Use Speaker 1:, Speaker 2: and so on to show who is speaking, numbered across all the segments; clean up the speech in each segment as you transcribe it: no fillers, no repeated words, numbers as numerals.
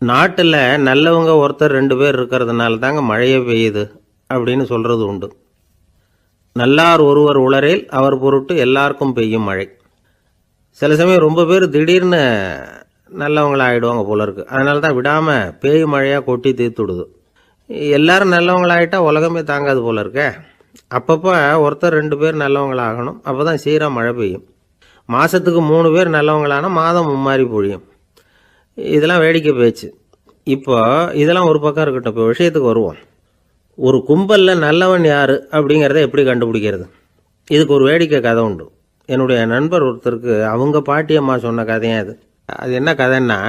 Speaker 1: நாட்டில் நல்லவங்க ஒருத்தர் 2 பேர் இருக்கிறதுனால தாங்க மழையே பெய்யுது அப்படின்னு சொல்கிறது உண்டு. நல்லார் ஒருவர் உளரேல் அவர் பொருட்டு எல்லாருக்கும் பெய்யும் மழை. சில சமயம் ரொம்ப பேர் திடீர்னு நல்லவங்களா ஆகிடுவாங்க போல இருக்கு. அதனால தான் விடாமல் பேய் மழையாக கொட்டி தீர்த்துடுது. எல்லாரும் நல்லவங்களாயிட்டா உலகமே தாங்காது போல இருக்க. அப்பப்போ ஒருத்தர் 2 பேர் நல்லவங்களாகணும். அப்போ தான் சீராக மழை பெய்யும். மாதத்துக்கு 3 பேர் நல்லவங்களானா மாதம் மும்மாரி பொழியும். இதெல்லாம் வேடிக்கை பேச்சு. இப்போ இதெல்லாம் ஒரு பக்கம் இருக்கட்டும். இப்போ விஷயத்துக்கு வருவோம். ஒரு கும்பலில் நல்லவன் யார் அப்படிங்கிறத எப்படி கண்டுபிடிக்கிறது? இதுக்கு ஒரு வேடிக்கை கதை உண்டு. என்னுடைய நண்பர் ஒருத்தருக்கு அவங்க பாட்டியம்மா சொன்ன கதையாக அது. அது என்ன கதைன்னா,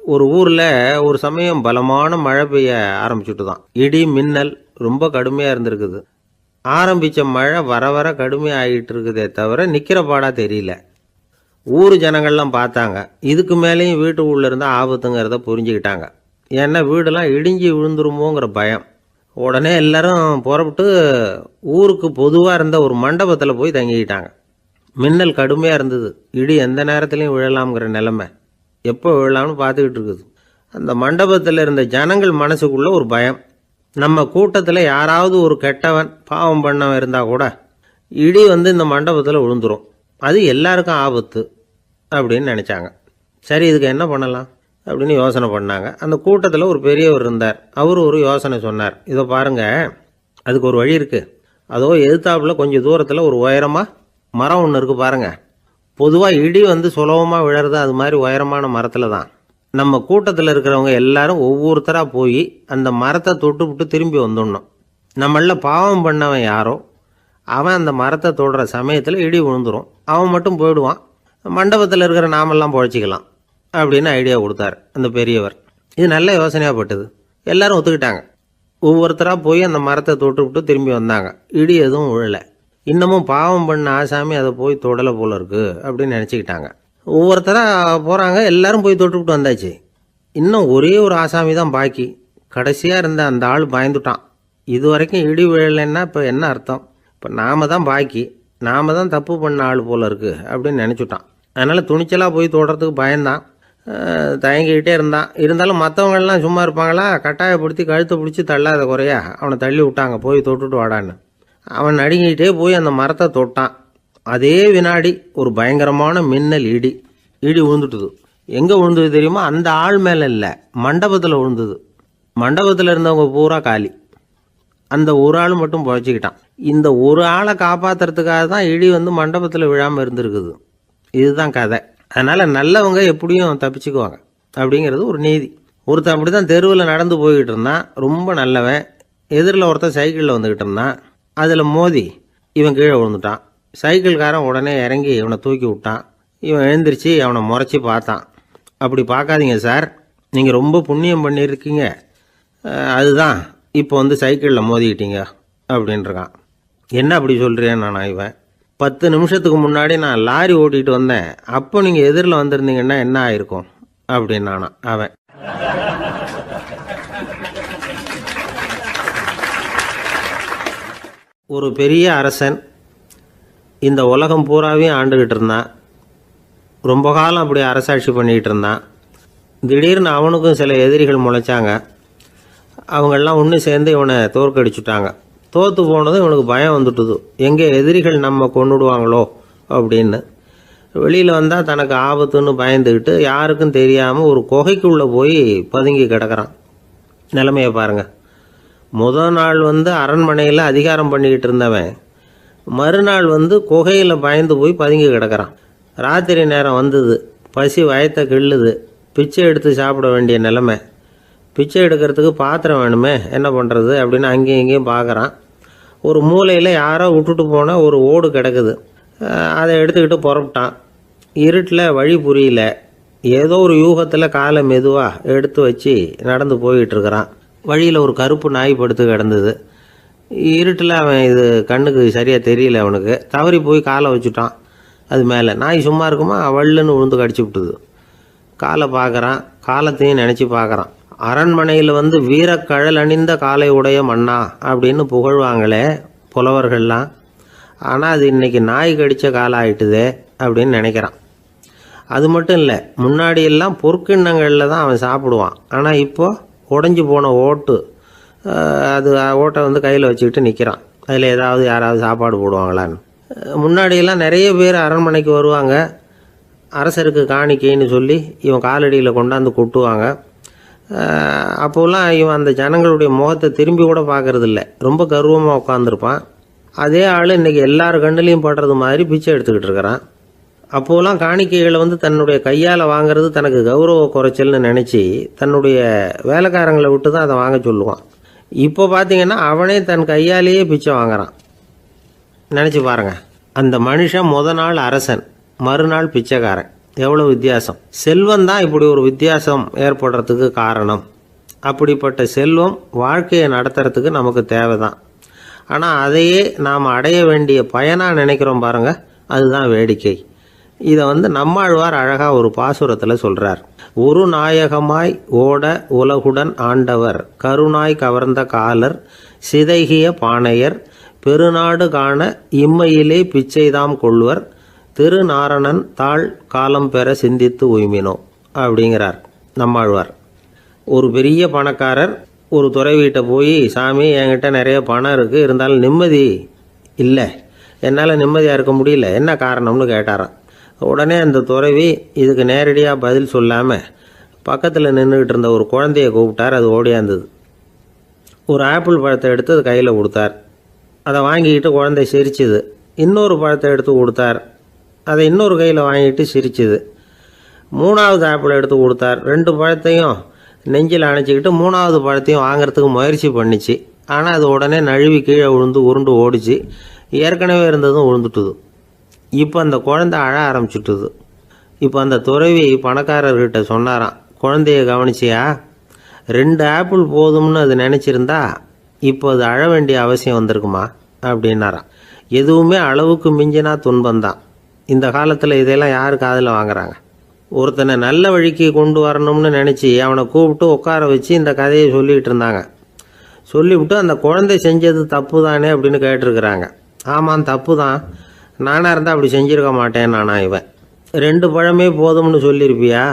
Speaker 1: ஒரு ஊரில் ஒரு சமயம் பலமான மழை பெய்ய ஆரம்பிச்சுட்டு தான். இடி மின்னல் ரொம்ப கடுமையாக இருந்திருக்குது. ஆரம்பித்த மழை வர வர கடுமையாக ஆகிட்டு இருக்குதே தவிர நிற்கிற பாடாக தெரியல. ஊர் ஜனங்கள்லாம் பார்த்தாங்க. இதுக்கு மேலேயும் வீட்டு உள்ளே இருந்தால் ஆபத்துங்கிறத புரிஞ்சுக்கிட்டாங்க. ஏன்னா வீடெல்லாம் இடிஞ்சி விழுந்துருமோங்கிற பயம். உடனே எல்லாரும் புறப்பட்டு ஊருக்கு பொதுவாக இருந்த ஒரு மண்டபத்தில் போய் தங்கிக்கிட்டாங்க. மின்னல் கடுமையாக இருந்தது. இடி எந்த நேரத்துலையும் விழலாம்ங்கிற நிலைமை. எப்போ விழலாம்னு பார்த்துக்கிட்டு இருக்குது. அந்த மண்டபத்தில் இருந்த ஜனங்கள் மனசுக்குள்ளே ஒரு பயம். நம்ம கூட்டத்தில் யாராவது ஒரு கெட்டவன் பாவம் பண்ணவன் இருந்தால் கூட இடி இந்த மண்டபத்தில் விழுந்துரும். அது எல்லாருக்கும் ஆபத்து அப்படின்னு நினச்சாங்க. சரி, இதுக்கு என்ன பண்ணலாம் அப்படின்னு யோசனை பண்ணாங்க. அந்த கூட்டத்தில் ஒரு பெரியவர் இருந்தார். அவர் ஒரு யோசனை சொன்னார். இதை பாருங்கள், அதுக்கு ஒரு வழி இருக்குது. அதோ எதிர்த்தாப்புல கொஞ்சம் தூரத்தில் ஒரு உயரமாக மரம் ஒன்று இருக்குது பாருங்கள். பொதுவாக இடி சுலபமாக விழறது அது மாதிரி உயரமான மரத்தில் தான். நம்ம கூட்டத்தில் இருக்கிறவங்க எல்லாரும் ஒவ்வொருத்தராக போய் அந்த மரத்தை தொட்டுவிட்டு திரும்பி வந்துடணும். நம்மள பாவம் பண்ணவன் யாரோ அவன் அந்த மரத்தை தொடுற சமயத்தில் இடி விழுந்துடும். அவன் மட்டும் போயிடுவான். மண்டபத்தில் இருக்கிற நாமெல்லாம் பொழைச்சிக்கலாம் அப்படின்னு ஐடியா கொடுத்தார் அந்த பெரியவர். இது நல்ல யோசனையாக பட்டது. எல்லாரும் ஒத்துக்கிட்டாங்க. ஒவ்வொருத்தராக போய் அந்த மரத்தை தொட்டுவிட்டு திரும்பி வந்தாங்க. இடி எதுவும் விழலை. இன்னமும் பாவம் பண்ண ஆசாமி அதை போய் தொடலை போல இருக்கு அப்படின்னு நினச்சிக்கிட்டாங்க. ஒவ்வொருத்தராக போகிறாங்க. எல்லாரும் போய் தொட்டுவிட்டு வந்தாச்சு. இன்னும் ஒரே ஒரு ஆசாமி தான் பாக்கி. கடைசியாக இருந்த அந்த ஆள் பயந்துட்டான். இது வரைக்கும் இடி விழலைன்னா இப்போ என்ன அர்த்தம்? இப்போ நாம தான் பாக்கி, நாம தான் தப்பு பண்ண ஆள் போல இருக்கு அப்படின்னு நினச்சிட்டான். அதனால் துணிச்சலாக போய் தொடுறதுக்கு பயந்தான். தயங்கிக்கிட்டே இருந்தான். இருந்தாலும் மற்றவங்கள்லாம் சும்மா இருப்பாங்களா? கட்டாயப்படுத்தி கழுத்தை பிடிச்சி தள்ளாத குறையா அவனை தள்ளி விட்டாங்க. போய் தொட்டுட்டு வாடான்னு. அவன் நடுங்கிட்டே போய் அந்த மரத்தை தொட்டான். அதே வினாடி ஒரு பயங்கரமான மின்னல் இடி விழுந்துட்டுது. எங்கே விழுந்தது தெரியுமா? அந்த ஆள் மேலே இல்லை, மண்டபத்தில் விழுந்தது. மண்டபத்தில் இருந்தவங்க பூரா காலி. அந்த ஒரு ஆள் மட்டும் புழைச்சிக்கிட்டான். இந்த ஒரு ஆளை காப்பாற்றுறதுக்காக தான் இடி மண்டபத்தில் விழாமல் இருந்திருக்குது. இதுதான் கதை. அதனால் நல்லவங்க எப்படியும் தப்பிச்சுக்குவாங்க அப்படிங்கிறது ஒரு நீதி. ஒருத்தன் அப்படி தான் தெருவில் நடந்து போய்கிட்டு இருந்தான். ரொம்ப நல்லவன். எதிரில் ஒருத்தன் சைக்கிளில் வந்துக்கிட்டு இருந்தான். அதில் மோதி இவன் கீழே விழுந்துட்டான். சைக்கிள்காரன் உடனே இறங்கி இவனை தூக்கி விட்டான். இவன் எழுந்திரிச்சு அவனை முறைச்சி பார்த்தான். அப்படி பார்க்காதீங்க சார், நீங்கள் ரொம்ப புண்ணியம் பண்ணியிருக்கீங்க, அதுதான் இப்போ சைக்கிளில் மோதிக்கிட்டீங்க அப்படின்றான். என்ன அப்படி சொல்கிறேன் நான்? இவன் 10 நிமிஷத்துக்கு முன்னாடி நான் லாரி ஓட்டிகிட்டு வந்தேன், அப்போ நீங்கள் எதிரில் வந்திருந்தீங்கன்னா என்ன ஆயிருக்கும் அப்படின்னானா அவன். ஒரு பெரிய அரசன் இந்த உலகம் பூராவையும் ஆண்டுகிட்டு இருந்தான். ரொம்ப காலம் அப்படி அரசாட்சி பண்ணிக்கிட்டு இருந்தான். திடீர்னு அவனுக்கும் சில எதிரிகள் முளைச்சாங்க. அவங்கெல்லாம் ஒன்று சேர்ந்து இவனை தோற்கடிச்சுட்டாங்க. தோற்று போனதும் இவனுக்கு பயம் வந்துட்டுது. எங்கே எதிரிகள் நம்ம கொண்டுடுவாங்களோ அப்படின்னு. வெளியில் வந்தால் தனக்கு ஆபத்துன்னு பயந்துக்கிட்டு யாருக்கும் தெரியாமல் ஒரு குகைக்குள்ளே போய் பதுங்கி கிடக்கிறான். நிலைமையை பாருங்கள். முதல் நாள் அரண்மனையில் அதிகாரம் பண்ணிக்கிட்டு இருந்தவன் மறுநாள் குகையில் பயந்து போய் பதுங்கி கிடக்கிறான். ராத்திரி நேரம் வந்தது. பசி வயத்தை கிள்ளுது. பிச்சை எடுத்து சாப்பிட வேண்டிய நிலைமை. பிச்சை எடுக்கிறதுக்கு பாத்திரம் வேணுமே, என்ன பண்ணுறது அப்படின்னு அங்கேயும் இங்கேயும் பார்க்குறான். ஒரு மூலையில் யாரோ விட்டுட்டு போன ஒரு ஓடு கிடக்குது. அதை எடுத்துக்கிட்டு புறப்பட்டான். இருட்டில் வழி புரியல. ஏதோ ஒரு யூகத்தில் காலை மெதுவாக எடுத்து வச்சு நடந்து போயிட்டுருக்கிறான். வழியில் ஒரு கருப்பு நாய் படுத்து கிடந்தது. இருட்டில் அவன் இது கண்ணுக்கு சரியாக தெரியல. அவனுக்கு தவறி போய் காலை வச்சுட்டான். அது மேலே நாய் சும்மா இருக்குமா, வள்ளுன்னு விழுந்து கடிச்சு விட்டுது. காலை பார்க்குறான். காலத்தையும் நினச்சி பார்க்குறான். அரண்மனையில் வீரக்கழல் அணிந்த காலை உடைய மன்னா அப்படின்னு புகழ்வாங்களே புலவர்கள்லாம். ஆனால் அது இன்றைக்கி நாய் கடித்த காலம் ஆயிட்டுதே அப்படின்னு நினைக்கிறான். அது மட்டும் இல்லை, முன்னாடி எல்லாம் பொற்கிண்ணங்களில் தான் அவன் சாப்பிடுவான். ஆனால் இப்போது உடஞ்சி போன ஓட்டு, அது ஓட்டை வந்து கையில் வச்சுக்கிட்டு நிற்கிறான். அதில் யாராவது சாப்பாடு போடுவாங்களான்னு. முன்னாடியெல்லாம் நிறைய பேர் அரண்மனைக்கு வருவாங்க. அரசருக்கு காணிக்கைன்னு சொல்லி இவன் காலடியில் கொண்டாந்து கொட்டுவாங்க. அப்போல்லாம் இவன் அந்த ஜனங்களுடைய முகத்தை திரும்பி கூட பார்க்கறதில்ல, ரொம்ப கர்வமாக உட்காந்துருப்பான். அதே ஆள் இன்றைக்கி எல்லார் கண்ணிலையும் படுறது மாதிரி பிச்சை எடுத்துக்கிட்டு இருக்கிறான். அப்போலாம் காணிக்கைகளை வந்து தன்னுடைய கையால் வாங்கிறது தனக்கு கௌரவ குறைச்சல்னு நினச்சி தன்னுடைய வேலைக்காரங்களை விட்டு தான் அதை வாங்க சொல்லுவான். இப்போ பார்த்தீங்கன்னா அவனே தன் கையாலேயே பிச்சை வாங்குறான். நினச்சி பாருங்கள், அந்த மனுஷன் நாள் அரசன், மறுநாள் பிச்சைக்காரன், எவ்வளோ வித்தியாசம். செல்வம் தான் இப்படி ஒரு வித்தியாசம் ஏற்படுறதுக்கு காரணம். அப்படிப்பட்ட செல்வம் வாழ்க்கையை நடத்துறதுக்கு நமக்கு தேவை தான். ஆனால் அதையே நாம் அடைய வேண்டிய பயனாக நினைக்கிறோம் பாருங்கள், அதுதான் வேடிக்கை. இதை வந்து நம்மாழ்வார் அழகாக ஒரு பாசுரத்தில் சொல்கிறார். ஒரு நாயகமாய் ஓட உலகுடன் ஆண்டவர், கருணாய் கவர்ந்த காலர், சிதைகிய பானையர், பெருநாடு காண இம்மையிலே பிச்சைதாம் கொள்வர், திருநாரணன் தாழ் காலம் பெற சிந்தித்து உய்மினோ அப்படிங்கிறார் நம்மாழ்வார். ஒரு பெரிய பணக்காரர் ஒரு துறவிகிட்ட போய், சாமி என்கிட்ட நிறைய பணம் இருக்குது, இருந்தாலும் நிம்மதி இல்லை, என்னால் நிம்மதியாக இருக்க முடியல, என்ன காரணம்னு கேட்டாராம். உடனே அந்த துறவி இதுக்கு நேரடியாக பதில் சொல்லாமல் பக்கத்தில் நின்றுக்கிட்டு இருந்த ஒரு குழந்தைய கூப்பிட்டார். அது ஓடியாந்தது. ஒரு ஆப்பிள் பழத்தை எடுத்து அது கையில் கொடுத்தார். அதை வாங்கிக்கிட்டு குழந்தை சிரிச்சுது. இன்னொரு பழத்தை எடுத்து கொடுத்தார். அதை இன்னொரு கையில் வாங்கிட்டு சிரிச்சுது. மூணாவது ஆப்பிள் எடுத்து கொடுத்தார். 2 பழத்தையும் நெஞ்சில் அணைச்சிக்கிட்டு 3ஆவது பழத்தையும் வாங்கிறதுக்கு முயற்சி பண்ணிச்சு. ஆனால் அது உடனே நழுவி கீழே விழுந்து உருண்டு ஓடிச்சு. ஏற்கனவே இருந்ததும் விழுந்துட்டுது. இப்போ அந்த குழந்தை அழ ஆரம்பிச்சுட்டுது. இப்போ அந்த துறவி பணக்காரர்கிட்ட சொன்னாராம், குழந்தைய கவனிச்சியா, 2 ஆப்பிள் போதும்னு அது நினச்சிருந்தா இப்போ அது அழ வேண்டிய அவசியம் வந்திருக்குமா அப்படின்னாராம். எதுவுமே அளவுக்கு மிஞ்சினா துன்பந்தான். இந்த காலத்தில் இதெல்லாம் யார் காதில் வாங்குறாங்க? ஒருத்தனை நல்ல வழிக்கு கொண்டு வரணும்னு நினச்சி அவனை கூப்பிட்டு உட்கார வச்சு இந்த கதையை சொல்லிகிட்டு இருந்தாங்க. சொல்லிவிட்டு அந்த குழந்தை செஞ்சது தப்பு தானே அப்படின்னு கேட்டிருக்கிறாங்க. ஆமாம், தப்பு தான், நானாக இருந்தால் அப்படி செஞ்சுருக்க மாட்டேன் நானா இவன். 2 பழமே போதும்னு சொல்லியிருப்பியா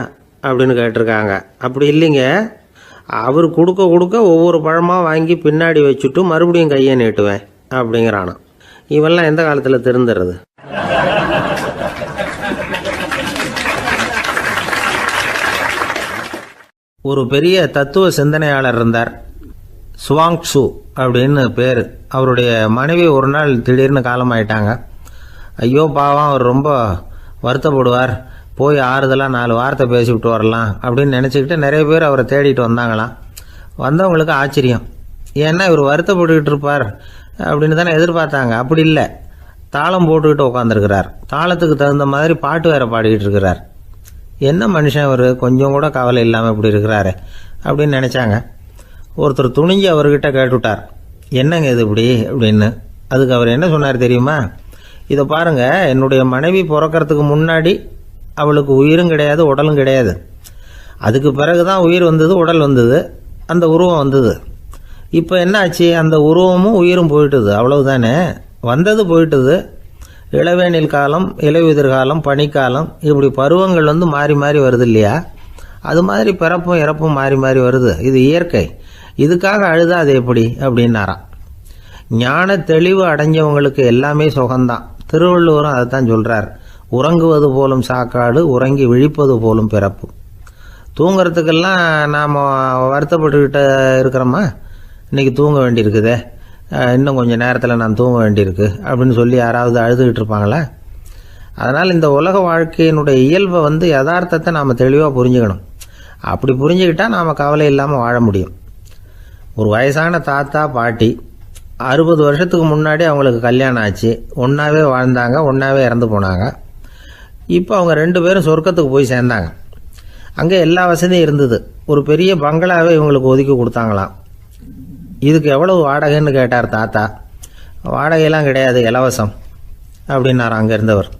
Speaker 1: அப்படின்னு கேட்டிருக்காங்க. அப்படி இல்லைங்க, அவர் கொடுக்க கொடுக்க ஒவ்வொரு பழமாக வாங்கி பின்னாடி வச்சுட்டு மறுபடியும் கையை நீட்டுவேன் அப்படிங்கிறானா. இவெல்லாம் எந்த காலத்தில் திருந்துறது? ஒரு பெரிய தத்துவ சிந்தனையாளர் இருந்தார், சுவாங்சு அப்படின்னு பேர். அவருடைய மனைவி ஒரு நாள் திடீர்னு காலமாயிட்டாங்க. ஐயோ பாவம், அவர் ரொம்ப வருத்தப்படுவார், போய் ஆறுதலாக 4 வார்த்தை பேசிவிட்டு வரலாம் அப்படின்னு நினச்சிக்கிட்டு நிறைய பேர் அவரை தேடிட்டு வந்தாங்களாம். வந்தவங்களுக்கு ஆச்சரியம், ஏன்னா இவர் வருத்தப்பட்டுக்கிட்டு இருப்பார் அப்படின்னு தானே எதிர்பார்த்தாங்க. அப்படி இல்லை, தாளம் போட்டுக்கிட்டு உட்காந்துருக்கிறார். தாளத்துக்கு தகுந்த மாதிரி பாட்டு வேற பாடிக்கிட்டு இருக்கிறார். என்ன மனுஷன் அவர், கொஞ்சம் கூட கவலை இல்லாமல் இப்படி இருக்கிறாரு அப்படின்னு நினச்சாங்க. ஒருத்தர் துணிஞ்சு அவர்கிட்ட கேட்டுவிட்டார், என்னங்க இது இப்படி அப்படின்னு. அதுக்கு அவர் என்ன சொன்னார் தெரியுமா? இதை பாருங்கள், என்னுடைய மனைவி பிறக்கிறதுக்கு முன்னாடி அவளுக்கு உயிரும் கிடையாது, உடலும் கிடையாது. அதுக்கு பிறகு தான் உயிர் வந்தது, உடல் வந்தது, அந்த உருவம் வந்தது. இப்போ என்ன ஆச்சு? அந்த உருவமும் உயிரும் போயிட்டுது, அவ்வளவுதானே. வந்தது போயிட்டுது. இளவேனில் காலம், இலையுதிர் காலம், பனிக்காலம், இப்படி பருவங்கள் வந்து மாறி மாறி வருது இல்லையா? அது மாதிரி பிறப்பும் இறப்பும் மாறி மாறி வருது. இது இயற்கை. இதுக்காக அழுதா அது எப்படி அப்படின்னாராம். ஞான தெளிவு அடைஞ்சவங்களுக்கு எல்லாமே சுகம்தான். திருவள்ளுவரும் அதை தான் சொல்கிறார், உறங்குவது போலும் சாக்காடு, உறங்கி விழிப்பது போலும் பிறப்பு. தூங்கிறதுக்கெல்லாம் நாம் வருத்தப்பட்டுக்கிட்ட இருக்கிறோமா? இன்றைக்கி தூங்க வேண்டியிருக்குதே, இன்னும் கொஞ்சம் நேரத்தில் நான் தூங்க வேண்டியிருக்கு அப்படின்னு சொல்லி யாராவது அழுதுகிட்டு இருப்பாங்களா? அதனால் இந்த உலக வாழ்க்கையினுடைய இயல்பை வந்து யதார்த்தத்தை நாம் தெளிவாக புரிஞ்சுக்கணும். அப்படி புரிஞ்சுக்கிட்டால் நாம் கவலை இல்லாமல் வாழ முடியும். ஒரு வயசான தாத்தா பாட்டி 60 வருஷத்துக்கு முன்னாடி அவங்களுக்கு கல்யாணம் ஆச்சு. ஒன்றாவே வாழ்ந்தாங்க, ஒன்றாவே இறந்து போனாங்க. இப்போ அவங்க 2 பேரும் சொர்க்கத்துக்கு போய் சேர்ந்தாங்க. அங்கே எல்லா வசதியும் இருந்தது. ஒரு பெரிய பங்களாவே இவங்களுக்கு ஒதுக்கி கொடுத்தாங்களாம். இதுக்கு எவ்வளவு வாடகைன்னு கேட்டார் தாத்தா. வாடகையெல்லாம் கிடையாது, இலவசம் அப்படின்னார் அங்கே இருந்தவர்.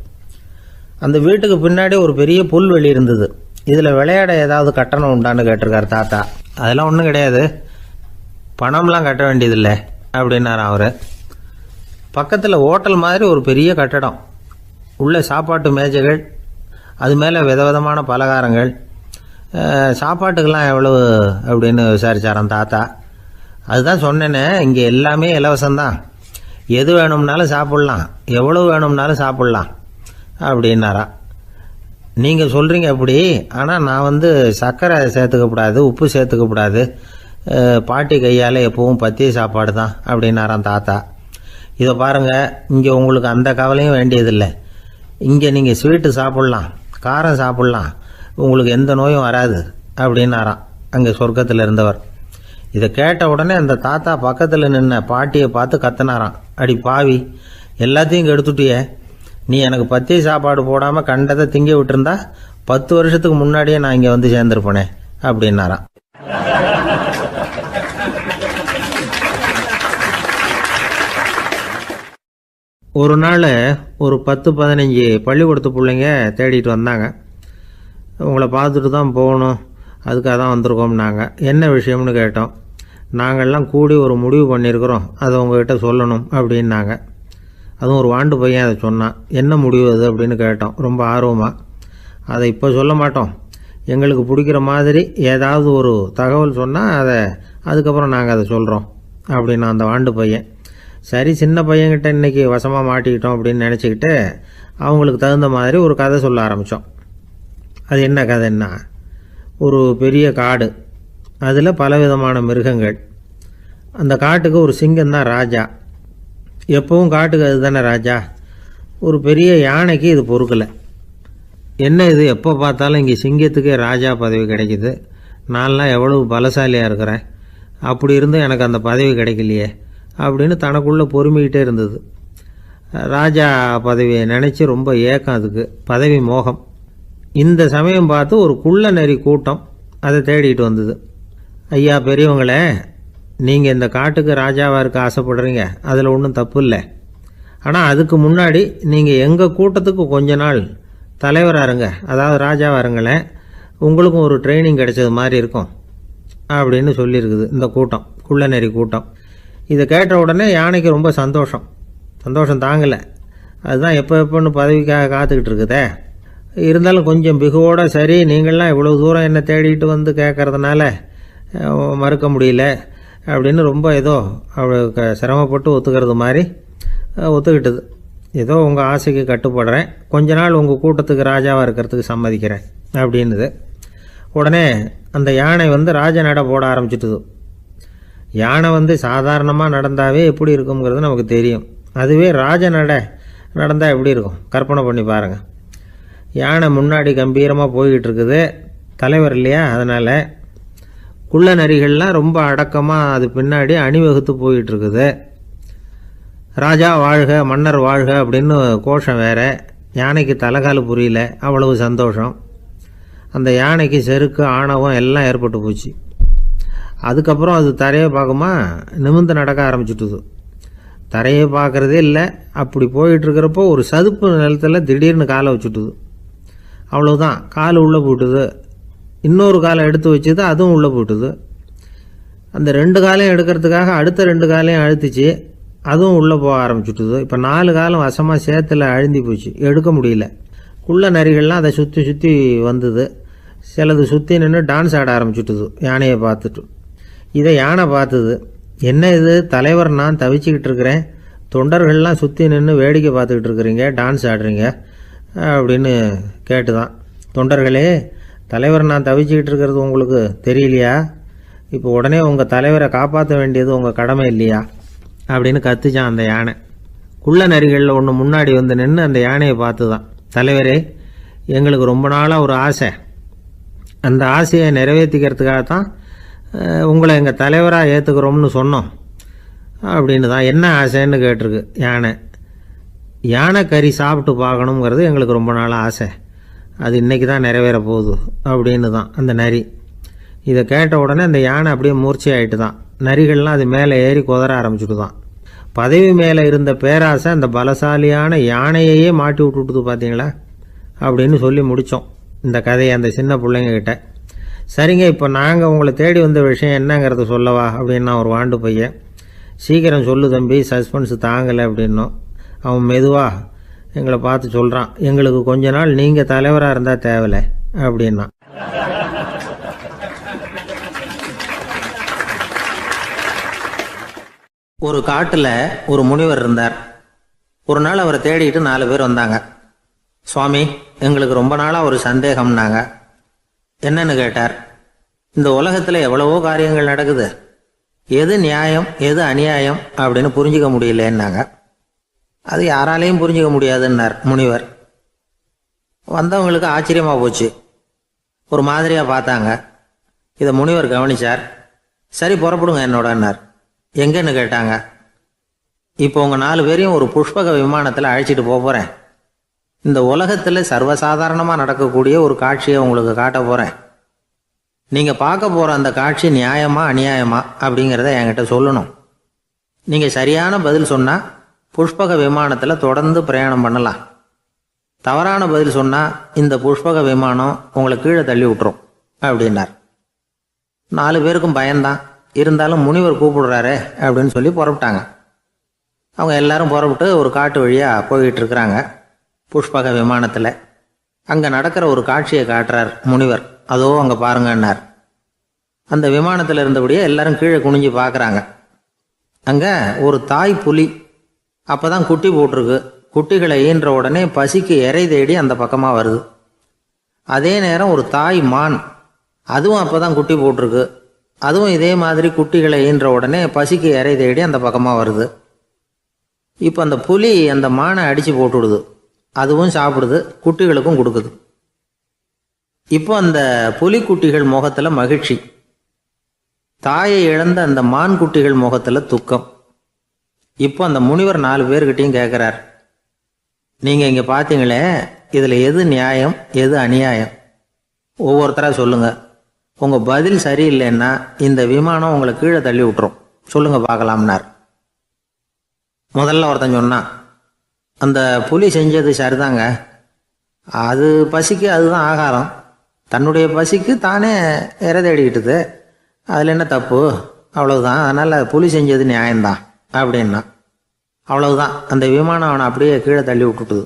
Speaker 1: அந்த வீட்டுக்கு பின்னாடி ஒரு பெரிய புல்வெளி இருந்தது. இதில் விளையாட ஏதாவது கட்டணம் உண்டான்னு கேட்டிருக்கார் தாத்தா. அதெல்லாம் ஒன்றும் கிடையாது, பணம்லாம் கட்ட வேண்டியதில்லை அப்படின்னார் அவர். பக்கத்தில் ஹோட்டல் மாதிரி ஒரு பெரிய கட்டடம், உள்ள சாப்பாட்டு மேஜைகள், அது மேலே விதவிதமான பலகாரங்கள். சாப்பாட்டுக்கெல்லாம் எவ்வளவு அப்படின்னு விசாரிச்சாராம் தாத்தா. அதுதான் சொன்னேனே, இங்கே எல்லாமே இலவசம்தான், எது வேணும்னாலும் சாப்பிட்லாம், எவ்வளவு வேணும்னாலும் சாப்பிட்லாம் அப்படின்னாரா. நீங்கள் சொல்கிறீங்க அப்படி, ஆனால் நான் சர்க்கரை சேர்த்துக்கக்கூடாது, உப்பு சேர்த்துக்கக்கூடாது, பாட்டி கையால் எப்பவும் பத்திய சாப்பாடு தான் அப்படின்னாராம் தாத்தா. இதை பாருங்கள், இங்கே உங்களுக்கு அந்த கவலையும் வேண்டியதில்லை. இங்கே நீங்கள் ஸ்வீட்டு சாப்பிட்லாம், காரம் சாப்பிட்லாம், உங்களுக்கு எந்த நோயும் வராது அப்படின்னாராம் அங்கே சொர்க்கத்தில் இருந்தவர். இதை கேட்ட உடனே அந்த தாத்தா பக்கத்தில் நின்ன பாட்டியை பார்த்து கத்தினாராம், அடி பாவி, எல்லாத்தையும் கெடுத்துட்டியே, நீ எனக்கு பத்திய சாப்பாடு போடாமல் கண்டதை திங்க விட்டுருந்தா 10 வருஷத்துக்கு முன்னாடியே நான் இங்கே சேர்ந்துருப்பேனே அப்படின்னாராம். ஒரு நாள் ஒரு 10-15 பள்ளிக்கூடத்து பிள்ளைங்க தேடிட்டு வந்தாங்க. உங்களை பார்த்துட்டு தான் போகணும், அதுக்காக தான் வந்திருக்கோம்னாங்க. என்ன விஷயம்னு கேட்டோம். நாங்கள்லாம் கூடி ஒரு முடிவு பண்ணியிருக்கிறோம், அதை உங்ககிட்ட சொல்லணும் அப்படின்னாங்க. அதுவும் ஒரு வாண்டு பையன் அதை சொன்னான். என்ன முடிவு அது அப்படின்னு கேட்டோம் ரொம்ப ஆர்வமாக. அதை இப்போ சொல்ல மாட்டோம், எங்களுக்கு பிடிக்கிற மாதிரி ஏதாவது ஒரு தகவல் சொன்னால் அதுக்கப்புறம் நாங்கள் அதை சொல்கிறோம் அப்படின்னா அந்த வாண்டு பையன். சரி, சின்ன பையன்கிட்ட இன்றைக்கி வசமாக மாட்டிக்கிட்டோம் அப்படின்னு நினச்சிக்கிட்டு அவங்களுக்கு தகுந்த மாதிரி ஒரு கதை சொல்ல ஆரம்பித்தோம். அது என்ன கதைன்னா, ஒரு பெரிய காடு, அதில் பலவிதமான மிருகங்கள். அந்த காட்டுக்கு ஒரு சிங்கம் தான் ராஜா. எப்பவும் காட்டுக்கு அது தானே ராஜா. ஒரு பெரிய யானைக்கு இது பொறுக்கலை. என்ன இது, எப்போ பார்த்தாலும் இங்கே சிங்கத்துக்கே ராஜா பதவி கிடைக்கிது, நான்லாம் எவ்வளவு பலசாலியாக இருக்கிறேன், அப்படி இருந்தும் எனக்கு அந்த பதவி கிடைக்கலையே அப்படின்னு தனக்குள்ளே பொறுமிக்கிட்டே இருந்தது. ராஜா பதவியை நினச்சி ரொம்ப ஏக்கம், அதுக்கு பதவி மோகம். இந்த சமயம் பார்த்து ஒரு குள்ள நெறி கூட்டம் அதை தேடிட்டு வந்தது. ஐயா பெரியவங்களே, நீங்கள் இந்த காட்டுக்கு ராஜாவாக இருக்க ஆசைப்படுறீங்க, அதில் ஒன்றும் தப்பு இல்லை. ஆனால் அதுக்கு முன்னாடி நீங்கள் எங்கள் கூட்டத்துக்கு கொஞ்ச நாள் தலைவராக இருங்க, அதாவது ராஜாவாக இருங்களேன், உங்களுக்கும் ஒரு ட்ரைனிங் கிடைச்சது மாதிரி இருக்கும் அப்படின்னு சொல்லியிருக்குது இந்த கூட்டம், குள்ள நெறி கூட்டம். இதை கேட்ட உடனே யானைக்கு ரொம்ப சந்தோஷம் தாங்கலை. அதுதான் எப்போன்னு பதவிக்காக காத்துக்கிட்டு இருக்குதே. இருந்தாலும் கொஞ்சம் பிகுவோட, சரி நீங்கள்லாம் இவ்வளோ தூரம் என்னை தேடிட்டு கேட்கறதுனால மறுக்க முடியல அப்படின்னு ரொம்ப ஏதோ அவளுக்கு சிரமப்பட்டு ஒத்துக்கிறது மாதிரி ஒத்துக்கிட்டது. ஏதோ உங்கள் ஆசைக்கு கட்டுப்படுறேன், கொஞ்ச நாள் உங்கள் கூட்டத்துக்கு ராஜாவாக இருக்கிறதுக்கு சம்மதிக்கிறேன் அப்படின்னுது. உடனே அந்த யானை ராஜ நட போட ஆரம்பிச்சிட்டுது. யானை சாதாரணமாக நடந்தாவே எப்படி இருக்குங்கிறது நமக்கு தெரியும். அதுவே ராஜ நடந்தால் எப்படி இருக்கும் கற்பனை பண்ணி பாருங்கள். யானை முன்னாடி கம்பீரமாக போய்கிட்டு இருக்குது, தலைவர் இல்லையா, அதனால் குள்ள நரிகள்லாம் ரொம்ப அடக்கமாக அது பின்னாடி அணிவகுத்து போயிட்டு இருக்குது. ராஜா வாழ்க, மன்னர் வாழ்க அப்படின்னு கோஷம் வேற. யானைக்கு தலைகால் புரியல, அவ்வளவு சந்தோஷம். அந்த யானைக்கு செருக்கு, ஆணவம் எல்லாம் ஏற்பட்டு போச்சு. அதுக்கப்புறம் அது தரையை பார்க்குமா, நிமிர்ந்து நடக்க ஆரம்பிச்சுட்டுது. தரையை பார்க்குறதே இல்லை. அப்படி போயிட்டுருக்கிறப்போ ஒரு சதுப்பு நிலத்தில் திடீர்னு காலை வச்சுட்டுது. அவ்வளோதான், கால் உள்ளே போட்டுது. இன்னொரு காலை எடுத்து வச்சுது, அதுவும் உள்ளே போட்டுது. அந்த 2 காலையும் எடுக்கிறதுக்காக அடுத்த 2 காலையும் அழுத்திச்சு, அதுவும் உள்ளே போக ஆரம்பிச்சுட்டுது. இப்போ 4 காலம் வசமாக சேத்துல அழுந்தி போச்சு, எடுக்க முடியல. குள்ள நரிகள்லாம் அதை சுற்றி வந்தது. சிலது சுற்றி நின்று டான்ஸ் ஆட ஆரம்பிச்சுட்டுது யானையை பார்த்துட்டு. இதை யானை பார்த்தது. என்ன இது தலைவர், நான் தவிச்சிக்கிட்டு இருக்கிறேன், தொண்டர்கள்லாம் சுற்றி நின்று வேடிக்கை பார்த்துக்கிட்டு இருக்கிறீங்க, டான்ஸ் ஆடுறீங்க அப்படின்னு கேட்டுதான். தொண்டர்களே, தலைவர் நான் தவிச்சிக்கிட்டு இருக்கிறது உங்களுக்கு தெரியலையா? இப்போ உடனே உங்கள் தலைவரை காப்பாற்ற வேண்டியது உங்கள் கடமை இல்லையா அப்படின்னு கத்துச்சான் அந்த யானை. குள்ள நரிகளில் ஒன்று முன்னாடி நின்று அந்த யானையை பார்த்து தான், தலைவரே எங்களுக்கு ரொம்ப நாளாக ஒரு ஆசை, அந்த ஆசையை நிறைவேற்றிக்கிறதுக்காக தான் உங்களை எங்கள் தலைவராக ஏற்றுக்கிறோம்னு சொன்னோம் அப்படின்னு தான். என்ன ஆசைன்னு கேட்டிருக்கு யானை. யானை கறி சாப்பிட்டு பார்க்கணுங்கிறது எங்களுக்கு ரொம்ப நாளாக ஆசை, அது இன்றைக்கி தான் நிறைவேற போகுது அப்படின்னு தான் அந்த நரி. இதை கேட்ட உடனே அந்த யானை அப்படியே மூர்ச்சி ஆகிட்டு தான். நரிகள்லாம் அது மேலே ஏறி குதற ஆரம்பிச்சுட்டு தான். பதவி மேலே இருந்த பேராசை அந்த பலசாலியான யானையையே மாட்டி விட்டுட்டுது பார்த்தீங்களா அப்படின்னு சொல்லி முடித்தோம் இந்த கதையை அந்த சின்ன பிள்ளைங்கக்கிட்ட. சரிங்க, இப்போ நாங்கள் உங்களை தேடி வந்த விஷயம் என்னங்கிறத சொல்லவா அப்படின்னா ஒரு வாண்டு பையன். சீக்கிரம் சொல்லு தம்பி, சஸ்பென்ஸ் தாங்கலை அப்படின்னோம். அவன் மெதுவாக, எங்களை பார்த்து சொல்கிறான், எங்களுக்கு கொஞ்ச நாள் நீங்கள் தலைவராக இருந்தால் தேவலை அப்படின்னா. ஒரு காட்டில் ஒரு முனிவர் இருந்தார். ஒரு நாள் அவரை தேடிட்டு 4 பேர் வந்தாங்க. சுவாமி, எங்களுக்கு ரொம்ப நாளாக ஒரு சந்தேகம்னாங்க. என்னன்னு கேட்டார். இந்த உலகத்தில் எவ்வளவோ காரியங்கள் நடக்குது, எது நியாயம் எது அநியாயம் அப்படின்னு புரிஞ்சிக்க முடியலன்னாங்க. அது யாராலையும் புரிஞ்சிக்க முடியாதுன்னார் முனிவர். வந்தவங்களுக்கு ஆச்சரியமாக போச்சு, ஒரு மாதிரியாக பார்த்தாங்க. இதை முனிவர் கவனிச்சார். சரி, புறப்படுங்க என்னோடன்னார். எங்கன்னு கேட்டாங்க. இப்போ உங்கள் 4 பேரையும் ஒரு புஷ்பக விமானத்தில் அழைச்சிட்டு போகிறேன். இந்த உலகத்தில் சர்வசாதாரணமாக நடக்கக்கூடிய ஒரு காட்சியை உங்களுக்கு காட்ட போகிறேன். நீங்கள் பார்க்க போகிற அந்த காட்சி நியாயமா அநியாயமா அப்படிங்கிறத என்கிட்ட சொல்லணும். நீங்கள் சரியான பதில் சொன்னால் புஷ்பக விமானத்தில் தொடர்ந்து பிரயாணம் பண்ணலாம். தவறான பதில் சொன்னால் இந்த புஷ்பக விமானம் உங்களை கீழே தள்ளி விட்டுரும் அப்படின்னார். 4 பேருக்கும் பயந்தான். இருந்தாலும் முனிவர் கூப்பிடுறாரு அப்படின்னு சொல்லி புறப்பட்டாங்க. அவங்க எல்லாரும் புறப்பட்டு ஒரு காட்டு வழியாக போய்கிட்டு இருக்கிறாங்க புஷ்பக விமானத்தில். அங்கே நடக்கிற ஒரு காட்சியை காட்டுறார் முனிவர். அதோ அங்கே பாருங்கன்னார். அந்த விமானத்தில் இருந்தபடியே எல்லாரும் கீழே குனிஞ்சு பார்க்குறாங்க. அங்கே ஒரு தாய் புலி அப்போ தான் குட்டி போட்டிருக்கு. குட்டிகளை ஈன்ற உடனே பசிக்கு இறை தேடி அந்த பக்கமாக வருது. அதே நேரம் ஒரு தாய் மான், அதுவும் அப்போ தான் குட்டி போட்டிருக்கு. அதுவும் இதே மாதிரி குட்டிகளை ஈன்ற உடனே பசிக்கு இறை தேடி அந்த பக்கமாக வருது. இப்போ அந்த புலி அந்த மானை அடித்து போட்டுவிடுது. அதுவும் சாப்பிடுது, குட்டிகளுக்கும் கொடுக்குது. இப்போ அந்த புலிக்குட்டிகள் முகத்தில் மகிழ்ச்சி, தாயை இழந்த அந்த மான் குட்டிகள் முகத்தில் துக்கம். இப்போ அந்த முனிவர் 4 பேர்கிட்டையும் கேட்குறார், நீங்கள் இங்கே பார்த்தீங்களே, இதில் எது நியாயம் எது அநியாயம்? ஒவ்வொருத்தராக சொல்லுங்கள். உங்கள் பதில் சரியில்லைன்னா இந்த விமானம் உங்களை கீழே தள்ளி விட்டுரும். சொல்லுங்கள் பார்க்கலாம்னார். முதல்ல ஒருத்தன் சொன்னான், அந்த புலி செஞ்சது சரிதாங்க. அது பசிக்கு அதுதான் ஆகாரம். தன்னுடைய பசிக்கு தானே இறை தேடிக்கிட்டுது. அதில் என்ன தப்பு? அவ்வளவுதான். அதனால் புலி செஞ்சது நியாயம்தான் அப்படின்னா. அவ்வளவுதான், அந்த விமானம் அவனை அப்படியே கீழே தள்ளி விட்டுட்டுது.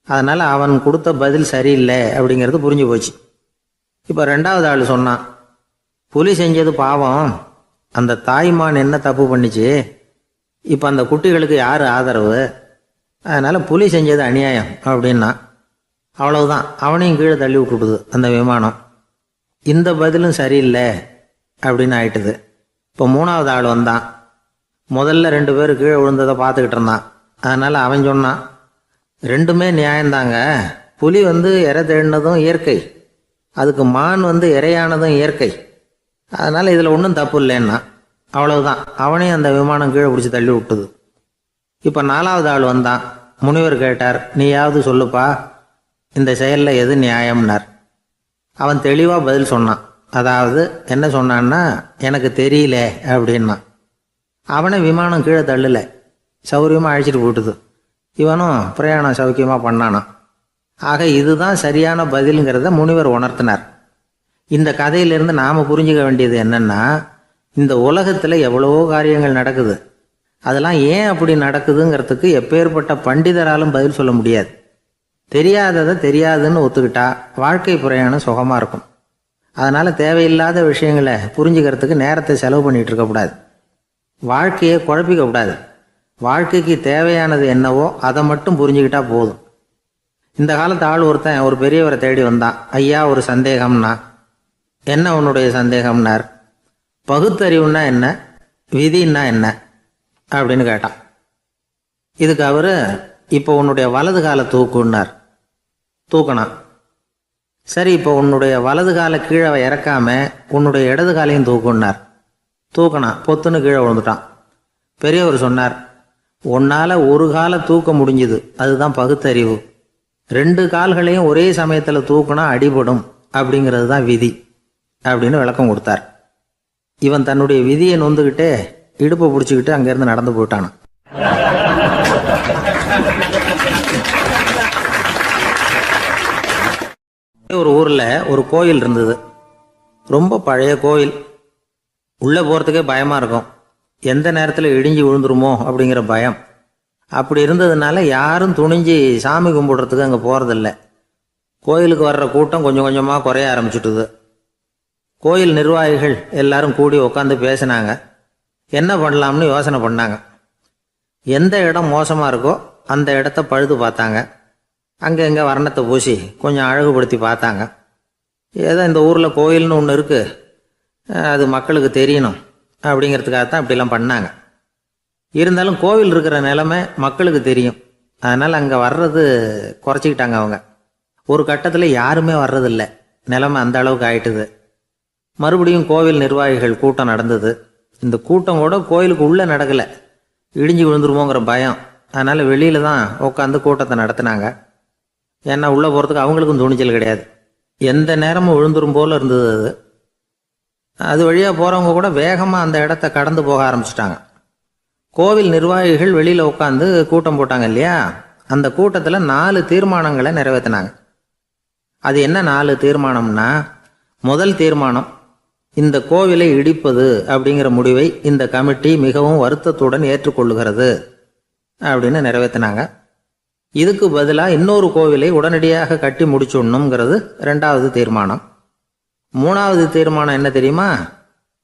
Speaker 1: அதனால் அவன் கொடுத்த பதில் சரியில்லை அப்படிங்கிறது புரிஞ்சு போச்சு. இப்போ 2வது ஆள் சொன்னான், புலி செஞ்சது பாவம், அந்த தாய்மான் என்ன தப்பு பண்ணிச்சு? இப்போ அந்த குட்டிகளுக்கு யார் ஆதரவு? அதனால் புலி செஞ்சது அநியாயம் அப்படின்னா. அவ்வளவுதான், அவனையும் கீழே தள்ளி விட்டுடுது அந்த விமானம். இந்த பதிலும் சரியில்லை அப்படின்னு ஆயிட்டுது. இப்போ 3வது ஆள் வந்தான். முதல்ல 2 பேர் கீழே விழுந்ததை பார்த்துக்கிட்டு இருந்தான். அதனால் அவன் சொன்னான், ரெண்டுமே நியாயந்தாங்க. புலி இறை தேடினதும் இயற்கை, அதுக்கு மான் இறையானதும் இயற்கை. அதனால் இதில் ஒன்றும் தப்பு இல்லைன்னா. அவ்வளவுதான், அவனையும் அந்த விமானம் கீழே பிடிச்சி தள்ளி விட்டுது. இப்போ 4வது ஆள் வந்தான். முனிவர் கேட்டார், நீயாவது சொல்லுப்பா, இந்த செயலில் எது நியாயம்னார். அவன் தெளிவாக பதில் சொன்னான். அதாவது என்ன சொன்னான்னா, எனக்கு தெரியல அப்படின்னா. அவனை விமானம் கீழே தள்ளலை, சௌரியமாக அழைச்சிட்டு போட்டுது. இவனும் பிரயாணம் சௌக்கியமாக பண்ணானான். ஆக இதுதான் சரியான பதிலுங்கிறத முனிவர் உணர்த்தினார். இந்த கதையிலிருந்து நாம் புரிஞ்சுக்க வேண்டியது என்னென்னா, இந்த உலகத்தில் எவ்வளவோ காரியங்கள் நடக்குது. அதெல்லாம் ஏன் அப்படி நடக்குதுங்கிறதுக்கு எப்பேற்பட்ட பண்டிதராலும் பதில் சொல்ல முடியாது. தெரியாததை தெரியாதுன்னு ஒத்துக்கிட்டா வாழ்க்கை பிரயாணம் சுகமாக இருக்கும். அதனால் தேவையில்லாத விஷயங்களை புரிஞ்சுக்கிறதுக்கு நேரத்தை செலவு பண்ணிகிட்டு இருக்கக்கூடாது. வாழ்க்கையை குழப்பிக்க கூடாது. வாழ்க்கைக்கு தேவையானது என்னவோ அதை மட்டும் புரிஞ்சுக்கிட்டா போதும். இந்த காலத்து ஆள் ஒருத்தன் ஒரு பெரியவரை தேடி வந்தான். ஐயா, ஒரு சந்தேகம்னா. என்ன உன்னுடைய சந்தேகம்னார். பகுத்தறிவுன்னா என்ன, விதின்னா என்ன அப்படின்னு கேட்டான். இதுக்கு அவர், இப்போ உன்னுடைய வலது காலை தூக்குன்னார். தூக்கினான். சரி, இப்போ உன்னுடைய வலது காலை கீழே இறக்காம உன்னுடைய இடது காலையும் தூக்குன்னார். தூக்கினான். பொத்துன்னு கீழே விழுந்துட்டான். பெரியவர் சொன்னார், உன்னால் ஒரு காலை தூக்க முடிஞ்சுது, அதுதான் பகுத்தறிவு. 2 கால்களையும் ஒரே சமயத்தில் தூக்குனா அடிபடும், அப்படிங்கிறது தான் விதி அப்படின்னு விளக்கம் கொடுத்தார். இவன் தன்னுடைய விதியை நொந்துக்கிட்டே இடுப்பை பிடிச்சிக்கிட்டு அங்கேருந்து நடந்து போயிட்டானான். ஒரு ஊரில் ஒரு கோயில் இருந்தது. ரொம்ப பழைய கோயில். உள்ளே போகிறதுக்கே பயமாக இருக்கும். எந்த நேரத்தில் இடிஞ்சு விழுந்துருமோ அப்படிங்கிற பயம். அப்படி இருந்ததுனால யாரும் துணிஞ்சு சாமி கும்பிடுறதுக்கு அங்கே போகிறதில்ல. கோயிலுக்கு வர்ற கூட்டம் கொஞ்சம் கொஞ்சமாக குறைய ஆரம்பிச்சுட்டுது. கோயில் நிர்வாகிகள் எல்லாரும் கூடி உட்காந்து பேசினாங்க. என்ன பண்ணலாம்னு யோசனை பண்ணாங்க. எந்த இடம் மோசமாக இருக்கோ அந்த இடத்த பழுது பார்த்தாங்க. அங்கே எங்கே வர்ணத்தை பூசி கொஞ்சம் அழகுபடுத்தி பார்த்தாங்க. ஏதோ இந்த ஊரில் கோயில்னு ஒன்று இருக்குது, அது மக்களுக்கு தெரியணும் அப்படிங்கிறதுக்காகத்தான் இப்படிலாம் பண்ணாங்க. இருந்தாலும் கோவில் இருக்கிற நிலைமை மக்களுக்கு தெரியும். அதனால் அங்கே வர்றது குறைச்சிக்கிட்டாங்க அவங்க. ஒரு கட்டத்தில் யாருமே வர்றதில்லை. நிலைமை அந்த அளவுக்கு ஆயிட்டுது. மறுபடியும் கோவில் நிர்வாகிகள் கூட்டம் நடந்தது. இந்த கூட்டம் கூட கோயிலுக்கு உள்ளே நடக்கலை, இடிஞ்சு விழுந்துருமோங்கிற பயம். அதனால் வெளியில் தான் உட்காந்து கூட்டத்தை நடத்தினாங்க. ஏன்னா உள்ளே போகிறதுக்கு அவங்களுக்கும் துணிச்சல் கிடையாது. எந்த நேரமும் விழுந்துரும் போல் இருந்தது அது. அது வழியாக போகிறவங்க கூட வேகமாக அந்த இடத்த கடந்து போக ஆரம்பிச்சிட்டாங்க. கோவில் நிர்வாகிகள் வெளியில் உட்காந்து கூட்டம் போட்டாங்க இல்லையா, அந்த கூட்டத்தில் 4 தீர்மானங்களை நிறைவேற்றினாங்க. அது என்ன 4 தீர்மானம்னா, முதல் தீர்மானம், இந்த கோவிலை இடிப்பது அப்படிங்கிற முடிவை இந்த கமிட்டி மிகவும் வருத்தத்துடன் ஏற்றுக்கொள்ளுகிறது அப்படின்னு நிறைவேற்றினாங்க. இதுக்கு பதிலாக இன்னொரு கோவிலை உடனடியாக கட்டி முடிச்சுடணுங்கிறது 2வது தீர்மானம். 3வது தீர்மானம் என்ன தெரியுமா?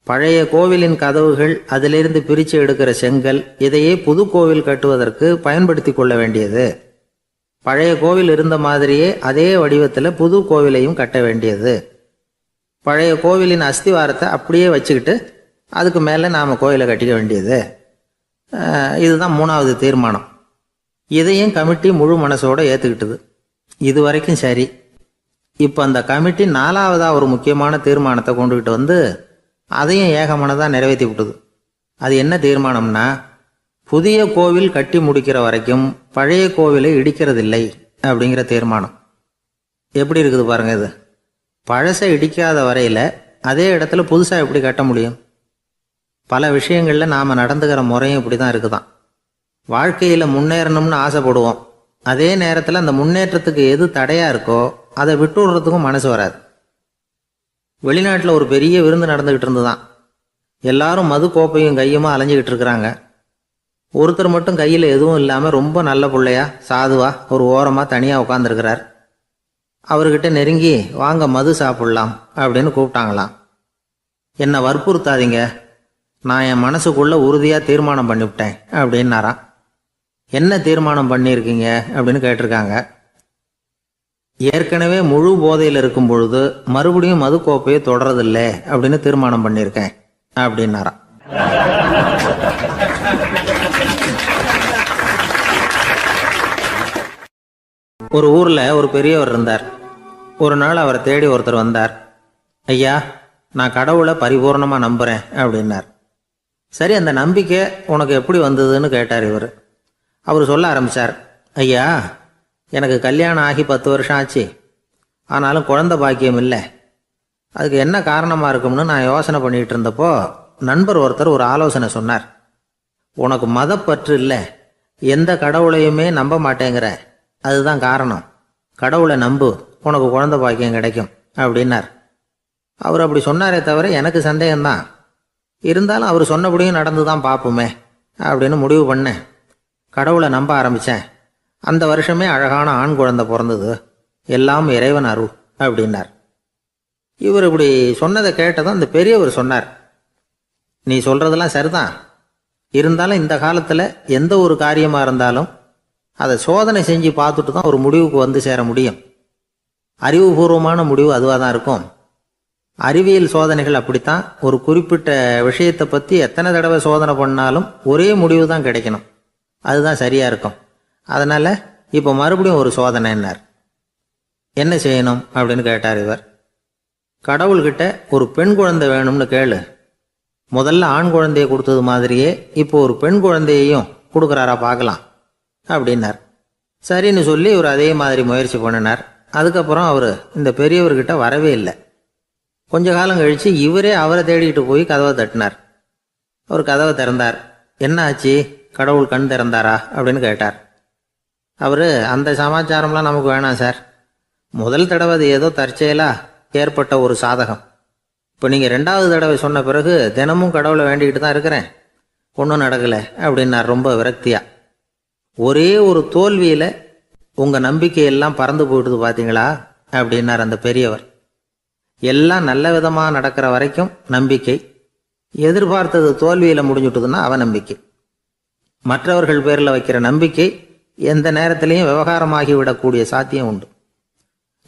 Speaker 1: பழைய கோவிலின் கதவுகள், அதிலிருந்து பிரித்து எடுக்கிற செங்கல், இதையே புது கோவில் கட்டுவதற்கு பயன்படுத்தி கொள்ள வேண்டியது. பழைய கோவில் இருந்த மாதிரியே அதே வடிவத்தில் புது கோவிலையும் கட்ட வேண்டியது. பழைய கோவிலின் அஸ்திவாரத்தை அப்படியே வச்சுக்கிட்டு அதுக்கு மேலே நாம் கோவிலை கட்டிக்க வேண்டியது. இதுதான் 3வது தீர்மானம். இதையும் கமிட்டி முழு மனசோடு ஏற்றுக்கிட்டது. இது வரைக்கும் சரி. இப்போ அந்த கமிட்டி 4வதாக ஒரு முக்கியமான தீர்மானத்தை கொண்டுகிட்டு வந்து அதையும் ஏகமனதாக நிறைவேற்றி விட்டது. அது என்ன தீர்மானம்னா, புதிய கோவில் கட்டி முடிக்கிற வரைக்கும் பழைய கோவிலை இடிக்கிறதில்லை அப்படிங்கிற தீர்மானம். எப்படி இருக்குது பாருங்க இது. பழசை இடிக்காத வரையில் அதே இடத்துல புதுசாக எப்படி கட்ட முடியும்? பல விஷயங்களில் நாம் நடந்துக்கிற முறையும் இப்படி தான் இருக்குதான். வாழ்க்கையில் முன்னேறணும்னு ஆசைப்படுவோம். அதே நேரத்தில் அந்த முன்னேற்றத்துக்கு எது தடையாக இருக்கோ அதை விட்டு விடுறதுக்கும் மனசு வராது. வெளிநாட்டில் ஒரு பெரிய விருந்து நடந்துக்கிட்டு இருந்துதான். எல்லாரும் மது கோப்பையும் கையுமா அலைஞ்சிக்கிட்டு இருக்கிறாங்க. ஒருத்தர் மட்டும் கையில் எதுவும் இல்லாமல் ரொம்ப நல்ல பிள்ளையா சாதுவா ஒரு ஓரமாக தனியாக உட்காந்துருக்கிறார். அவர்கிட்ட நெருங்கி வாங்க மது சாப்பிட்லாம் அப்படின்னு கூப்பிட்டாங்களாம். என்னை வற்புறுத்தாதீங்க, நான் என் மனசுக்குள்ளே உறுதியாக தீர்மானம் பண்ணிவிட்டேன் அப்படின்னாராம். என்ன தீர்மானம் பண்ணியிருக்கீங்க அப்படின்னு கேட்டிருக்காங்க. ஏற்கனவே முழு போதையில் இருக்கும் பொழுது மறுபடியும் மது கோப்பையை தொடரதில்லை அப்படின்னு தீர்மானம் பண்ணியிருக்கேன் அப்படின்னாராம். ஒரு ஊரில் ஒரு பெரியவர் இருந்தார். ஒரு நாள் அவரை தேடி ஒருத்தர் வந்தார். ஐயா, நான் கடவுளை பரிபூர்ணமாக நம்புகிறேன் அப்படின்னார். சரி, அந்த நம்பிக்கை உனக்கு எப்படி வந்ததுன்னு கேட்டார் இவர். அவர் சொல்ல ஆரம்பித்தார். ஐயா, எனக்கு கல்யாணம் ஆகி 10 வருஷம் ஆச்சு. ஆனாலும் குழந்தை பாக்கியம் இல்லை. அதுக்கு என்ன காரணமாக இருக்கும்னு நான் யோசனை பண்ணிகிட்டு இருந்தப்போ நண்பர் ஒருத்தர் ஒரு ஆலோசனை சொன்னார். உனக்கு மதப்பற்று இல்லை, எந்த கடவுளையுமே நம்ப மாட்டேங்கிற, அதுதான் காரணம். கடவுளை நம்பு, உனக்கு குழந்தை பாக்கியம் கிடைக்கும் அப்படின்னார். அவர் அப்படி சொன்னாரே தவிர எனக்கு சந்தேகம்தான். இருந்தாலும் அவர் சொன்னபடியும் நடந்து தான் பார்ப்போமே அப்படின்னு முடிவு பண்ணேன். கடவுளை நம்ப ஆரம்பித்தேன். அந்த வருஷமே அழகான ஆண் குழந்தை பிறந்தது. எல்லாம் இறைவன் அருள் அப்படின்னார். இவர் இப்படி சொன்னதை கேட்டதும் அந்த பெரியவர் சொன்னார், நீ சொல்கிறதெல்லாம் சரிதான். இருந்தாலும் இந்த காலத்தில் எந்த ஒரு காரியமாக இருந்தாலும் அதை சோதனை செஞ்சு பார்த்துட்டு தான் ஒரு முடிவுக்கு வந்து சேர முடியும். அறிவுபூர்வமான முடிவு அதுவாக தான் இருக்கும். அறிவியல் சோதனைகள் அப்படித்தான். ஒரு குறிப்பிட்ட விஷயத்தை பற்றி எத்தனை தடவை சோதனை பண்ணாலும் ஒரே முடிவு தான் கிடைக்கணும். அதுதான் சரியாக இருக்கும். அதனால் இப்போ மறுபடியும் ஒரு சோதனைன்னார். என்ன செய்யணும் அப்படின்னு கேட்டார் இவர். கடவுள்கிட்ட ஒரு பெண் குழந்தை வேணும்னு கேளு. முதல்ல ஆண் குழந்தையை கொடுத்தது மாதிரியே இப்போ ஒரு பெண் குழந்தையையும் கொடுக்குறாரா பார்க்கலாம் அப்படின்னார். சரின்னு சொல்லி இவர் அதே மாதிரி முயற்சி பண்ணினார். அதுக்கப்புறம் அவர் இந்த பெரியவர்கிட்ட வரவே இல்லை. கொஞ்ச காலம் கழித்து இவரே அவரை தேடிக்கிட்டு போய் கதவை தட்டினார். அவர் கதவை திறந்தார். என்ன ஆச்சு, கடவுள் கண் திறந்தாரா அப்படின்னு கேட்டார். அவர், அந்த சமாச்சாரம்லாம் நமக்கு வேணாம் சார். முதல் தடவை அது ஏதோ தற்செயலாக ஏற்பட்ட ஒரு சாதகம். இப்போ நீங்கள் 2வது தடவை சொன்ன பிறகு தினமும் கடவுளை வேண்டிக்கிட்டு தான் இருக்கிறேன், ஒன்றும் நடக்கலை அப்படின்னார் ரொம்ப விரக்தியாக. ஒரே ஒரு தோல்வியில் உங்கள் நம்பிக்கையெல்லாம் பறந்து போயிடுது பார்த்தீங்களா அப்படின்னார் அந்த பெரியவர். எல்லாம் நல்ல விதமாக நடக்கிற வரைக்கும் நம்பிக்கை, எதிர்பார்த்தது தோல்வியில் முடிஞ்சுட்டுதுன்னா அவநம்பிக்கை. மற்றவர்கள் பேரில் வைக்கிற நம்பிக்கை எந்த நேரத்திலையும் விவகாரமாகி விடக்கூடிய சாத்தியம் உண்டு.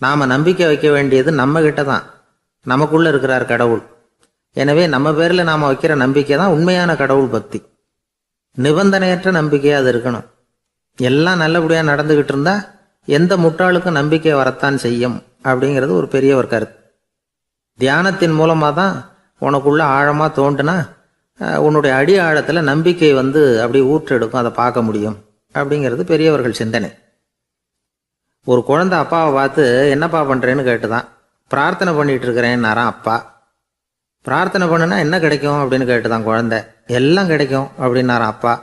Speaker 1: நாம் நம்பிக்கை வைக்க வேண்டியது நம்மகிட்ட தான், நமக்குள்ளே இருக்கிறார் கடவுள். எனவே நம்ம பேரில் நாம் வைக்கிற நம்பிக்கை தான் உண்மையான கடவுள் பக்தி. நிபந்தனையற்ற நம்பிக்கையாக அது இருக்கணும். எல்லாம் நல்லபடியாக நடந்துக்கிட்டு இருந்தால் எந்த முட்டாளுக்கும் நம்பிக்கை வரத்தான் செய்யும் அப்படிங்கிறது ஒரு பெரியவர் கருத்து. தியானத்தின் மூலமாக தான் உனக்குள்ள ஆழமாக தோண்டுனா உன்னுடைய அடி ஆழத்தில் நம்பிக்கை அப்படி ஊற்றெடுக்கும், அதை பார்க்க முடியும் அப்படிங்கிறது பெரியவர்கள் சிந்தனை. ஒரு குழந்தை அப்பாவை பார்த்து என்னப்பா பண்ணுறேன்னு கேட்டுதான். பிரார்த்தனை பண்ணிட்டு இருக்கிறேன்னாராம் அப்பா. பிரார்த்தனை பண்ணுனா என்ன கிடைக்கும் அப்படின்னு கேட்டுதான் குழந்தை. எல்லாம் கிடைக்கும் அப்படின்னாராம் அப்பா.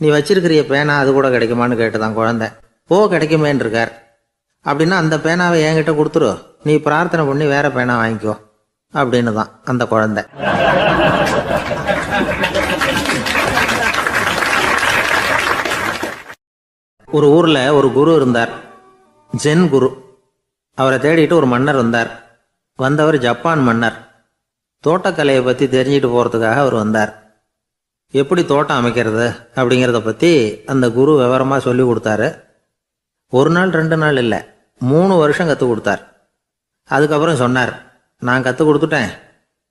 Speaker 1: நீ வச்சிருக்கிறிய பேனா அது கூட கிடைக்குமான்னு கேட்டுதான் குழந்தை. கிடைக்குமேன்னு இருக்கார். அப்படின்னா அந்த பேனாவை என்கிட்ட கொடுத்துரு, நீ பிரார்த்தனை பண்ணி வேற பேனா வாங்கிக்கோ அப்படின்னு தான் அந்த குழந்தை. ஒரு ஊர்ல ஒரு குரு இருந்தார், ஜென் குரு. அவரை தேடிட்டு ஒரு மன்னர் வந்தார். வந்தவர் ஜப்பான் மன்னர். தோட்டக்கலையை பற்றி தெரிஞ்சுட்டு போகிறதுக்காக அவர் வந்தார். எப்படி தோட்டம் அமைக்கிறது அப்படிங்கிறத பற்றி அந்த குரு விவரமாக சொல்லி கொடுத்தாரு. ஒரு நாள் 2 நாள் இல்லை, 3 வருஷம் கற்றுக் கொடுத்தார். அதுக்கப்புறம் சொன்னார், நான் கற்றுக் கொடுத்துட்டேன்,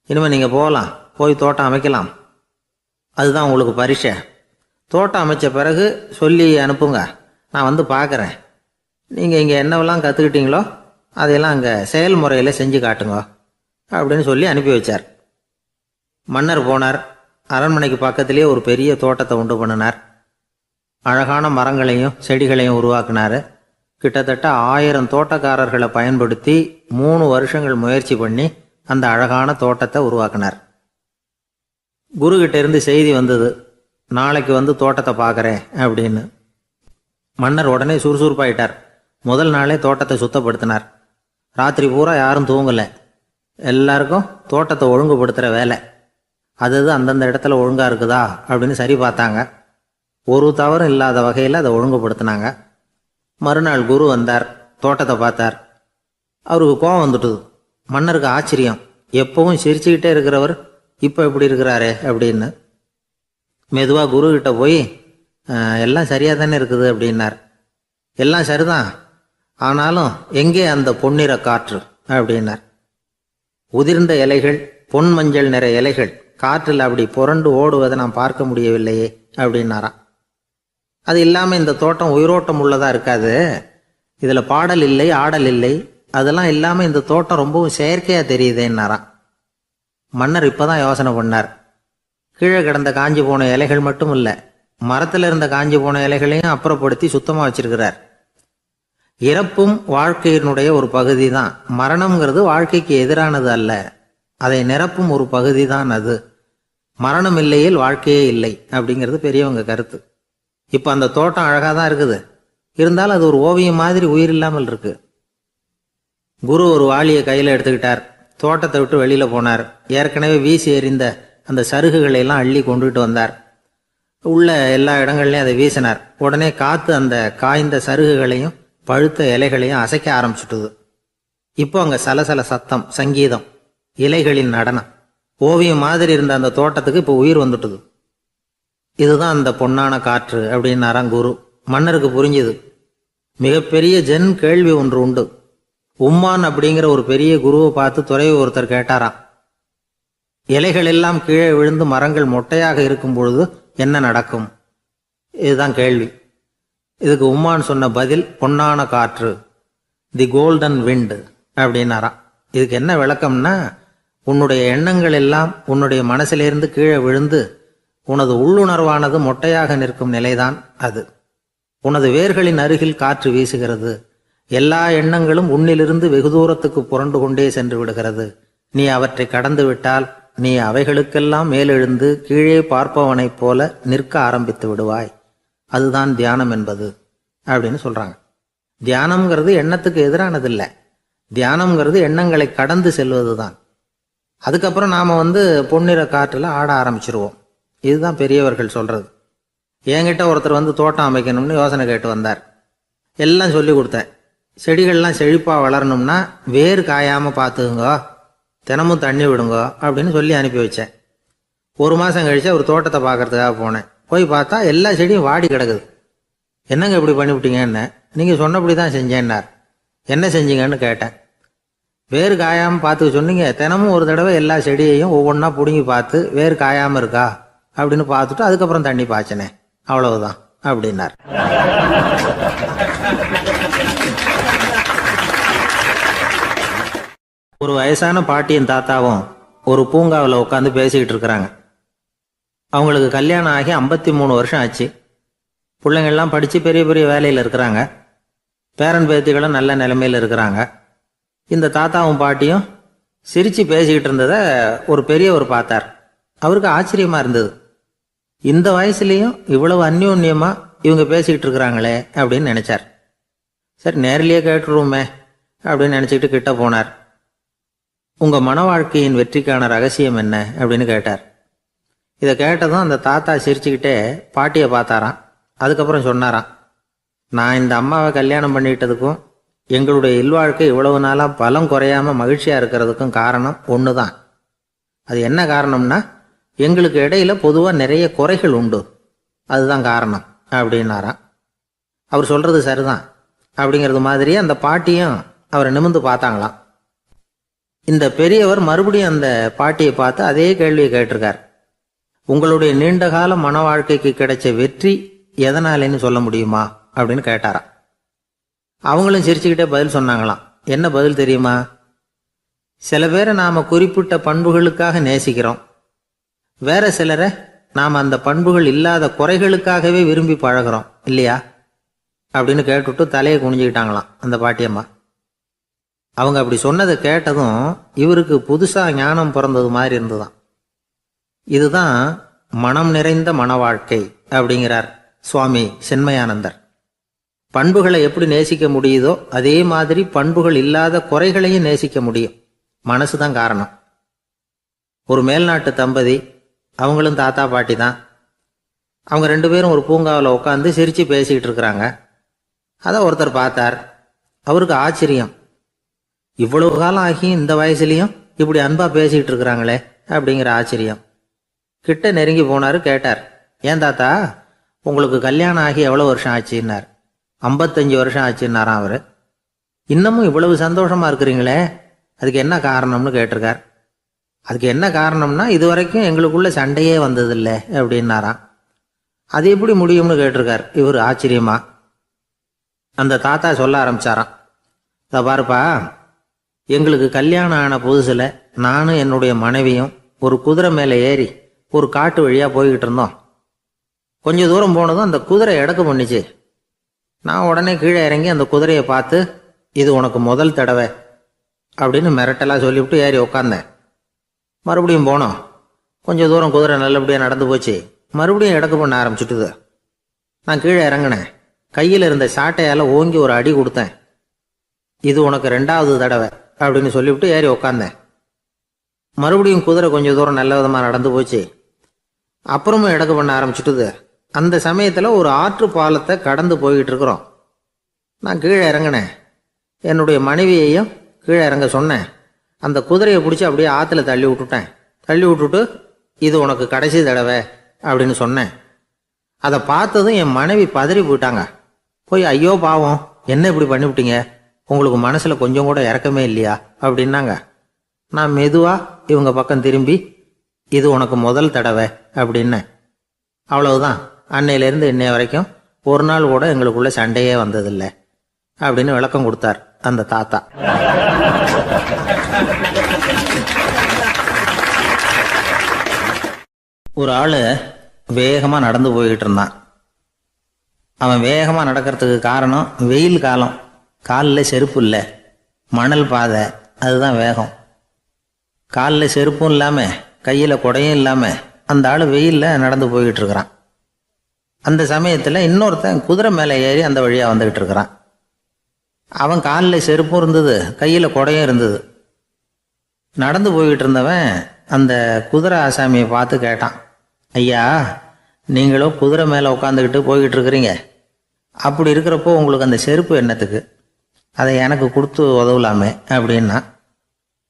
Speaker 1: இனிமேல் நீங்கள் போகலாம், போய் தோட்டம் அமைக்கலாம், அதுதான் உங்களுக்கு பரிசை. தோட்டம் அமைச்ச பிறகு சொல்லி அனுப்புங்க, நான் வந்து பார்க்குறேன். நீங்கள் இங்கே என்னவெல்லாம் கற்றுக்கிட்டீங்களோ அதையெல்லாம் அங்கே செயல்முறையில் செஞ்சு காட்டுங்க அப்படின்னு சொல்லி அனுப்பி வச்சார். மன்னர் போனார். அரண்மனைக்கு பக்கத்திலே ஒரு பெரிய தோட்டத்தை உண்டு பண்ணினார். அழகான மரங்களையும் செடிகளையும் உருவாக்கினார். கிட்டத்தட்ட 1000 தோட்டக்காரர்களை பயன்படுத்தி 3 வருஷங்கள் முயற்சி பண்ணி அந்த அழகான தோட்டத்தை உருவாக்கினார். குருகிட்ட இருந்து செய்தி வந்தது, நாளைக்கு வந்து தோட்டத்தை பார்க்குறேன் அப்படின்னு. மன்னர் உடனே சுறுசுறுப்பாயிட்டார். முதல் நாளே தோட்டத்தை சுத்தப்படுத்தினார். ராத்திரி பூரா யாரும் தூங்கலை. எல்லாருக்கும் தோட்டத்தை ஒழுங்குபடுத்துகிற வேலை. அது அந்தந்த இடத்துல ஒழுங்காக இருக்குதா அப்படின்னு சரி பார்த்தாங்க. ஒரு தவறும் இல்லாத வகையில் அதை ஒழுங்குபடுத்தினாங்க. மறுநாள் குரு வந்தார், தோட்டத்தை பார்த்தார். அவருக்கு கோபம் வந்துட்டுது. மன்னருக்கு ஆச்சரியம், எப்பவும் சிரிச்சுக்கிட்டே இருக்கிறவர் இப்போ எப்படி இருக்கிறாரே அப்படின்னு. மெதுவாக குருக்கிட்ட போய் எல்லாம் சரியாக தானே இருக்குது அப்படின்னார். எல்லாம் சரிதான், ஆனாலும் எங்கே அந்த பொன்னிற காற்று அப்படின்னார். உதிர்ந்த இலைகள், பொன் மஞ்சள் நிற இலைகள் காற்றில் அப்படி புரண்டு ஓடுவதை நான் பார்க்க முடியவில்லையே அப்படின்னாராம். அது இல்லாமல் இந்த தோட்டம் உயிரோட்டம் உள்ளதாக இருக்காது, இதில் பாடல் இல்லை, ஆடல் இல்லை, அதெல்லாம் இல்லாமல் இந்த தோட்டம் ரொம்பவும் செயற்கையாக தெரியுதேன்னாராம். மன்னர் இப்போ தான் யோசனை பண்ணார். கீழே கிடந்த காஞ்சி போன இலைகள் மட்டும் இல்லை, மரத்தில் இருந்த காஞ்சி போன இலைகளையும் அப்புறப்படுத்தி சுத்தமாக வச்சிருக்கிறார். இறப்பும் வாழ்க்கையினுடைய ஒரு பகுதி தான். மரணம்ங்கிறது வாழ்க்கைக்கு எதிரானது அல்ல, அதை நிரப்பும் ஒரு பகுதி தான் அது. மரணம் இல்லையில் வாழ்க்கையே இல்லை அப்படிங்கிறது பெரியவங்க கருத்து. இப்போ அந்த தோட்டம் அழகாக தான் இருக்குது, இருந்தாலும் அது ஒரு ஓவியம் மாதிரி உயிர் இல்லாமல் இருக்கு. குரு ஒரு வாளியை கையில் எடுத்துக்கிட்டார். தோட்டத்தை விட்டு வெளியில் போனார். ஏற்கனவே வீசி எறிந்த அந்த சருகுகளை எல்லாம் அள்ளி கொண்டுகிட்டு வந்தார். உள்ள எல்லா இடங்கள்லையும் அதை வீசினார். உடனே காற்று அந்த காய்ந்த சருகுகளையும் பழுத்த இலைகளையும் அசைக்க ஆரம்பிச்சுட்டுது. இப்போ அங்கே சலசல சத்தம், சங்கீதம், இலைகளின் நடனம், ஓவியம் மாதிரி இருந்த அந்த தோட்டத்துக்கு இப்போ உயிர் வந்துட்டுது. இதுதான் அந்த பொன்னான காற்று அப்படின்னாராம் குரு. மன்னருக்கு புரிஞ்சுது. மிகப்பெரிய ஜென் கேள்வி ஒன்று உண்டு. உம்மான் அப்படிங்கிற ஒரு பெரிய குருவை பார்த்து துறவி ஒருத்தர் கேட்டாராம், இலைகள் எல்லாம் கீழே விழுந்து மரங்கள் மொட்டையாக இருக்கும் பொழுது என்ன நடக்கும்? இதுதான் கேள்வி. இதுக்கு உம்மான் சொன்ன பதில் பொன்னான காற்று, தி கோல்டன் விண்ட் அப்படின்னாராம். இதுக்கு என்ன விளக்கம்னா, உன்னுடைய எண்ணங்கள் எல்லாம் உன்னுடைய மனசிலிருந்து கீழே விழுந்து உனது உள்ளுணர்வானது மொட்டையாக நிற்கும் நிலைதான் அது. உனது வேர்களின் அருகில் காற்று வீசுகிறது. எல்லா எண்ணங்களும் உன்னிலிருந்து வெகு தூரத்துக்கு புரண்டு கொண்டே சென்று விடுகிறது. நீ அவற்றை கடந்து விட்டால் நீ அவைகளுக்கெல்லாம் மேலெழுந்து கீழே பார்ப்பவனைப் போல நிற்க ஆரம்பித்து விடுவாய். அதுதான் தியானம் என்பது அப்படின்னு சொல்றாங்க. தியானம்ங்கிறது எண்ணத்துக்கு எதிரானதில்லை. தியானம்ங்கிறது எண்ணங்களை கடந்து செல்வது தான். அதுக்கப்புறம் நாம் பொன்னிற காற்றில் ஆட ஆரம்பிச்சிருவோம். இதுதான் பெரியவர்கள் சொல்றது. என்கிட்ட ஒருத்தர் வந்து தோட்டம் அமைக்கணும்னு யோசனை கேட்டு வந்தார். எல்லாம் சொல்லி கொடுத்தேன். செடிகள்லாம் செழிப்பாக வளரணும்னா வேர் காயாமல் பார்த்துக்குங்கோ, தினமும் தண்ணி விடுங்கோ அப்படின்னு சொல்லி அனுப்பி வச்சேன். 1 மாதம் கழித்து அவர் தோட்டத்தை பார்க்கறதுக்காக போனேன். போய் பார்த்தா எல்லா செடியும் வாடி கிடக்குது. என்னங்க இப்படி பண்ணிவிட்டீங்கன்னு. நீங்கள் சொன்னபடி தான் செஞ்சேன்னார். என்ன செஞ்சீங்கன்னு கேட்டேன். வேர் காயாமல் பார்த்துக்க சொன்னீங்க, தினமும் ஒரு தடவை எல்லா செடியையும் ஒவ்வொன்றா பிடுங்கி பார்த்து வேர் காயாமல் இருக்கா அப்படின்னு பார்த்துட்டு அதுக்கப்புறம் தண்ணி பாய்ச்சினே, அவ்வளவுதான் அப்படின்னார். ஒரு வயசான பாட்டியின் தாத்தாவும் ஒரு பூங்காவில் உட்காந்து பேசிக்கிட்டு இருக்கிறாங்க. அவங்களுக்கு கல்யாணம் ஆகி 53 வருஷம் ஆச்சு. பிள்ளைங்கள்லாம் படித்து பெரிய பெரிய வேலையில் இருக்கிறாங்க. பேரன் பேத்திகளும் நல்ல நிலைமையில் இருக்கிறாங்க. இந்த தாத்தாவும் பாட்டியும் சிரித்து பேசிக்கிட்டு இருந்ததை ஒரு பெரியவர் பார்த்தார். அவருக்கு ஆச்சரியமாக இருந்தது. இந்த வயசுலேயும் இவ்வளவு அந்யோன்யமாக இவங்க பேசிக்கிட்டு இருக்கிறாங்களே அப்படின்னு நினச்சார். சரி, நேரிலேயே கேட்டுருவோமே அப்படின்னு நினச்சிக்கிட்டு கிட்ட போனார். உங்கள் மன வாழ்க்கையின் வெற்றிக்கான ரகசியம் என்ன அப்படின்னு கேட்டார். இதை கேட்டதும் அந்த தாத்தா சிரிச்சுக்கிட்டே பாட்டியை பார்த்தாராம். அதுக்கப்புறம் சொன்னாராம், நான் இந்த அம்மாவை கல்யாணம் பண்ணிக்கிட்டதுக்கும் எங்களுடைய இல்வாழ்க்கை இவ்வளவு நாளாக பலம் குறையாமல் மகிழ்ச்சியாக இருக்கிறதுக்கும் காரணம் ஒன்று தான். அது என்ன காரணம்னா, எங்களுக்கு இடையில பொதுவாக நிறைய குறைகள் உண்டு, அதுதான் காரணம் அப்படின்னாராம். அவர் சொல்கிறது சரிதான் அப்படிங்கிறது மாதிரியே அந்த பாட்டியும் அவரை நிமிர்ந்து பார்த்தாங்களாம். இந்த பெரியவர் மறுபடியும் அந்த பாட்டியை பார்த்து அதே கேள்வியை கேட்டிருக்கார். உங்களுடைய நீண்டகால மன வாழ்க்கைக்கு கிடைச்ச வெற்றி எதனாலேன்னு சொல்ல முடியுமா அப்படின்னு கேட்டாராம். அவங்களும் சிரிச்சுக்கிட்டே பதில் சொன்னாங்களாம். என்ன பதில் தெரியுமா? சில பேரை நாம் குறிப்பிட்ட பண்புகளுக்காக நேசிக்கிறோம், வேற சிலரை நாம் அந்த பண்புகள் இல்லாத குறைகளுக்காகவே விரும்பி பழகிறோம் இல்லையா அப்படின்னு கேட்டுவிட்டு தலையை குனிஞ்சுக்கிட்டாங்களாம் அந்த பாட்டியம்மா. அவங்க அப்படி சொன்னதை கேட்டதும் இவருக்கு புதுசாக ஞானம் பிறந்தது மாதிரி இருந்துதான். இதுதான் மனம் நிறைந்த மன வாழ்க்கை அப்படிங்கிறார் சுவாமி சென்மயானந்தர். பண்புகளை எப்படி நேசிக்க முடியுதோ அதே மாதிரி பண்புகள் இல்லாத குறைகளையும் நேசிக்க முடியும். மனசு தான் காரணம். ஒரு மேல்நாட்டு தம்பதி, அவங்களும் தாத்தா பாட்டி தான். அவங்க 2 பேரும் ஒரு பூங்காவில் உட்காந்து சிரித்து பேசிக்கிட்டு இருக்கிறாங்க. அதை ஒருத்தர் பார்த்தார். அவருக்கு ஆச்சரியம், இவ்வளவு காலம் ஆகி இந்த வயசுலேயும் இப்படி அன்பாக பேசிக்கிட்டு இருக்கிறாங்களே அப்படிங்கிற ஆச்சரியம். கிட்ட நெருங்கி போனார். கேட்டார், ஏன் தாத்தா உங்களுக்கு கல்யாணம் ஆகி எவ்வளோ வருஷம் ஆச்சுன்னார். 55 வருஷம் ஆச்சுன்னாராம் அவர். இன்னமும் இவ்வளவு சந்தோஷமாக இருக்கிறீங்களே, அதுக்கு என்ன காரணம்னு கேட்டிருக்கார். அதுக்கு என்ன காரணம்னா, இது வரைக்கும் எங்களுக்குள்ள சண்டையே வந்ததில்லை அப்படின்னாராம். அது எப்படி முடியும்னு கேட்டிருக்கார் இவர் ஆச்சரியமா. அந்த தாத்தா சொல்ல ஆரம்பிச்சாராம், இதை பாருப்பா, எங்களுக்கு கல்யாணம் ஆன புதுசில் நானும் என்னுடைய மனைவியும் ஒரு குதிரை மேலே ஏறி ஒரு காட்டு வழியாக போய்கிட்டு இருந்தோம். கொஞ்சம் தூரம் போனதும் அந்த குதிரை எடக்கு பண்ணிச்சு. நான் உடனே கீழே இறங்கி அந்த குதிரையை பார்த்து, இது உனக்கு முதல் தடவை அப்படின்னு மிரட்டலாக சொல்லிவிட்டு ஏறி உக்காந்தேன். மறுபடியும் போனோம். கொஞ்சம் தூரம் குதிரை நல்லபடியாக நடந்து போச்சு. மறுபடியும் எடக்கு பண்ண ஆரம்பிச்சுட்டுது. நான் கீழே இறங்கினேன். கையில் இருந்த சாட்டையால் ஓங்கி ஒரு அடி கொடுத்தேன். இது உனக்கு 2வது தடவை அப்படின்னு சொல்லிவிட்டு ஏறி உக்காந்தேன். மறுபடியும் குதிரை கொஞ்சம் தூரம் நல்ல விதமாக நடந்து போச்சு. அப்புறமும் எடக்கு பண்ண ஆரம்பிச்சுட்டுது. அந்த சமயத்தில் ஒரு ஆற்று பாலத்தை கடந்து போய்கிட்டு இருக்கிறோம். நான் கீழே இறங்கினேன். என்னுடைய மனைவியையும் கீழே இறங்க சொன்னேன். அந்த குதிரையை பிடிச்சி அப்படியே ஆற்றுல தள்ளி விட்டுட்டேன். தள்ளி விட்டுட்டு, இது உனக்கு கடைசி தடவை அப்படின்னு சொன்னேன். அதை பார்த்ததும் என் மனைவி பதறி போயிட்டாங்க. போய், ஐயோ பாவம், என்ன இப்படி பண்ணிவிட்டீங்க, உங்களுக்கு மனசில் கொஞ்சம் கூட இறக்கமே இல்லையா அப்படின்னாங்க. நான் மெதுவாக இவங்க பக்கம் திரும்பி, இது உனக்கு முதல் தடவை அப்படின்னேன். அவ்வளவுதான், அன்னையிலேருந்து இன்னைய வரைக்கும் ஒரு நாள் கூட எங்களுக்குள்ள சண்டையே வந்ததில்லை அப்படின்னு விளக்கம் கொடுத்தார் அந்த தாத்தா. ஒரு ஆள் வேகமாக நடந்து போய்கிட்டு இருந்தான். அவன் வேகமாக நடக்கிறதுக்கு காரணம் வெயில் காலம், காலில் செருப்பு இல்லை, மணல் பாதை, அதுதான் வேகம். காலில் செருப்பும் இல்லாமல் கையில் குடையும் இல்லாமல் அந்த ஆள் வெயிலில் நடந்து போய்கிட்டு இருக்கிறான். அந்த சமயத்தில் இன்னொருத்தன் குதிரை மேலே ஏறி அந்த வழியாக வந்துக்கிட்டு இருக்கிறான். அவன் காலில் செருப்பும் இருந்தது, கையில் குடையும் இருந்தது. நடந்து போய்கிட்டு இருந்தவன் அந்த குதிரை ஆசாமியை பார்த்து கேட்டான், ஐயா, நீங்களும் குதிரை மேலே உட்காந்துக்கிட்டு போய்கிட்டு இருக்கிறீங்க. அப்படி இருக்கிறப்போ உங்களுக்கு அந்த செருப்பு என்னத்துக்கு? அதை எனக்கு கொடுத்து உதவலாமே அப்படின்னா.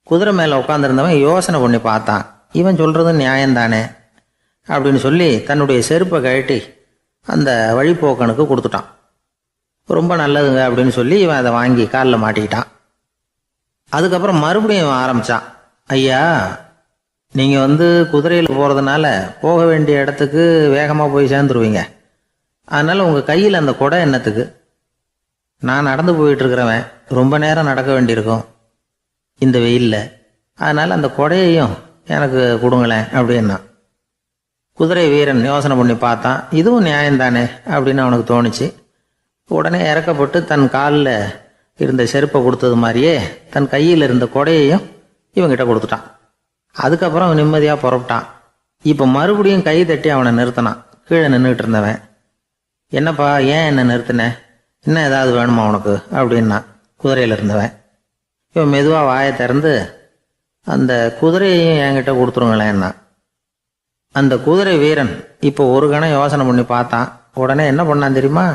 Speaker 1: குதிரை மேலே உட்காந்துருந்தவன் யோசனை பண்ணி பார்த்தான். இவன் சொல்கிறது நியாயம்தானே அப்படின்னு சொல்லி தன்னுடைய செருப்பை கழட்டி அந்த வழிப்போக்கனுக்கு கொடுத்துட்டான். ரொம்ப நல்லதுங்க அப்படின்னு சொல்லி இவன் அதை வாங்கி காலில் மாட்டிக்கிட்டான். அதுக்கப்புறம் மறுபடியும் இவன் ஆரம்பித்தான். ஐயா, நீங்கள் குதிரையில் போகிறதுனால போக வேண்டிய இடத்துக்கு வேகமாக போய் சேர்ந்துருவீங்க. அதனால் உங்கள் கையில் அந்த குடை என்னத்துக்கு? நான் நடந்து போயிட்டுருக்கிறவன் ரொம்ப நேரம் நடக்க வேண்டியிருக்கும் இந்த வெயிலில். அதனால் அந்த குடையையும் எனக்கு கொடுங்களேன் அப்படின்னா. குதிரை வீரன் யோசனை பண்ணி பார்த்தான். இதுவும் நியாயம்தானே அப்படின்னு அவனுக்கு தோணுச்சு. உடனே இறக்கப்பட்டு தன் காலில் இருந்த செருப்பை கொடுத்தது மாதிரியே தன் கையில் இருந்த குடையையும் இவங்கிட்ட கொடுத்துட்டான். அதுக்கப்புறம் அவன் நிம்மதியாக புறப்பட்டான். இப்போ மறுபடியும் கை தட்டி அவனை நிறுத்தினான். கீழே நின்றுட்டு இருந்தவன், என்னப்பா ஏன் என்ன நிறுத்தினேன், இன்னும் ஏதாவது வேணுமா உனக்கு அப்படின்னா குதிரையில் இருந்தவன். இவன் மெதுவாக வாயை திறந்து அந்த குதிரையையும் என்கிட்ட கொடுத்துருங்களேன்னா. அந்த குதிரை வீரன் இப்போ ஒரு கணம் யோசனை பண்ணி பார்த்தான். உடனே என்ன பண்ணான் தெரியுமா?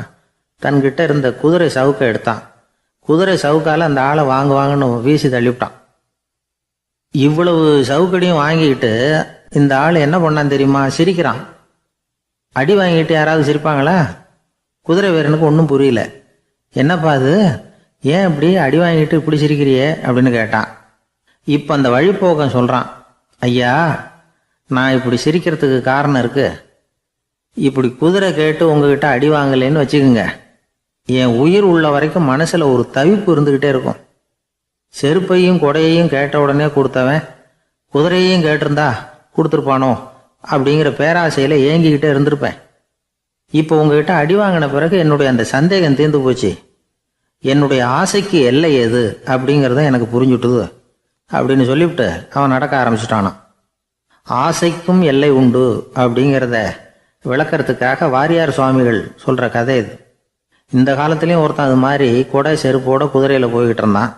Speaker 1: தன்கிட்ட இருந்த குதிரை சவுக்கை எடுத்தான். குதிரை சவுக்கால் அந்த ஆளை வாங்குவாங்கன்னு வீசி தள்ளிவிட்டான். இவ்வளவு சவுக்கடியும் வாங்கிக்கிட்டு இந்த ஆள் என்ன பண்ணான் தெரியுமா? சிரிக்கிறான். அடி வாங்கிட்டு யாராவது சிரிப்பாங்களா? குதிரை வீரனுக்கு ஒன்றும் புரியல. என்னப்பா அது, ஏன் இப்படி அடி வாங்கிட்டு இப்படி சிரிக்கிறியே அப்படின்னு கேட்டான். இப்போ அந்த வழிப்போக்கன் சொல்கிறான், ஐயா, நான் இப்படி சிரிக்கிறதுக்கு காரணம் இருக்கு. இப்படி குதிரை கேட்டு உங்ககிட்ட அடி வாங்கலேன்னு வச்சுக்கோங்க, என் உயிர் உள்ள வரைக்கும் மனசில் ஒரு தவிப்பு இருந்துக்கிட்டே இருக்கும். செருப்பையும் கொடையையும் கேட்ட உடனே கொடுத்தவன் குதிரையையும் கேட்டிருந்தா கொடுத்துருப்பானோ அப்படிங்கிற பேராசையில் ஏங்கிக்கிட்டே இருந்திருப்பேன். இப்போ உங்ககிட்ட அடி வாங்கின பிறகு என்னுடைய அந்த சந்தேகம் தீர்ந்து போச்சு. என்னுடைய ஆசைக்கு எல்லை எது அப்படிங்கிறத எனக்கு புரிஞ்சுட்டுது அப்படின்னு சொல்லிவிட்டு அவன் நடக்க ஆரம்பிச்சிட்டானான். ஆசைக்கும் எல்லை உண்டு அப்படிங்கிறத விளக்கறதுக்காக வாரியார் சுவாமிகள் சொல்கிற கதை இது. இந்த காலத்துலேயும் ஒருத்தன் அது மாதிரி கொடை செருப்போட குதிரையில் போய்கிட்டு இருந்தான்.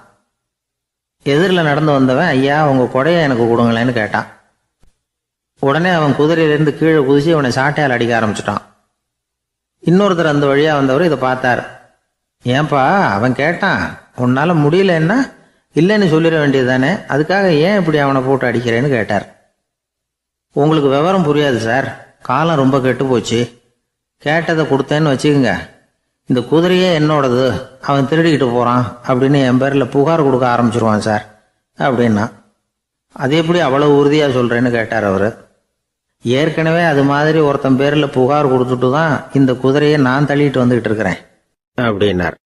Speaker 1: எதிரில் நடந்து வந்தவன், ஐயா உங்கள் கொடையை எனக்கு கொடுங்களேன்னு கேட்டான். உடனே அவன் குதிரையிலேருந்து கீழே குதிச்சு அவனை சாட்டையால் அடிக்க ஆரம்பிச்சிட்டான். இன்னொருத்தர் அந்த வழியாக வந்தவர் இதை பார்த்தார். ஏன்பா, அவன் கேட்டான், உன்னால் முடியலன்னா இல்லைன்னு சொல்லிட வேண்டியது தானே, அதுக்காக ஏன் இப்படி அவனை போட்டு அடிக்கிறேன்னு கேட்டார். உங்களுக்கு விவரம் புரியாது சார், காலம் ரொம்ப கெட்டு போச்சு. கேட்டதை கொடுத்தேன்னு வச்சுக்கோங்க, இந்த குதிரையே என்னோடது, அவன் திருடிக்கிட்டு போகிறான் அப்படின்னு என் பேரில் புகார் கொடுக்க ஆரம்பிச்சிருவான் சார் அப்படின்னா. அது எப்படி அவ்வளோ உறுதியாக சொல்கிறேன்னு கேட்டார் அவர். ஏற்கனவே அது மாதிரி ஒருத்தன் பேரில் புகார் கொடுத்துட்டு தான் இந்த குதிரையை நான் தள்ளிட்டு வந்துகிட்டு இருக்கிறேன் அப்படின்னார்.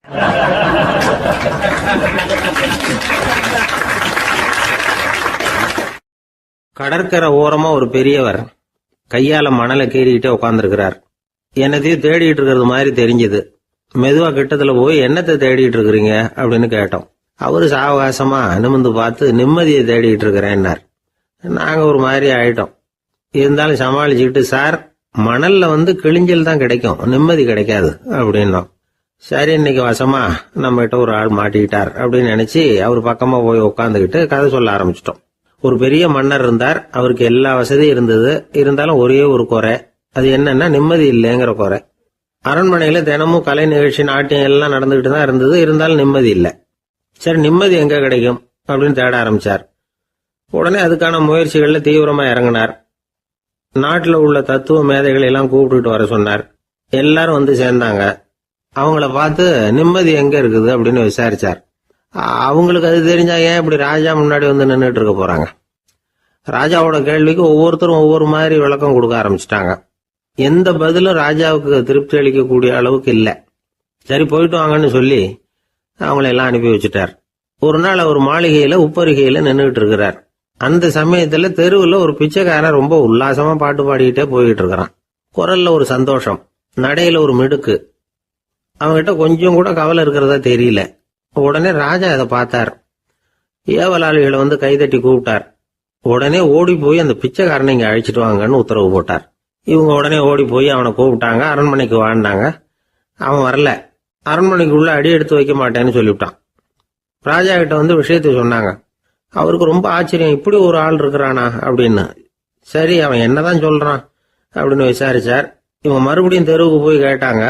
Speaker 1: கடற்கரை ஓரமா ஒரு பெரியவர் கையால மணலை கீறிக்கிட்டே உட்காந்துருக்கிறார். என்னத்தையும் தேடிட்டு இருக்கிறது மாதிரி தெரிஞ்சது. மெதுவா கிட்டத்துல போய் என்னத்தை தேடிட்டு இருக்கிறீங்க அப்படின்னு கேட்டோம். அவரு சாவகாசமா நிமிந்து பார்த்து நிம்மதியை தேடிட்டு இருக்கிறேன்னார். நாங்க ஒரு மாதிரி ஆயிட்டோம். இருந்தாலும் சமாளிச்சுக்கிட்டு, சார் மணல்ல கிழிஞ்சல் தான் கிடைக்கும், நிம்மதி கிடைக்காது அப்படின்னோம். சரி, இன்னைக்கு வசமா நம்ம கிட்ட ஒரு ஆள் மாட்டிக்கிட்டார் அப்படின்னு நினைச்சு அவர் பக்கமா போய் உட்காந்துக்கிட்டு கதை சொல்ல ஆரம்பிச்சிட்டோம். ஒரு பெரிய மன்னர் இருந்தார். அவருக்கு எல்லா வசதியும் இருந்தது. இருந்தாலும் ஒரே ஒரு குறை. அது என்னன்னா நிம்மதி இல்லைங்கிற குறை. அரண்மனையில தினமும் கலை நிகழ்ச்சி, நாட்டியம் எல்லாம் நடந்துகிட்டு தான் இருந்தது. இருந்தாலும் நிம்மதி இல்லை. சரி, நிம்மதி எங்க கிடைக்கும் அப்படின்னு தேட ஆரம்பிச்சார். உடனே அதுக்கான முயற்சிகள்ல தீவிரமா இறங்கினார். நாட்டில் உள்ள தத்துவ மேதைகளை எல்லாம் கூப்பிட்டுட்டு வர சொன்னார். எல்லாரும் சேர்ந்தாங்க. அவங்கள பார்த்து நிம்மதி எங்க இருக்குது அப்படின்னு விசாரிச்சார். அவங்களுக்கு அது தெரிஞ்சா ஏன் இப்படி ராஜா முன்னாடி நின்றுட்டு இருக்க போறாங்க? ராஜாவோட கேள்விக்கு ஒவ்வொருத்தரும் ஒவ்வொரு மாதிரி விளக்கம் கொடுக்க ஆரம்பிச்சிட்டாங்க. எந்த பதிலும் ராஜாவுக்கு திருப்தி அளிக்கக்கூடிய அளவுக்கு இல்லை. சரி, போயிட்டு வாங்கன்னு சொல்லி அவங்கள எல்லாம் அனுப்பி வச்சுட்டார். ஒரு நாள் அவர் மாளிகையில உப்பருகையில நின்றுட்டு இருக்கிறார். அந்த சமயத்துல தெருவுல ஒரு பிச்சைக்காரன் ரொம்ப உல்லாசமா பாட்டு பாடிக்கிட்டே போயிட்டு இருக்கிறான். குரல்ல ஒரு சந்தோஷம், நடையில ஒரு மிடுக்கு. அவன்கிட்ட கொஞ்சம் கூட கவலை இருக்கிறதா தெரியல. உடனே ராஜா இதை பார்த்தார். ஏவலாளிகளை கைதட்டி கூப்பிட்டார். உடனே ஓடி போய் அந்த பிச்சைக்காரனை இங்க அழைச்சிட்டு வாங்கன்னு உத்தரவு போட்டார். இவங்க உடனே ஓடி போய் அவனை கூப்பிட்டாங்க. அரண்மனைக்கு வாழ்ந்தாங்க. அவன் வரல. அரண்மனைக்குள்ள அடி எடுத்து வைக்க மாட்டேன்னு சொல்லிவிட்டான். ராஜா கிட்ட விஷயத்த சொன்னாங்க. அவருக்கு ரொம்ப ஆச்சரியம், இப்படி ஒரு ஆள் இருக்கிறானா அப்படின்னு. சரி, அவன் என்னதான் சொல்றான் அப்படின்னு விசாரிச்சார். இவங்க மறுபடியும் தெருவுக்கு போய் கேட்டாங்க,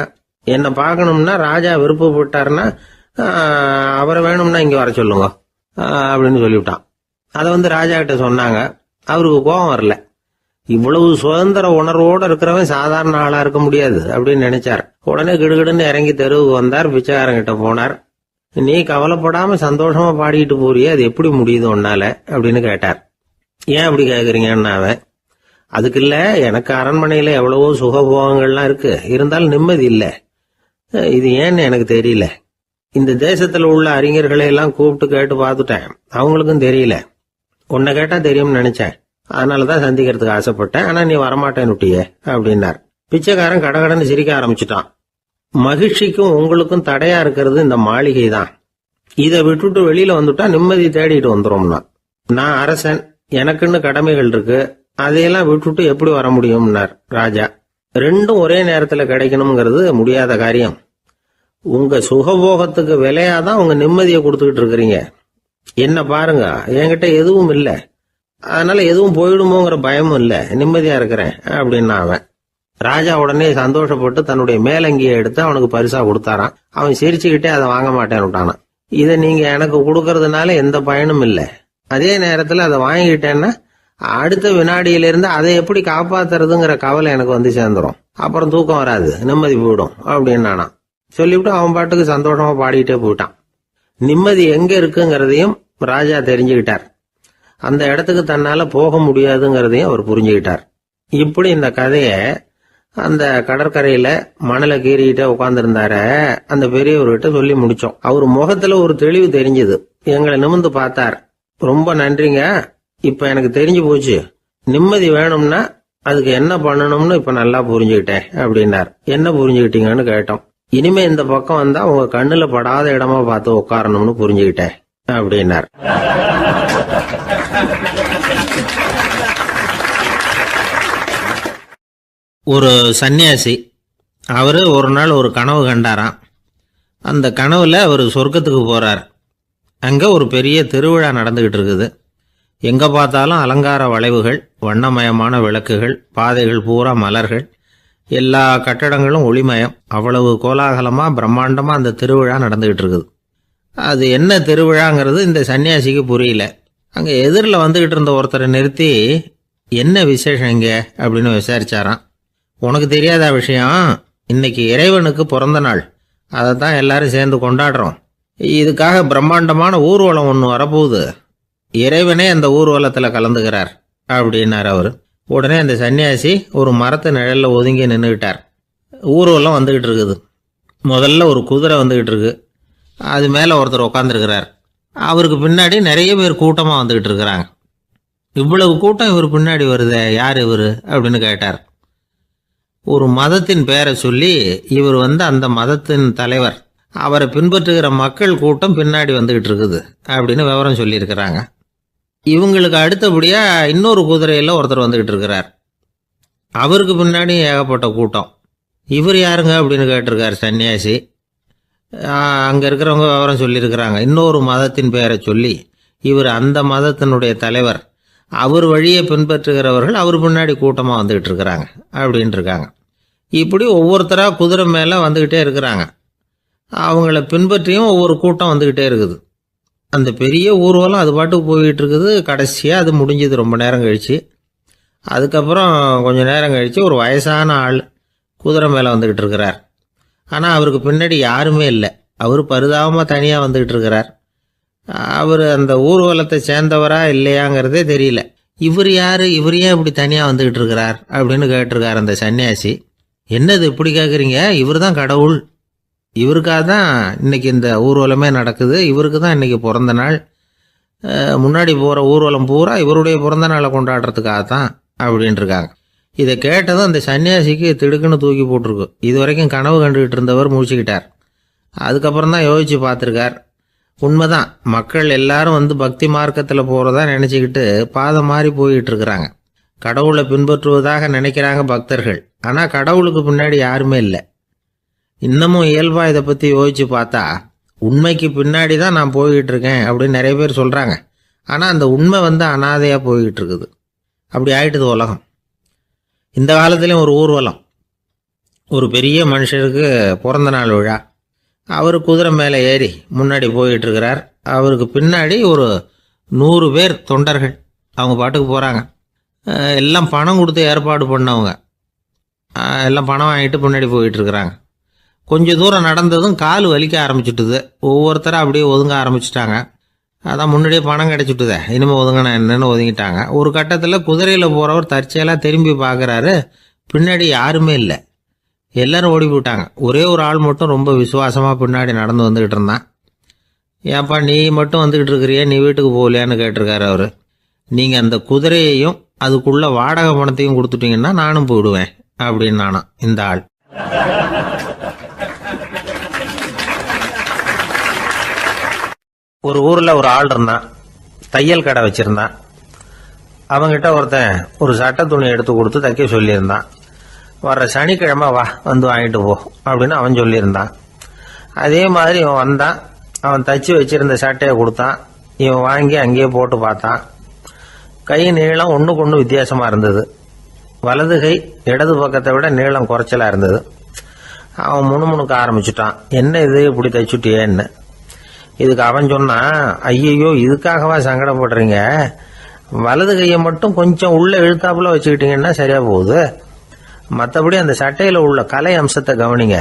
Speaker 1: என்ன பார்க்கணும்னா ராஜா விருப்பப்பட்டாருன்னா அவரை வேணும்னா இங்க வர சொல்லுங்க அப்படின்னு சொல்லிவிட்டான். அதை ராஜா கிட்ட சொன்னாங்க. அவருக்கு கோபம் வரல. இவ்வளவு சுதந்திர உணர்வோடு இருக்கிறவன் சாதாரண ஆளா இருக்க முடியாது அப்படின்னு நினைச்சார். உடனே கிடுகிடுன்னு இறங்கி தெருவுக்கு வந்தார். பிச்சைக்காரங்கிட்ட போனார். நீ கவலைப்படாம சந்தோஷமா பாடிக்கிட்டு போறியே, அது எப்படி முடியுது உன்னால அப்படின்னு கேட்டார். ஏன் அப்படி கேக்குறீங்கன்னு அவன், அதுக்கு இல்ல, எனக்கு அரண்மனையில எவ்வளவோ சுகபோகங்கள்லாம் இருக்கு, இருந்தாலும் நிம்மதி இல்ல. இது ஏன்னு எனக்கு தெரியல. இந்த தேசத்துல உள்ள அறிஞர்களை எல்லாம் கூப்பிட்டு கேட்டு பார்த்துட்டேன், அவங்களுக்கும் தெரியல. உன்னை கேட்டா தெரியும்னு நினைச்சேன், அதனாலதான் சந்திக்கிறதுக்கு ஆசைப்பட்டேன். ஆனா நீ வரமாட்டேன்னு விட்டியே அப்படின்னார். பிச்சைக்காரன் கடகடன்னு சிரிக்க ஆரம்பிச்சுட்டான். மகிழ்ச்சிக்கும் உங்களுக்கும் தடையா இருக்கிறது இந்த மாளிகை தான். இதை விட்டுட்டு வெளியில வந்துட்டா நிம்மதி தேடிட்டு வந்துரும்னா. நான் அரசன், எனக்குன்னு கடமைகள் இருக்கு, அதையெல்லாம் விட்டுட்டு எப்படி வர முடியும்னார் ராஜா. ரெண்டும் ஒரே நேரத்துல கிடைக்கணுங்கிறது முடியாத காரியம். உங்க சுகபோகத்துக்கு விலையாதான் உங்க நிம்மதியை கொடுத்துக்கிட்டு இருக்கிறீங்க. என்ன பாருங்க, என்கிட்ட எதுவும் இல்ல, அதனால எதுவும் போயிடுமோங்கிற பயமும் இல்ல, நிம்மதியா இருக்கிறேன் அப்படின்னா அவன். ராஜா உடனே சந்தோஷப்பட்டு தன்னுடைய மேலங்கியை எடுத்து அவனுக்கு பரிசா கொடுத்தாரான். அவன் சிரிச்சுக்கிட்டே அதை வாங்க மாட்டேன்னு விட்டானான். இதை நீங்க எனக்கு கொடுக்கறதுனால எந்த பயனும் இல்ல, அதே நேரத்துல அதை வாங்கிட்டேன்னா அடுத்த வினாடியிலிருந்து அதை எப்படி காப்பாத்துறதுங்கிற கவலை எனக்கு சேர்ந்துரும். அப்புறம் தூக்கம் வராது, நிம்மதி போயிடும் அப்படின்னானா. சொல்லிவிட்டு அவன் பாட்டுக்கு சந்தோஷமா பாடிக்கிட்டே போயிட்டான். நிம்மதி எங்க இருக்குங்கிறதையும் ராஜா தெரிஞ்சுக்கிட்டார். அந்த இடத்துக்கு தன்னால போக முடியாதுங்கிறதையும் அவர் புரிஞ்சுக்கிட்டார். இப்படி இந்த கதைய அந்த கடற்கரையில மணலை கீறிக்கிட்டே உட்கார்ந்துருந்தார அந்த பெரியவர்கிட்ட சொல்லி முடிச்சோம். அவர் முகத்துல ஒரு தெளிவு தெரிஞ்சது. எங்களை நிமிர்ந்து பார்த்தார். ரொம்ப நன்றிங்க, இப்ப எனக்கு தெரிஞ்சு போச்சு, நிம்மதி வேணும்னா அதுக்கு என்ன பண்ணணும்னு இப்ப நல்லா புரிஞ்சுக்கிட்டேன் அப்படின்னார். என்ன புரிஞ்சுக்கிட்டீங்கன்னு கேட்டோம். இனிமே இந்த பக்கம் வந்தா உங்க கண்ணுல படாத இடமா பார்த்து உட்காரணும்னு புரிஞ்சுக்கிட்டேன் அப்படின்னார். ஒரு சன்னியாசி, அவரு ஒரு நாள் ஒரு கனவு கண்டாராம். அந்த கனவுல அவர் சொர்க்கத்துக்கு போறார். அங்க ஒரு பெரிய திருவிழா நடந்துகிட்டு இருக்குது. எங்க பார்த்தாலும் அலங்கார வளைவுகள், வண்ணமயமான விளக்குகள், பாதைகள் பூரா மலர்கள், எல்லா கட்டடங்களும் ஒளிமயம். அவ்வளவு கோலாகலமா பிரம்மாண்டமா அந்த திருவிழா நடந்துகிட்டு இருக்குது. அது என்ன திருவிழாங்கிறது இந்த சன்னியாசிக்கு புரியல. அங்க எதிரில் வந்துகிட்டு இருந்த ஒருத்தரை நிறுத்தி, என்ன விசேஷம் இங்க அப்படின்னு விசாரிச்சாராம். உனக்கு தெரியாத விஷயம், இன்னைக்கு இறைவனுக்கு பிறந்த நாள், அதை தான் எல்லாரும் சேர்ந்து கொண்டாடுறோம். இதுக்காக பிரம்மாண்டமான ஊர்வலம் ஒன்று வரப்போகுது, இறைவனே அந்த ஊர்வலத்தில் கலந்துக்கிறார் அப்படின்னார் அவர். உடனே அந்த சன்னியாசி ஒரு மரத்து நிழல்ல ஒதுங்கி நின்றுக்கிட்டார். ஊர்வலம் வந்துகிட்டு இருக்குது. முதல்ல ஒரு குதிரை வந்துகிட்டு இருக்கு, அது மேலே ஒருத்தர் உட்காந்துருக்கிறார். அவருக்கு பின்னாடி நிறைய பேர் கூட்டமாக வந்துகிட்டு இருக்கிறாங்க. இவ்வளவு கூட்டம் இவர் பின்னாடி வருதே, யார் இவர் அப்படின்னு கேட்டார். ஒரு மதத்தின் பெயரை சொல்லி, இவர் அந்த மதத்தின் தலைவர், அவரை பின்பற்றுகிற மக்கள் கூட்டம் பின்னாடி வந்துகிட்டு இருக்குது அப்படின்னு விவரம் சொல்லியிருக்கிறாங்க. இவங்களுக்கு அடுத்தபடியா இன்னொரு குதிரையில் ஒருத்தர் வந்துகிட்டு இருக்கிறார். அவருக்கு பின்னாடி ஏகப்பட்ட கூட்டம். இவர் யாருங்க அப்படின்னு கேட்டிருக்கார் சன்னியாசி. அங்கே இருக்கிறவங்க விவரம் சொல்லியிருக்கிறாங்க. இன்னொரு மதத்தின் பெயரை சொல்லி, இவர் அந்த மதத்தினுடைய தலைவர், அவர் வழியை பின்பற்றுகிறவர்கள் அவர் பின்னாடி கூட்டமாக வந்துகிட்டு இருக்கிறாங்க அப்படின்ட்டு இருக்காங்க. இப்படி ஒவ்வொருத்தராக குதிரை மேலே வந்துக்கிட்டே இருக்கிறாங்க. அவங்கள பின்பற்றியும் ஒவ்வொரு கூட்டம் வந்துக்கிட்டே இருக்குது. அந்த பெரிய ஊர்வலம் அது பாட்டுக்கு போய்கிட்டு இருக்குது. கடைசியாக அது முடிஞ்சது ரொம்ப நேரம் கழித்து. அதுக்கப்புறம் கொஞ்சம் நேரம் கழித்து ஒரு வயசான ஆள் குதிரை மேலே வந்துக்கிட்டு இருக்கிறார். ஆனால் அவருக்கு பின்னாடி யாருமே இல்லை. அவர் பரிதாபமாக தனியாக வந்துக்கிட்டு இருக்கிறார். அவர் அந்த ஊர்வலத்தை சேர்ந்தவரா இல்லையாங்கிறதே தெரியல. இவர் யார், இவர் ஏன் இப்படி தனியாக வந்துக்கிட்டு இருக்கிறார் அப்படின்னு கேட்டிருக்கார் அந்த சன்னியாசி. என்னது இப்படி கேட்குறீங்க, இவர் தான் கடவுள், இவருக்காக தான் இன்னைக்கு இந்த ஊர்வலமே நடக்குது, இவருக்கு தான் இன்னைக்கு பிறந்த நாள், முன்னாடி போகிற ஊர்வலம் பூரா இவருடைய பிறந்த நாளை கொண்டாடுறதுக்காக தான் அப்படின்ட்டுருக்காங்க. இதை கேட்டதும் அந்த சன்னியாசிக்கு திடுக்குன்னு தூக்கி போட்டிருக்கு. இது வரைக்கும் கனவு கண்டுகிட்டு இருந்தவர் முடிச்சுக்கிட்டார். அதுக்கப்புறம் தான் யோசித்து பார்த்துருக்கார். உண்மைதான், மக்கள் எல்லாரும் பக்தி மார்க்கத்தில் போகிறதா நினச்சிக்கிட்டு பாதை மாறி போயிட்டு இருக்கிறாங்க. கடவுளை பின்பற்றுவதாக நினைக்கிறாங்க பக்தர்கள். ஆனால் கடவுளுக்கு பின்னாடி யாருமே இல்லை. இன்னமும் இயல்பாக இதை பற்றி யோசித்து பார்த்தா, உண்மைக்கு பின்னாடி தான் நான் போய்கிட்டு இருக்கேன் அப்படின்னு நிறைய பேர் சொல்கிறாங்க. ஆனால் அந்த உண்மை அனாதையாக போய்கிட்டு இருக்குது. அப்படி ஆயிட்டுது உலகம். இந்த காலத்துலேயும் ஒரு ஊர்வலம், ஒரு பெரிய மனுஷருக்கு பிறந்த நாள் விழா. அவர் குதிரை மேலே ஏறி முன்னாடி போயிட்டுருக்கிறார். அவருக்கு பின்னாடி ஒரு 100 பேர் தொண்டர்கள். அவங்க பாட்டுக்கு போகிறாங்க. எல்லாம் பணம் கொடுத்து ஏற்பாடு பண்ணவங்க. எல்லாம் பணம் வாங்கிட்டு முன்னாடி போயிட்டுருக்குறாங்க. கொஞ்சம் தூரம் நடந்ததும் கால் வலிக்க ஆரம்பிச்சுட்டுது. ஒவ்வொருத்தரும் அப்படியே ஒதுங்க ஆரம்பிச்சிட்டாங்க. அதான் முன்னாடியே பணம் கிடச்சிட்டுதே, இனிமேல் ஒதுங்கினா என்னன்னு ஒதுங்கிட்டாங்க. ஒரு கட்டத்தில் குதிரையில் போகிறவர் தற்செயலாக திரும்பி பார்க்குறாரு. பின்னாடி யாருமே இல்லை. எல்லோரும் ஓடி போயிட்டாங்க. ஒரே ஒரு ஆள் மட்டும் ரொம்ப விசுவாசமாக பின்னாடி நடந்து வந்துக்கிட்டு இருந்தான். ஏன்ப்பா நீ மட்டும் வந்துக்கிட்டு இருக்கிறியே, நீ வீட்டுக்கு போகலையான்னு கேட்டிருக்காரு அவர். நீங்கள் அந்த குதிரையையும் அதுக்குள்ள வாடகை பணத்தையும் கொடுத்துட்டீங்கன்னா நானும் போயிடுவேன் அப்படின்னு நானா இந்த ஆள். ஒரு ஊரில் ஒரு ஆள் இருந்தான். தையல் கடை வச்சுருந்தான். அவங்ககிட்ட ஒருத்தன் ஒரு சட்டை துணி எடுத்து கொடுத்து தைக்க சொல்லியிருந்தான். வர்ற சனிக்கிழமை வா வந்து வாங்கிட்டு போ அப்படின்னு அவன் சொல்லியிருந்தான். அதே மாதிரி இவன் வந்தான். அவன் தச்சு வச்சிருந்த சட்டையை கொடுத்தான். இவன் வாங்கி அங்கேயே போட்டு பார்த்தான். கை நீளம் ஒன்றுக்கு ஒன்று வித்தியாசமாக இருந்தது. வலது கை இடது பக்கத்தை விட நீளம் குறைச்சலாக இருந்தது. அவன் முணுமுணுக்க ஆரம்பிச்சுட்டான். என்ன இது இப்படி தைச்சுட்டியேன்னு. இதுக்கு அவன் சொன்னான், ஐயையோ இதுக்காகவா சங்கடப்படுறீங்க, வலது கையை மட்டும் கொஞ்சம் உள்ள இழுத்தாப்புல வச்சுக்கிட்டீங்கன்னா சரியா போகுது. மற்றபடி அந்த சட்டையில் உள்ள கலை அம்சத்தை கவனிங்க.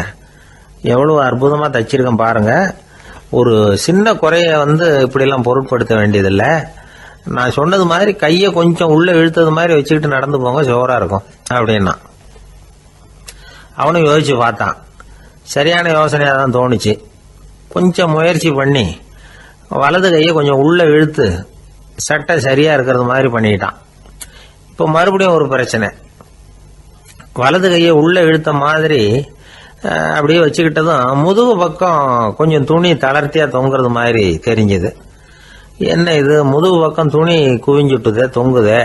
Speaker 1: எவ்வளோ அற்புதமாக தைச்சிருக்கேன் பாருங்க. ஒரு சின்ன குறைய இப்படிலாம் பொருட்படுத்த வேண்டியதில்லை. நான் சொன்னது மாதிரி கையை கொஞ்சம் உள்ள இழுத்தது மாதிரி வச்சுக்கிட்டு நடந்து போங்க, ஜோராக இருக்கும் அப்படின்னா. அவனும் யோசிச்சு பார்த்தான். சரியான யோசனையாக தான் தோணுச்சு. கொஞ்சம் முயற்சி பண்ணி வலது கையை கொஞ்சம் உள்ள இழுத்து சட்டை சரியாக இருக்கிறது மாதிரி பண்ணிக்கிட்டான். இப்போ மறுபடியும் ஒரு பிரச்சனை. வலது கையை உள்ள இழுத்த மாதிரி அப்படியே வச்சுக்கிட்டதும் முதுகு பக்கம் கொஞ்சம் துணி தளர்த்தியாக தொங்குறது மாதிரி தெரிஞ்சுது. என்ன இது முதுகு பக்கம் துணி குவிஞ்சுட்டுதே தொங்குதே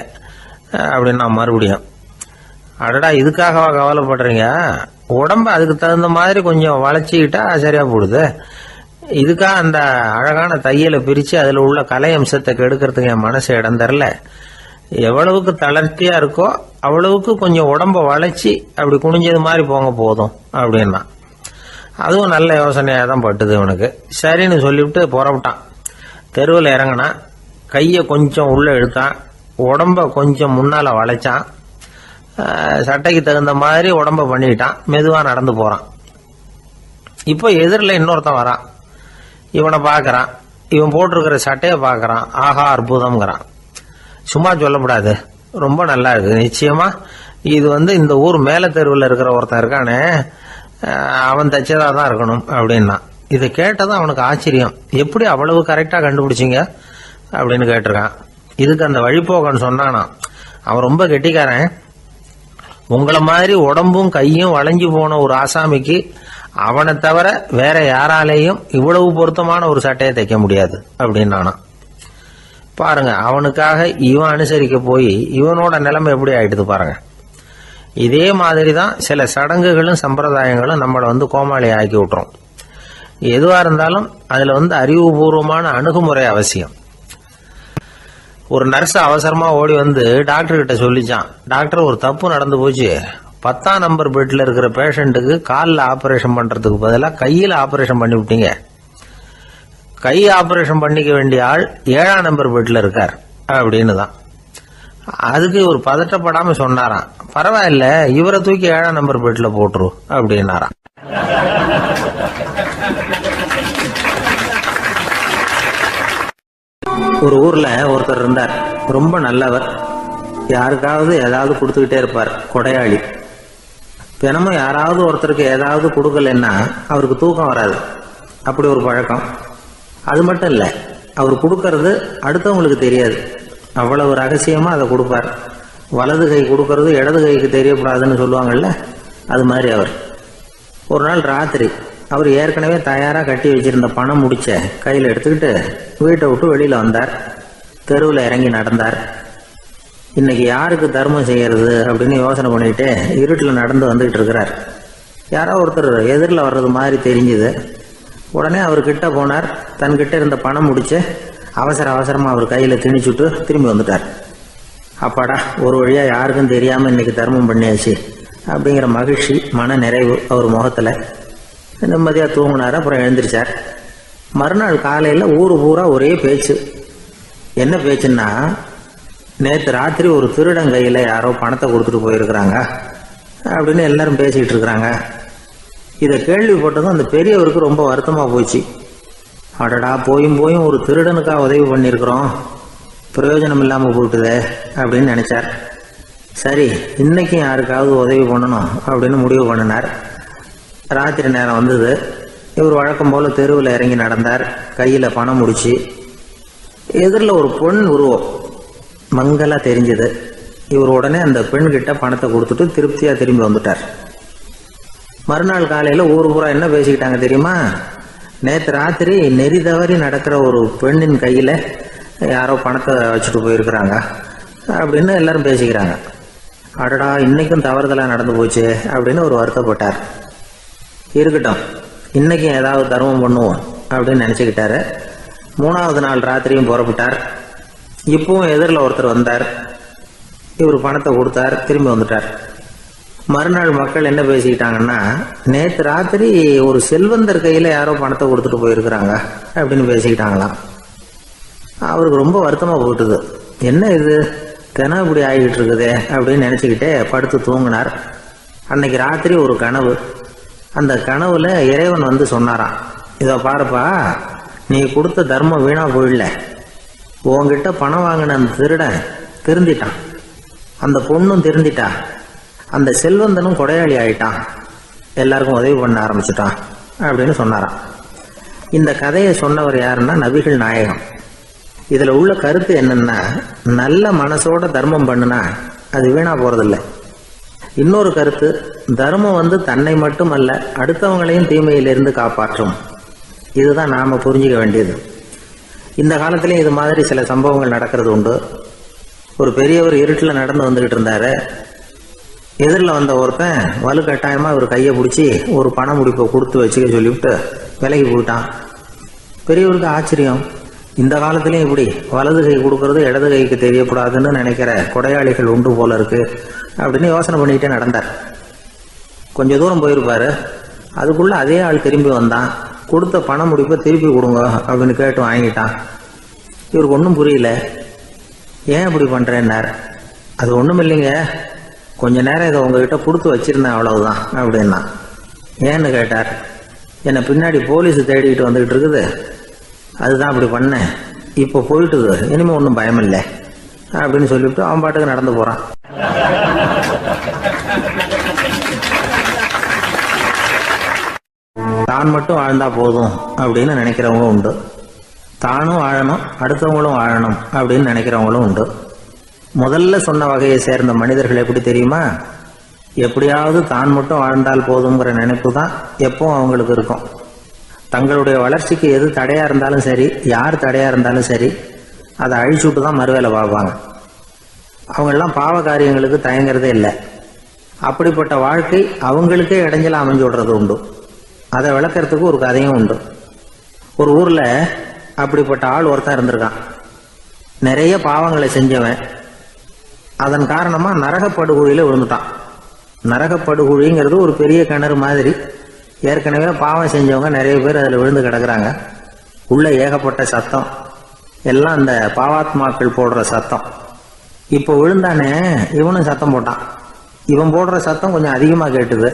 Speaker 1: அப்படின்னா மறுபடியும், அடடா இதுக்காகவா கவலைப்படுறீங்க, உடம்ப அதுக்கு தகுந்த மாதிரி கொஞ்சம் வளைச்சிக்கிட்டா சரியா போடுது. இதுக்காக அந்த அழகான தையலை பிரித்து அதில் உள்ள கலை அம்சத்தை கெடுக்கிறதுக்கு என் மனசு இடம் தரல. எவ்வளவுக்கு தளர்த்தியா இருக்கோ அவ்வளவுக்கு கொஞ்சம் உடம்ப வளைச்சி அப்படி குனிஞ்சது மாதிரி போங்க போதும் அப்படின்னா. அதுவும் நல்ல யோசனையாக தான் பட்டுது இவனுக்கு. சரின்னு சொல்லிவிட்டு புறப்பட்டான். தெருவில் இறங்கினான். கையை கொஞ்சம் உள்ள இழுத்தான். உடம்ப கொஞ்சம் முன்னால் வளைச்சான். சட்டைக்கு தகுந்த மாதிரி உடம்ப பண்ணிக்கிட்டான். மெதுவாக நடந்து போகிறான். இப்போ எதிரில் இன்னொருத்தன் வரான். இவனை பார்க்குறான். இவன் போட்டிருக்கிற சட்டையை பார்க்குறான். ஆஹா அற்புதம்ங்கிறான். சும்மா சொல்லக்கூடாது, ரொம்ப நல்லா இருக்குது. நிச்சயமா இது இந்த ஊர் மேலே தெருவில் இருக்கிற ஒருத்தன் இருக்கானே, அவன் தைச்சதாக தான் இருக்கணும் அப்படின்னா. இதை கேட்டதும் அவனுக்கு ஆச்சரியம். எப்படி அவ்வளவு கரெக்டாக கண்டுபிடிச்சிங்க அப்படின்னு கேட்டிருக்கான். இதுக்கு அந்த வழிபோக்கன்னு சொன்னானா, அவன் ரொம்ப கெட்டிக்காரன். உங்களை மாதிரி உடம்பும் கையும் வளைஞ்சு போன ஒரு ஆசாமிக்கு அவனை தவிர வேற யாராலேயும் இவ்வளவு பொருத்தமான ஒரு சட்டையை தைக்க முடியாது அப்படின்னானா. பாருங்க, அவனுக்காக இவன் அனுசரிக்க போய் இவனோட நிலைமை எப்படி ஆயிடுது பாருங்க. இதே மாதிரி தான் சில சடங்குகளும் சம்பிரதாயங்களும் நம்மளை கோமாளி ஆக்கி விட்டுரும். எதுவாக இருந்தாலும் அதில் அறிவுபூர்வமான அணுகுமுறை அவசியம். ஒரு நர்ஸ் அவசரமா ஓடி டாக்டர் கிட்ட சொல்லிச்சான், டாக்டர் ஒரு தப்பு நடந்து போச்சு, 10ஆம் நம்பர் பெட்ல இருக்கிற பேஷண்ட்டுக்கு காலில் ஆபரேஷன் பண்றதுக்கு பதிலாக கையில் ஆபரேஷன் பண்ணி விட்டீங்க. கை ஆபரேஷன் பண்ணிக்க வேண்டிய ஆள் 7ஆம் நம்பர் பெட்ல இருக்கார் அப்படின்னு தான். அதுக்கு ஒரு பதட்டப்படாம சொன்னாராம், பரவாயில்ல இவரை தூக்கி 7ஆம் நம்பர் பெட்ல போட்டுரு அப்படின்னாராம். ஒரு ஊர்ல ஒருத்தர் இருந்தார். ரொம்ப நல்லவர். யாருக்காவது ஏதாவது கொடுத்துக்கிட்டே இருப்பார். கொடையாளி. தினமும் யாராவது ஒருத்தருக்கு ஏதாவது கொடுக்கலன்னா அவருக்கு தூக்கம் வராது. அப்படி ஒரு பழக்கம். அது மட்டும் இல்லை, அவர் கொடுக்கறது அடுத்தவங்களுக்கு தெரியாது. அவ்வளவு ரகசியமா அதை கொடுப்பார். வலது கை கொடுக்கறது இடது கைக்கு தெரியக்கூடாதுன்னு சொல்லுவாங்கல்ல, அது மாதிரி அவர். ஒரு நாள் ராத்திரி அவர் ஏற்கனவே தயாராக கட்டி வச்சிருந்த பணம் முடிச்ச கையில் எடுத்துக்கிட்டு வீட்டை விட்டு வெளியில் வந்தார். தெருவில் இறங்கி நடந்தார். இன்னைக்கு யாருக்கு தர்மம் செய்யறது அப்படின்னு யோசனை பண்ணிட்டு இருட்டில் நடந்து வந்துகிட்டு இருக்கிறார். யாரோ ஒருத்தர் எதிரில் வர்றது மாதிரி தெரிஞ்சுது. உடனே அவர் கிட்ட போனார். தன்கிட்ட இருந்த பணம் முடிச்சு அவசரமாக அவர் கையில் திணிச்சுட்டு திரும்பி வந்துட்டார். அப்பாடா, ஒரு வழியாக யாருக்கும் தெரியாமல் இன்னைக்கு தர்மம் பண்ணியாச்சு அப்படிங்கிற மகிழ்ச்சி, மன நிறைவு அவர் முகத்தில். நிம்மதியாக தூங்கினார். அப்புறம் எழுந்திரிச்சார். மறுநாள் காலையில் ஊர் பூரா ஒரே பேச்சு. என்ன பேச்சுன்னா, நேற்று ராத்திரி ஒரு திருடன் கையில் யாரோ பணத்தை கொடுத்துட்டு போயிருக்கிறாங்க அப்படின்னு எல்லாரும் பேசிக்கிட்டு இருக்கிறாங்க. இதை கேள்விப்பட்டதும் அந்த பெரியவருக்கு ரொம்ப வருத்தமாக போச்சு. அடடா, போயும் ஒரு திருடனுக்காக உதவி பண்ணியிருக்கிறோம், பிரயோஜனம் இல்லாமல் போயிட்டுதே அப்படின்னு நினச்சார். சரி, இன்னைக்கும் யாருக்காவது உதவி பண்ணணும் அப்படின்னு முடிவு பண்ணினார். ராத்திரி நேரம் வந்தது. இவர் வழக்கம் போல் தெருவில் இறங்கி நடந்தார். கையில் பணம் முடிச்சு. எதிரில் ஒரு பெண் உருவம் மங்கலாக தெரிஞ்சது. இவர் உடனே அந்த பெண்கிட்ட பணத்தை கொடுத்துட்டு திருப்தியாக திரும்பி வந்துட்டார். மறுநாள் காலையில் ஊர் பூரா என்ன பேசிக்கிட்டாங்க தெரியுமா? நேற்று ராத்திரி நெறி தவறி நடக்கிற ஒரு பெண்ணின் கையில் யாரோ பணத்தை வச்சுட்டு போயிருக்கிறாங்க அப்படின்னு எல்லாரும் பேசிக்கிறாங்க. அடடா, இன்னைக்கும் தவறுதலாக நடந்து போச்சு அப்படின்னு ஒரு வருத்தப்பட்டார். இருக்கட்டும், இன்னைக்கும் ஏதாவது தர்மம் பண்ணுவோம் அப்படின்னு நினச்சிக்கிட்டாரு. 3வது நாள் ராத்திரியும் புறப்பட்டார். இப்பவும் எதிரில் ஒருத்தர் வந்தார். இவர் பணத்தை கொடுத்தார், திரும்பி வந்துட்டார். மறுநாள் மக்கள் என்ன பேசிக்கிட்டாங்கன்னா, நேற்று ராத்திரி ஒரு செல்வந்தர் கையில் யாரோ பணத்தை கொடுத்துட்டு போயிருக்கிறாங்க அப்படின்னு பேசிக்கிட்டாங்களாம். அவருக்கு ரொம்ப வருத்தமாக போயிட்டுது. என்ன இது தினம் இப்படி ஆகிட்டு இருக்குதே அப்படின்னு நினச்சிக்கிட்டே படுத்து தூங்கினார். அன்னைக்கு ராத்திரி ஒரு கனவு. அந்த கனவுல இறைவன் வந்து சொன்னாராம், இதை பாருப்பா, நீ கொடுத்த தர்மம் வீணா போயிடல. உங்ககிட்ட பணம் வாங்கின அந்த திருடன் திருந்திட்டான், அந்த பொண்ணும் திருந்திட்டா, அந்த செல்வந்தனும் கொடையாளி ஆயிட்டான், எல்லாருக்கும் உதவி பண்ண ஆரம்பிச்சுட்டான் அப்படின்னு சொன்னாராம். இந்த கதையை சொன்னவர் யாருன்னா நபிகள் நாயகம். இதுல உள்ள கருத்து என்னன்னா, நல்ல மனசோட தர்மம் பண்ணுனா அது வீணா போறதில்லை. இன்னொரு கருத்து, தர்மம் வந்து தன்னை மட்டுமல்ல அடுத்தவங்களையும் தீமையிலிருந்து காப்பாற்றும். இதுதான் நாம புரிஞ்சுக்க வேண்டியது. இந்த காலத்திலேயும் இது மாதிரி சில சம்பவங்கள் நடக்கிறது உண்டு. ஒரு பெரியவர் இருட்டில் நடந்து வந்துகிட்டு இருந்தாரு. எதிரில் வந்த ஒருத்தன் வலுக்கட்டாயமாக ஒரு கையை பிடிச்சி ஒரு பண முடிப்பை கொடுத்து வச்சுக்க சொல்லிவிட்டு விலகி போயிட்டான். பெரியவருக்கு ஆச்சரியம், இந்த காலத்திலையும் இப்படி வலது கை கொடுக்கறது இடது கைக்கு தெரியக்கூடாதுன்னு நினைக்கிற கொடையாளிகள் உண்டு போல இருக்கு அப்படின்னு யோசனை பண்ணிக்கிட்டே நடந்தார். கொஞ்சம் தூரம் போயிருப்பாரு. அதுக்குள்ள அதே ஆள் திரும்பி வந்தான். கொடுத்த பண முடிப்பை திருப்பி கொடுங்க அப்படின்னு கேட்டு வாங்கிட்டான். இவருக்கு ஒன்றும் புரியல. ஏன் இப்படி பண்ணுறேன்னார். அது ஒன்றும் இல்லைங்க, கொஞ்ச நேரம் இதை உங்ககிட்ட கொடுத்து வச்சிருந்தேன், அவ்வளவுதான் அப்படின்னா. ஏன்னு கேட்டார். என்னை பின்னாடி போலீஸ் தேடிக்கிட்டு வந்துக்கிட்டு இருக்குது, அதுதான் அப்படி பண்ணேன், இப்போ போயிட்டுது, இனிமேல் ஒன்றும் பயமில்லை அப்படின்னு சொல்லிவிட்டு அவன் பாட்டுக்கு நடந்து போகிறான். தான் மட்டும் வாழ்ந்தா போதும் அப்படின்னு நினைக்கிறவங்க உண்டு. தானும் வாழணும், அடுத்தவங்களும் வாழணும் அப்படின்னு நினைக்கிறவங்களும் உண்டு. முதல்ல சொன்ன வகையை சேர்ந்த மனிதர்கள் எப்படி தெரியுமா? எப்படியாவது தான் மட்டும் வாழ்ந்தால் போதுங்கிற நினைப்பு தான் எப்பவும் அவங்களுக்கு இருக்கும். தங்களுடைய வளர்ச்சிக்கு எது தடையா இருந்தாலும் சரி, யார் தடையா இருந்தாலும் சரி, அதை அழிச்சுட்டு தான் மறுவேலை பார்ப்பாங்க. அவங்கெல்லாம் பாவ காரியங்களுக்கு தயங்குறதே இல்லை. அப்படிப்பட்ட வாழ்க்கை அவங்களுக்கே இடைஞ்சல அமைஞ்சு விடுறது உண்டு. அதை விளக்கிறதுக்கு ஒரு கதையும் உண்டு. ஒரு ஊர்ல அப்படிப்பட்ட ஆள் ஒருத்தன் இருந்திருக்கான். நிறைய பாவங்களை செஞ்சவன். அதன் காரணமா நரகப்படுகொழியில விழுந்துட்டான். நரகப்படுகொழிங்கிறது ஒரு பெரிய கிணறு மாதிரி. ஏற்கனவே பாவம் செஞ்சவங்க நிறைய பேர் அதில் விழுந்து கிடக்குறாங்க. உள்ள ஏகப்பட்ட சத்தம், எல்லாம் அந்த பாவாத்மாக்கள் போடுற சத்தம். இப்போ விழுந்தானே, இவனும் சத்தம் போட்டான். இவன் போடுற சத்தம் கொஞ்சம் அதிகமாக கேட்டுது.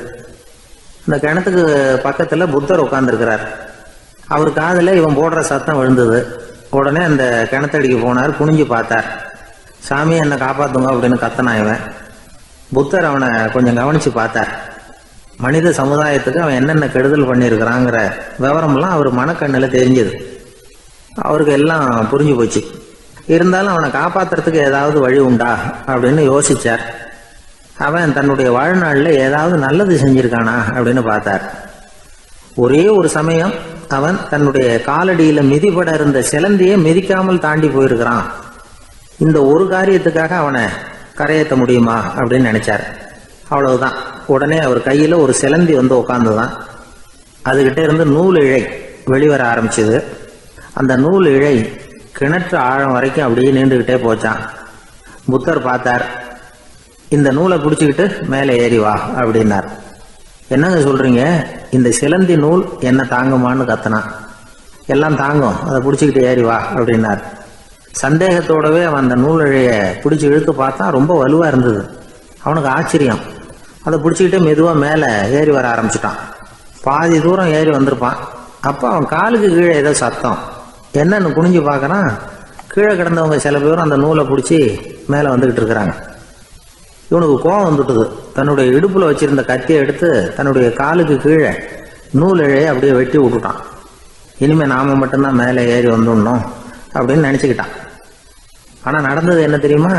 Speaker 1: இந்த கிணத்துக்கு பக்கத்தில் புத்தர் உட்கார்ந்துருக்கிறார். அவர் காதில் இவன் போடுற சத்தம் விழுந்தது. உடனே அந்த கிணத்தடிக்கு போனார். குனிஞ்சு பார்த்தார். சாமி என்னை காப்பாத்துங்க அப்படின்னு கத்தனா இவன். புத்தர் அவனை கொஞ்சம் கவனிச்சு பார்த்தார். மனித சமுதாயத்துக்கு அவன் என்னென்ன கெடுதல் பண்ணியிருக்கிறாங்கிற விவரம்லாம் அவர் மனக்கண்ணில் தெரிஞ்சது. அவருக்கு எல்லாம் புரிஞ்சு போச்சு. இருந்தாலும் அவனை காப்பாத்துறதுக்கு ஏதாவது வழி உண்டா அப்படின்னு யோசிச்சார். அவன் தன்னுடைய வாழ்நாளில் ஏதாவது நல்லது செஞ்சிருக்கானா அப்படின்னு பார்த்தார். ஒரே ஒரு சமயம் அவன் தன்னுடைய காலடியில மிதிபட இருந்த சிலந்தியை மிதிக்காமல் தாண்டி போயிருக்கிறான். இந்த ஒரு காரியத்துக்காக அவனை கரையேற்ற முடியுமா அப்படின்னு நினைச்சார். அவ்வளவுதான். உடனே அவர் கையில ஒரு சிலந்தி வந்து உட்கார்ந்துதான். அதுகிட்ட இருந்து நூல் இழை வெளிவர ஆரம்பிச்சது. அந்த நூல் இழை கிணற்று ஆழம் வரைக்கும் அப்படியே நீண்டுகிட்டே போச்சான். புத்தர் பார்த்தார், இந்த நூலை பிடிச்சிக்கிட்டு மேலே ஏறி வா அப்படின்னார். என்னங்க சொல்றீங்க, இந்த சிலந்தி நூல் என்ன தாங்குமான்னு கத்தினான். எல்லாம் தாங்கும், அதை பிடிச்சிக்கிட்டு ஏறி வா அப்படின்னார். சந்தேகத்தோடவே அவன் அந்த நூலிழைய பிடிச்சி இழுத்து பார்த்தா ரொம்ப வலுவா இருந்தது. அவனுக்கு ஆச்சரியம். அதை பிடிச்சிக்கிட்டே மெதுவாக மேலே ஏறி வர ஆரம்பிச்சிட்டான். பாதி தூரம் ஏறி வந்திருப்பான். அப்போ அவன் காலுக்கு கீழே ஏதோ சத்தம். என்னன்னு குனிஞ்சு பார்க்கறான். கீழே கிடந்தவங்க சில பேரும் அந்த நூலை பிடிச்சி மேலே வந்துக்கிட்டு இருக்கிறாங்க. இவனுக்கு கோபம் வந்துட்டுது. தன்னுடைய இடுப்புல வச்சிருந்த கத்தியை எடுத்து தன்னுடைய காலுக்கு கீழே நூல் இழையை அப்படியே வெட்டி விட்டுட்டான். இனிமே நாம மட்டும்தான் மேலே ஏறி வந்துடணும் அப்படின்னு நினைச்சுக்கிட்டான். ஆனா நடந்தது என்ன தெரியுமா?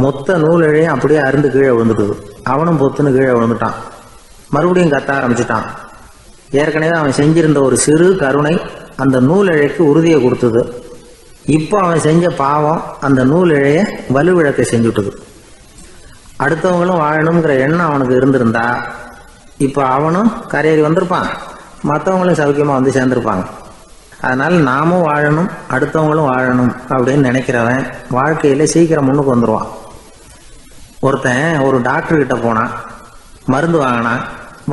Speaker 1: மொத்த நூல் இழையும் அப்படியே அருந்து கீழே விழுந்துட்டுது. அவனும் பொத்துன்னு கீழே விழுந்துட்டான். மறுபடியும் கத்த ஆரம்பிச்சுட்டான். ஏற்கனவே அவன் செஞ்சிருந்த ஒரு சிறு கருணை அந்த நூல் இழைக்கு உறுதியை கொடுத்தது. இப்போ அவன் செஞ்ச பாவம் அந்த நூல் இழைய வலுவிழக்க செஞ்சுட்டுது. அடுத்தவங்களும் வாழணுங்கிற எண்ணம் அவனுக்கு இருந்திருந்தா இப்போ அவனும் கரையேறி வந்திருப்பான், மற்றவங்களும் சௌக்கியமா வந்து சேர்ந்திருப்பாங்க. அதனால நாமும் வாழணும், அடுத்தவங்களும் வாழணும் அப்படின்னு நினைக்கிறவன் வாழ்க்கையில சீக்கிரம் முன்னுக்கு வந்துடுவான். ஒருத்தன் ஒரு டாக்டர் கிட்ட போனான், மருந்து வாங்கினான்.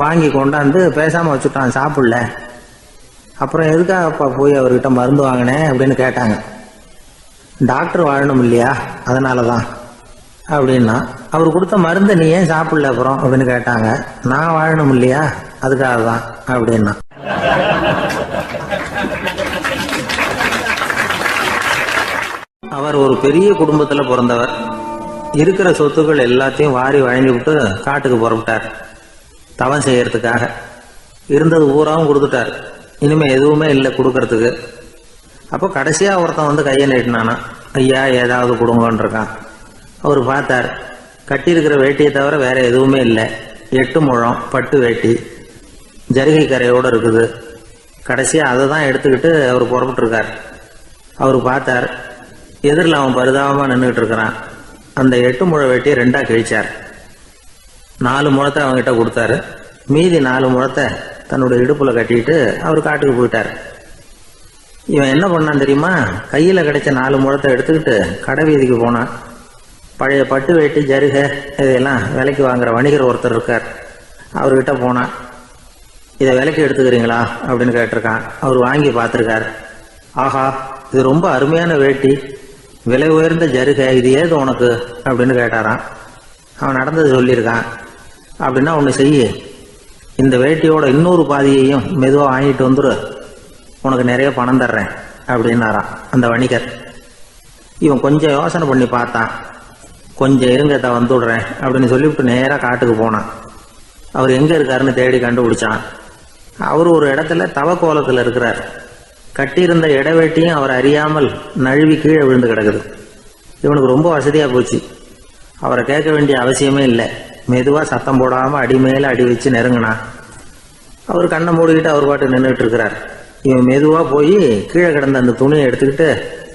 Speaker 1: வாங்கி கொண்டாந்து பேசாம வச்சுட்டான், சாப்பிடல. அப்புறம் எதுக்காகப்பா போய் அவர்கிட்ட மருந்து வாங்கினேன் அப்படின்னு கேட்டாங்க. டாக்டர் வாழணும் இல்லையா, அதனாலதான் அப்படின்னா. அவர் கொடுத்த மருந்தை நீ ஏன் சாப்பிடல அப்புறம் அப்படின்னு கேட்டாங்க. நான் வாழணும் இல்லையா, அதுக்காக தான் அப்படின்னா. அவர் ஒரு பெரிய குடும்பத்துல பிறந்தவர். இருக்கிற சொத்துக்கள் எல்லாத்தையும் வாரி வழங்கி விட்டு காட்டுக்கு புறப்பட்டார் தவம் செய்யறதுக்காக. இருந்தது ஊராவும் கொடுத்துட்டார். இனிமே எதுவுமே இல்லை கொடுக்கறதுக்கு. அப்போ கடைசியா ஒருத்தன் வந்து கையை நீட்டினானா, ஐயா ஏதாவது கொடுங்கன்னு இருக்கான். அவர் பார்த்தார். கட்டியிருக்கிற வேட்டியை தவிர வேற எதுவுமே இல்லை. 8 முழம் பட்டு வேட்டி ஜரிகை கரையோடு இருக்குது. கடைசியா அதை தான் எடுத்துக்கிட்டு அவர் புறப்பட்டு இருக்கார். அவர் பார்த்தார், எதிரில் அவன் பரிதாபமா நின்றுட்டு இருக்கிறான். அந்த 8 முழ வேட்டியை 2ஆ கிழிச்சார். 4 முழத்தை அவங்ககிட்ட கொடுத்தாரு. மீதி 4 முழத்தை தன்னுடைய இடுப்புல கட்டிட்டு அவர் காட்டுக்கு போயிட்டார். இவன் என்ன பண்ணான் தெரியுமா? கையில கிடைச்ச 4 முழத்தை எடுத்துக்கிட்டு கடை வீதிக்கு போனான். பழைய பட்டு வேட்டி ஜருகை இதெல்லாம் விலைக்கு வாங்குற வணிகர் ஒருத்தர் இருக்கார். அவர்கிட்ட போனான். இதை விலைக்கு எடுத்துக்கிறீங்களா அப்படின்னு கேட்டிருக்கான். அவர் வாங்கி பார்த்துருக்கார். ஆஹா, இது ரொம்ப அருமையான வேட்டி, விலை உயர்ந்த ஜருகை, இது ஏது உனக்கு அப்படின்னு கேட்டாரான். அவன் நடந்தது சொல்லியிருக்கான். அப்படின்னா ஒன்று செய்ய, இந்த வேட்டியோட இன்னொரு பாதியையும் மெதுவாக வாங்கிட்டு வந்துரு, உனக்கு நிறைய பணம் தர்றேன் அப்படின்னாரான் அந்த வணிகர். இவன் கொஞ்சம் யோசனை பண்ணி பார்த்தான். கொஞ்சம் இருங்கத்தை வந்துடுறேன் அப்படின்னு சொல்லிவிட்டு நேராக காட்டுக்கு போனான். அவர் எங்கே இருக்காருன்னு தேடி கண்டுபிடிச்சான். அவர் ஒரு இடத்துல தவக்கோலத்தில் இருக்கிறார். கட்டியிருந்த இடவேட்டியும் அவர் அறியாமல் நழுவி கீழே விழுந்து கிடக்குது. இவனுக்கு ரொம்ப வசதியாக போச்சு. அவரை கேட்க வேண்டிய அவசியமே இல்லை. மெதுவாக சத்தம் போடாமல் அடி மேலே அடி வச்சு நெருங்கினான். அவர் கண்ணை மூடிக்கிட்டு அவர் பாட்டு நின்றுட்டு இருக்கிறார். இவன் மெதுவாக போய் கீழே கிடந்த அந்த துணியை எடுத்துக்கிட்டு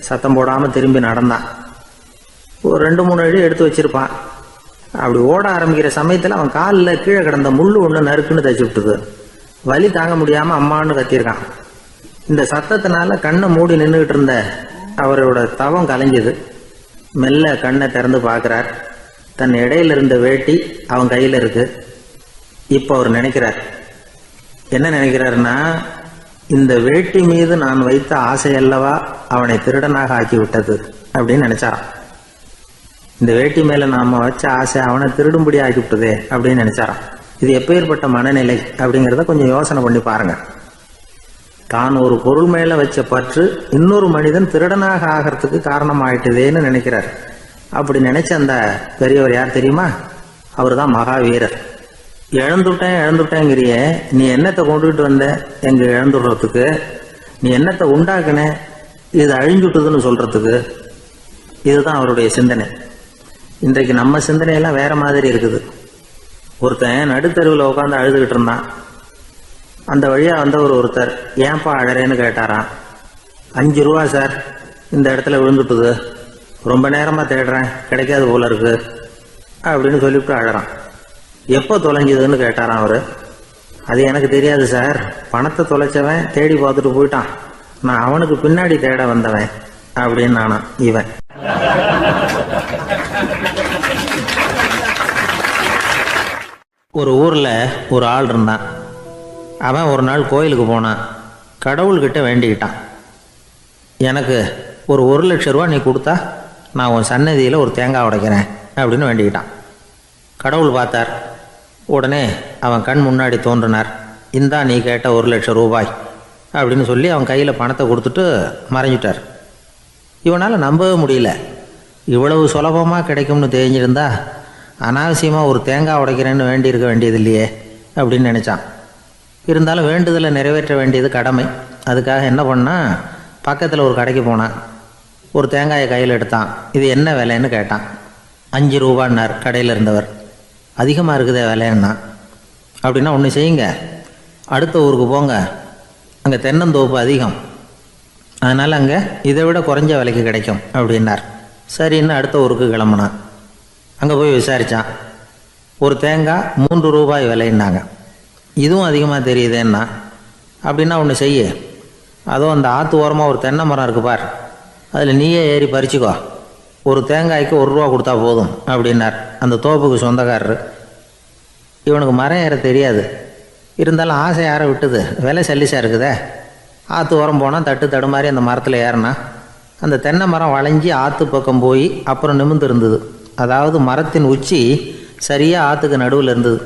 Speaker 1: சத்தம் போடாமல் திரும்பி நடந்தான். ஒரு 2-3 அடி எடுத்து வச்சிருப்பான். அப்படி ஓட ஆரம்பிக்கிற சமயத்தில் அவன் காலில் கீழே கிடந்த முள்ளு ஒன்று நறுக்குன்னு தச்சு விட்டுது. வலி தாங்க முடியாமல் அம்மான்னு கத்தியிருக்கான். இந்த சத்தத்தினால கண்ணை மூடி நின்றுகிட்டு இருந்த அவரோட தவம் கலைஞ்சது. மெல்ல கண்ணை திறந்து பார்க்கிறார். தன் இடையில இருந்த வேட்டி அவன் கையில் இருக்கு. இப்போ அவர் நினைக்கிறார். என்ன நினைக்கிறாருன்னா, இந்த வேட்டி மீது நான் வைத்த ஆசை அல்லவா அவனை திருடனாக ஆக்கி விட்டது அப்படின்னு நினைச்சாராம். இந்த வேட்டி மேல நாம வச்ச ஆசை அவனை திருடும்படி ஆக்கி விட்டதே அப்படின்னு நினைச்சாராம். இது எப்பேற்பட்ட மனநிலை அப்படிங்கிறத கொஞ்சம் யோசனை பண்ணி பாருங்க. தான் ஒரு பொருள் மேல வச்ச பற்று இன்னொரு மனிதன் திருடனாக ஆகிறதுக்கு காரணம் ஆயிட்டுதேன்னு நினைக்கிறார். அப்படி நினைச்ச அந்த பெரியவர் யார் தெரியுமா? அவர் தான் மகாவீரர். இழந்துட்டேங்கிறிய, நீ என்னத்தை கொண்டுகிட்டு வந்த எங்க இழந்துடுறதுக்கு? நீ என்னத்தை உண்டாக்குன இது அழிஞ்சுட்டுதுன்னு சொல்றதுக்கு? இதுதான் அவருடைய சிந்தனை. இன்றைக்கு நம்ம சிந்தனையெல்லாம் வேற மாதிரி இருக்குது. ஒருத்தன் நடுத்தருவில் உட்காந்து அழுதுகிட்டு இருந்தான். அந்த வழியா வந்தவர் ஒருத்தர், ஏன்பா அழறேன்னு கேட்டாராம். 5 ரூபா சார், இந்த இடத்துல விழுந்துட்டுது, ரொம்ப நேரமா தேடுறேன், கிடைக்காது போல இருக்கு அப்படின்னு சொல்லிவிட்டு அழறான். எப்போ தொலைஞ்சதுன்னு கேட்டாராம் அவரு. அது எனக்கு தெரியாது சார், பணத்தை தொலைச்சவன் தேடி பார்த்துட்டு போயிட்டான், நான் அவனுக்கு பின்னாடி தேட வந்தவன் அப்படின்னு நானா இவன். ஒரு ஊரில் ஒரு ஆள் இருந்தான். அவன் ஒரு நாள் கோயிலுக்கு போனான். கடவுள்கிட்ட வேண்டிக்கிட்டான், எனக்கு ஒரு 1,00,000 ரூபா நீ கொடுத்தா நான் உன் சன்னதியில் ஒரு தேங்காய் உடைக்கிறேன் அப்படின்னு வேண்டிக்கிட்டான். கடவுள் பார்த்தார். உடனே அவன் கண் முன்னாடி தோன்றினார். இந்தா நீ கேட்ட 1,00,000 ரூபாய் அப்படின்னு சொல்லி அவன் கையில் பணத்தை கொடுத்துட்டு மறைஞ்சிட்டார். இவனால் நம்பவே முடியல. இவ்வளவு சுலபமாக கிடைக்கும்னு தெரிஞ்சிருந்தா அனாவசியமாக ஒரு தேங்காய் உடைக்கிறேன்னு வேண்டியிருக்க வேண்டியது இல்லையே அப்படின்னு நினச்சான். இருந்தாலும் வேண்டுதலை நிறைவேற்ற வேண்டியது கடமை. அதுக்காக என்ன பண்ணால், பக்கத்தில் ஒரு கடைக்கு போனான். ஒரு தேங்காயை கையில் எடுத்தான். இது என்ன விலைன்னு கேட்டான். 5 ரூபான்னார் கடையில் இருந்தவர். அதிகமாக இருக்குதே விலைன்னா. அப்படின்னா ஒன்று செய்யுங்க, அடுத்த ஊருக்கு போங்க, அங்கே தென்னந்தோப்பு அதிகம், அதனால் அங்கே இதை விட குறைஞ்ச விலைக்கு கிடைக்கும் அப்படின்னார். சரின்னு அடுத்த ஊருக்கு கிளம்புனான். அங்கே போய் விசாரித்தான். ஒரு தேங்காய் 3 ரூபாய் விலைன்னாங்க. இதுவும் அதிகமாக தெரியுதேன்னா. அப்படின்னா ஒன்று செய்ய, அதுவும் அந்த ஆற்று ஓரமாக ஒரு தென்னை மரம் இருக்குது பார், அதில் நீயே ஏறி பறிச்சுக்கோ, ஒரு தேங்காய்க்கு 1 ரூபா கொடுத்தா போதும் அப்படின்னார் அந்த தோப்புக்கு சொந்தக்காரரு. இவனுக்கு மரம் ஏற தெரியாது. இருந்தாலும் ஆசை யாரை விட்டுது, விலை சல்லிசாக இருக்குதே. ஆற்று ஓரம் போனால் தட்டு தடுமாறி அந்த மரத்தில் ஏறினா அந்த தென்னை மரம் வளைஞ்சி ஆற்று பக்கம் போய் அப்புறம் நிமிர்ந்து இருந்தது. அதாவது மரத்தின் உச்சி சரியாக ஆற்றுக்கு நடுவில் இருந்தது.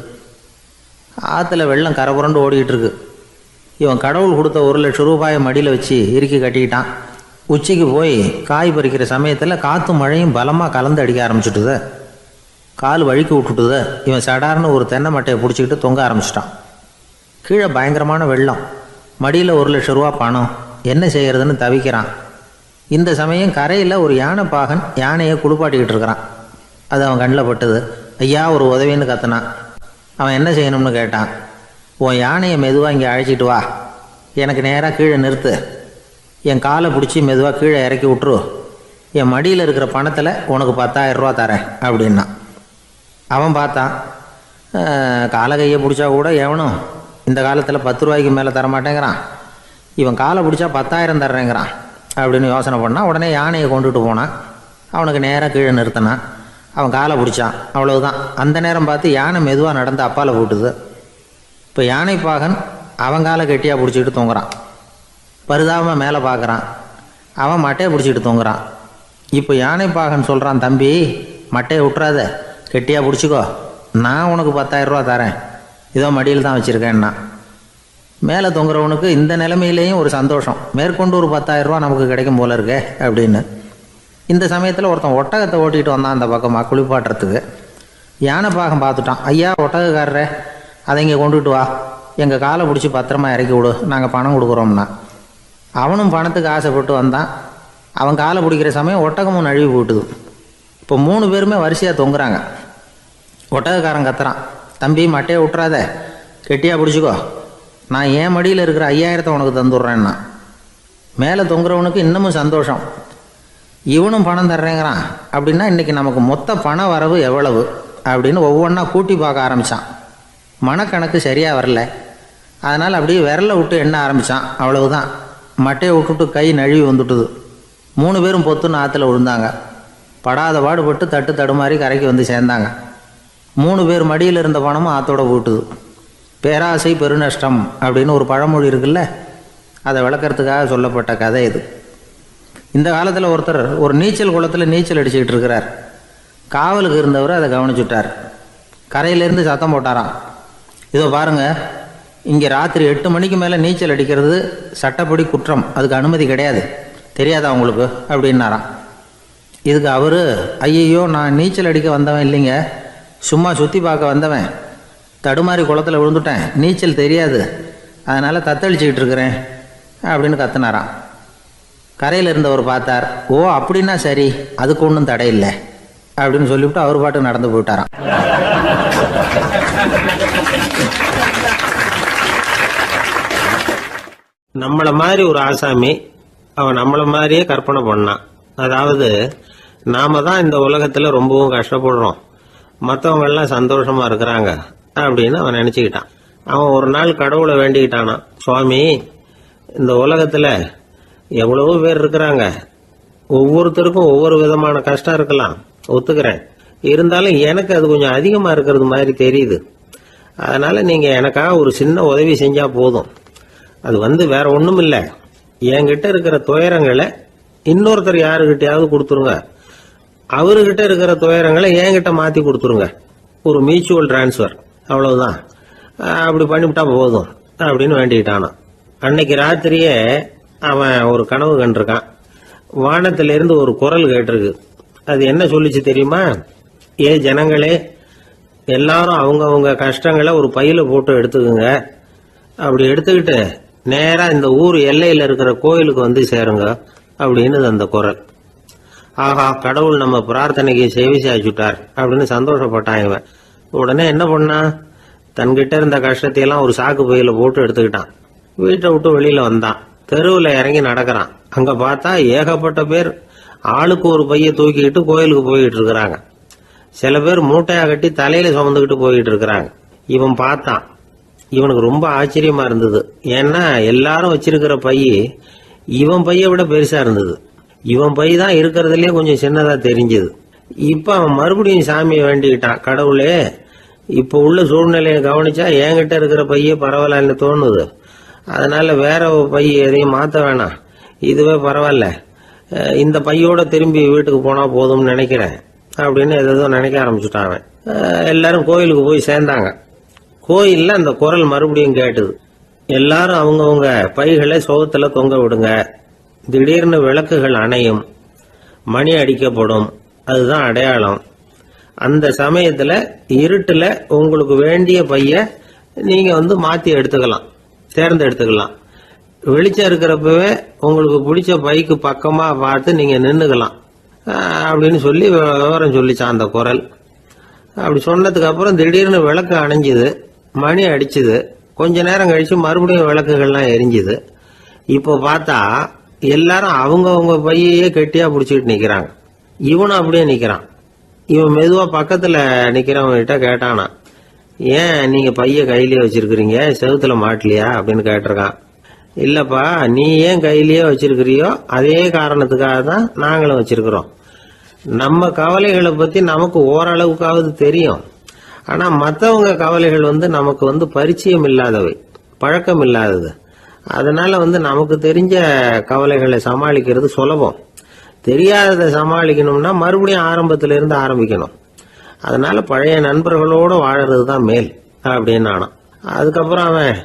Speaker 1: ஆற்றுல வெள்ளம் கரைபுரண்டு ஓடிக்கிட்டு இருக்கு. இவன் கடவுள் கொடுத்த 1,00,000 ரூபாயை மடியில் வச்சு இறுக்கி கட்டிக்கிட்டான். உச்சிக்கு போய் காய் பறிக்கிற சமயத்தில் காற்றும் மழையும் பலமாக கலந்து அடிக்க ஆரம்பிச்சுட்டுது. கால் வழுக்கி விட்டுட்டுது. இவன் சடார்னு ஒரு தென்னை மட்டையை பிடிச்சிக்கிட்டு தொங்க ஆரம்பிச்சிட்டான். கீழே பயங்கரமான வெள்ளம். மடியில் 1,00,000 ரூபா பணம். என்ன செய்கிறதுன்னு தவிக்கிறான். இந்த சமயம் கரையில் ஒரு யானை பாகன் யானையை குளிப்பாட்டிக்கிட்டு இருக்கிறான். அது அவன் கண்ணில் பட்டுது. ஐயா ஒரு உதவின்னு கத்துனான். அவன் என்ன செய்யணும்னு கேட்டான். உன் யானையை மெதுவாக இங்கே அழைச்சிட்டு வா, எனக்கு நேராக கீழே நிறுத்து, என் காலை பிடிச்சி மெதுவாக கீழே இறக்கி விட்ரு, என் மடியில் இருக்கிற பணத்தில் உனக்கு 10,000 ரூபா தரேன் அப்படின்னா. அவன் பார்த்தான். காலை கையை பிடிச்சா கூட எவனும் இந்த காலத்தில் 10 ரூபாய்க்கு மேலே தரமாட்டேங்கிறான். இவன் காலை பிடிச்சா 10,000 தர்றேங்கிறான் அப்படின்னு யோசனை பண்ணான். உடனே யானையை கொண்டுட்டு போனான். அவனுக்கு நேராக கீழே நிறுத்தினான். அவன் காலை பிடிச்சான். அவ்வளவுதான். அந்த நேரம் பார்த்து யானை மெதுவாக நடந்து அப்பால் போட்டுது. இப்போ யானை பாகன் அவன் காலை கெட்டியாக பிடிச்சிக்கிட்டு தூங்குறான். பரிதாபமாக மேலே பார்க்குறான். அவன் மட்டையை பிடிச்சிக்கிட்டு தூங்குறான். இப்போ யானை பாகன் சொல்கிறான், தம்பி மட்டையை விட்டுறாத, கெட்டியாக பிடிச்சிக்கோ, நான் உனக்கு 10,000 ரூபா தரேன், இதோ மடியில் தான் வச்சுருக்கேன்னா. மேலே தொங்குறவனுக்கு இந்த நிலைமையிலேயும் ஒரு சந்தோஷம், மேற்கொண்டு ஒரு 10,000 ரூபா நமக்கு கிடைக்கும் போல இருக்கே அப்படின்னு. இந்த சமயத்தில் ஒருத்தன் ஒட்டகத்தை ஓட்டிகிட்டு வந்தான் அந்த பக்கமாக குளிப்பாட்டுறதுக்கு. யானை பாகம் பார்த்துட்டான். ஐயா ஒட்டகக்காரரே, அதை இங்கே கொண்டுகிட்டு வா, எங்கள் காலை பிடிச்சி பத்திரமா இறக்கி விடு, நாங்கள் பணம் கொடுக்குறோம்னா. அவனும் பணத்துக்கு ஆசைப்பட்டு வந்தான். அவன் காலை பிடிக்கிற சமயம் ஒட்டகமும் நழுவி போட்டுது. இப்போ 3 பேருமே வரிசையாக தொங்குறாங்க. ஒட்டகக்காரன் கத்துறான், தம்பி மட்டையை விட்டுறாத, கெட்டியாக பிடிச்சிக்கோ, நான் என் மடியில் இருக்கிற 5,000 உனக்கு தந்துடுறேன்னா. மேலே தொங்குறவனுக்கு இன்னமும் சந்தோஷம். இவனும் பணம் தர்றேங்கிறான். அப்படின்னா இன்றைக்கி நமக்கு மொத்த பண வரவு எவ்வளவு அப்படின்னு ஒவ்வொன்றா கூட்டி பார்க்க ஆரம்பித்தான். மனக்கணக்கு சரியாக வரல. அதனால் அப்படியே விரலை விட்டு எண்ண ஆரம்பித்தான். அவ்வளவுதான். மட்டையை விட்டுட்டு கை நழுவி வந்துட்டுது. 3 பேரும் பொத்துன்னு ஆற்றுல விழுந்தாங்க. படாத பாடுபட்டு தட்டு தடுமாறி கரைக்கு வந்து சேர்ந்தாங்க. 3 பேர் மடியில் இருந்த பணமும் ஆற்றோட போட்டுது. பேராசை பெருநஷ்டம் அப்படின்னு ஒரு பழமொழி இருக்குல்ல, அதை விளக்கறதுக்காக சொல்லப்பட்ட கதை இது. இந்த காலத்தில் ஒருத்தர் ஒரு நீச்சல் குளத்தில் நீச்சல் அடிச்சுக்கிட்டு இருக்கிறார். காவலுக்கு இருந்தவர் அதை கவனிச்சுட்டார். கரையிலேருந்து சத்தம் போட்டாராம், இதோ பாருங்கள், இங்கே ராத்திரி 8 மணிக்கு மேலே நீச்சல் அடிக்கிறது சட்டப்படி குற்றம், அதுக்கு அனுமதி கிடையாது, தெரியாதா உங்களுக்கு அப்படின்னாராம். இதுக்கு அவர், ஐயையோ நான் நீச்சல் அடிக்க வந்தவன் இல்லைங்க, சும்மா சுற்றி பார்க்க வந்தவன், தடுமாறி குளத்தில் விழுந்துட்டேன், நீச்சல் தெரியாது, அதனால் தத்தளிச்சுக்கிட்டு இருக்கிறேன் அப்படின்னு கத்துனாராம். கரையில் இருந்தவர் பார்த்தார். ஓ அப்படின்னா சரி, அதுக்கு ஒன்றும் தடை இல்லை அப்படின்னு சொல்லிவிட்டு அவர் பாட்டுக்கு நடந்து போயிட்டாராம். நம்மளை மாதிரி ஒரு ஆசாமி அவன் நம்மளை மாதிரியே கற்பனை பண்ணான். அதாவது நாம தான் இந்த உலகத்தில் ரொம்பவும் கஷ்டப்படுறோம், மற்றவங்க எல்லாம் சந்தோஷமா இருக்கிறாங்க அப்படின்னு அவன் நினச்சிக்கிட்டான். அவன் ஒரு நாள் கடவுளை வேண்டிக்கிட்டானான், சுவாமி இந்த உலகத்தில் எவ்வளவோ பேர் இருக்கிறாங்க, ஒவ்வொருத்தருக்கும் ஒவ்வொரு விதமான கஷ்டம் இருக்கலாம், ஒத்துக்கிறேன், இருந்தாலும் எனக்கு அது கொஞ்சம் அதிகமாக இருக்கிறது மாதிரி தெரியுது, அதனால நீங்க எனக்காக ஒரு சின்ன உதவி செஞ்சா போதும். அது வேற ஒண்ணும் இல்ல, என்கிட்ட இருக்கிற துயரங்களை இன்னொருத்தர் யாருகிட்டயாவது கொடுத்துருங்க, அவர்கிட்ட இருக்கிற துயரங்களை என்கிட்ட மாத்தி கொடுத்துருங்க. ஒரு மியூச்சுவல் டிரான்ஸ்பர், அவ்வளவுதான். அப்படி பண்ணிவிட்டா போதும் அப்படின்னு வேண்டிக்கிட்டானா. அன்னைக்கு ராத்திரியே அவன் ஒரு கனவு கண்டிருக்கான். வானத்திலிருந்து ஒரு குரல் கேட்டிருக்கு. அது என்ன சொல்லிச்சு தெரியுமா? ஏ ஜனங்களே, எல்லாரும் அவங்க கஷ்டங்களை ஒரு பையில போட்டு எடுத்துக்குங்க. அப்படி எடுத்துக்கிட்டு நேரா இந்த ஊர் எல்லையில இருக்கிற கோயிலுக்கு வந்து சேருங்க அப்படின்னு அந்த குரல். ஆஹா, கடவுள் நம்ம பிரார்த்தனைக்கு செவி சாய்ச்சுட்டார் அப்படின்னு சந்தோஷப்பட்டான் இவன். உடனே என்ன பண்ணா, தன்கிட்ட இருந்த கஷ்டத்தையெல்லாம் ஒரு சாக்கு பையில போட்டு எடுத்துக்கிட்டான். வீட்டை விட்டு வெளியில வந்தான். தெருவில் இறங்கி நடக்கிறான். அங்க பார்த்தா ஏகப்பட்ட பேர் ஆளுக்கு ஒரு பைய தூக்கிக்கிட்டு கோயிலுக்கு போயிட்டு இருக்கிறாங்க. சில பேர் மூட்டையா கட்டி தலையில சுமந்துக்கிட்டு போயிட்டு இருக்கிறாங்க. இவன் பார்த்தான். இவனுக்கு ரொம்ப ஆச்சரியமா இருந்தது. ஏன்னா எல்லாரும் வச்சிருக்கிற பைய இவன் பைய விட பெருசா இருந்தது. இவன் பை தான் இருக்கிறதுலயே கொஞ்சம் சின்னதா தெரிஞ்சது. இப்ப அவன் மறுபடியும் சாமியை வேண்டிக்கிட்டான். கடவுளே, இப்ப உள்ள சூழ்நிலையை கவனிச்சா என்கிட்ட இருக்கிற பைய பரவாயில்லன்னு தோணுது. அதனால வேற பை எதையும் மாத்த வேணாம், இதுவே பரவாயில்ல, இந்த பையோட திரும்பி வீட்டுக்கு போனா போதும்னு நினைக்கிறேன் அப்படின்னு ஏதோ நினைக்க ஆரம்பிச்சுட்டான் அவன். எல்லாரும் கோயிலுக்கு போய் சேர்ந்தாங்க. கோயில்ல அந்த குரல் மறுபடியும் கேட்டுது. எல்லாரும் அவங்கவுங்க பைகளை சோகத்துல தொங்க விடுங்க. திடீர்னு விளக்குகள் அணையும், மணி அடிக்கப்படும், அதுதான் அடையாளம். அந்த சமயத்துல இருட்டுல உங்களுக்கு வேண்டிய பைய நீங்க மாத்தி எடுத்துக்கலாம், தேர்ந்தெடுத்துக்கலாம். வெளிச்சம் இருக்கிறப்பவே உங்களுக்கு பிடிச்ச பைக்கு பக்கமா பார்த்து நீங்க நின்னுக்கலாம் அப்படின்னு சொல்லி விவரம் சொல்லிச்சான் அந்த குரல். அப்படி சொன்னதுக்கு அப்புறம் திடீர்னு விளக்கு அணைஞ்சுது, மணி அடிச்சுது. கொஞ்ச நேரம் கழிச்சு மறுபடியும் விளக்குகள்லாம் எரிஞ்சுது. இப்போ பார்த்தா எல்லாரும் அவங்கவுங்க பையையே கெட்டியா பிடிச்சிட்டு நிக்கிறாங்க. இவனும் அப்படியே நிக்கிறான். இவன் மெதுவா பக்கத்துல நிக்கிறவங்க கிட்ட கேட்டானா, ஏன் நீங்க பைய கையிலேயே வச்சிருக்கிறீங்க, செவுத்துல மாட்டலையா அப்படின்னு கேட்டிருக்கான். இல்லப்பா, நீ ஏன் கையிலேயே வச்சிருக்கிறியோ அதே காரணத்துக்காக தான் நாங்களும் வச்சிருக்கிறோம். நம்ம கவலைகளை பத்தி நமக்கு ஓரளவுக்காவது தெரியும். ஆனா மற்றவங்க கவலைகள் நமக்கு பரிச்சயம் இல்லாதவை, பழக்கம் இல்லாதது. அதனால நமக்கு தெரிஞ்ச கவலைகளை சமாளிக்கிறது சுலபம். தெரியாததை சமாளிக்கணும்னா மறுபடியும் ஆரம்பத்தில இருந்து ஆரம்பிக்கணும். அதனால பழைய நண்பர்களோட வாழறது தான் மேல் அப்படின்னு ஆனான். அதுக்கப்புறம் அவன்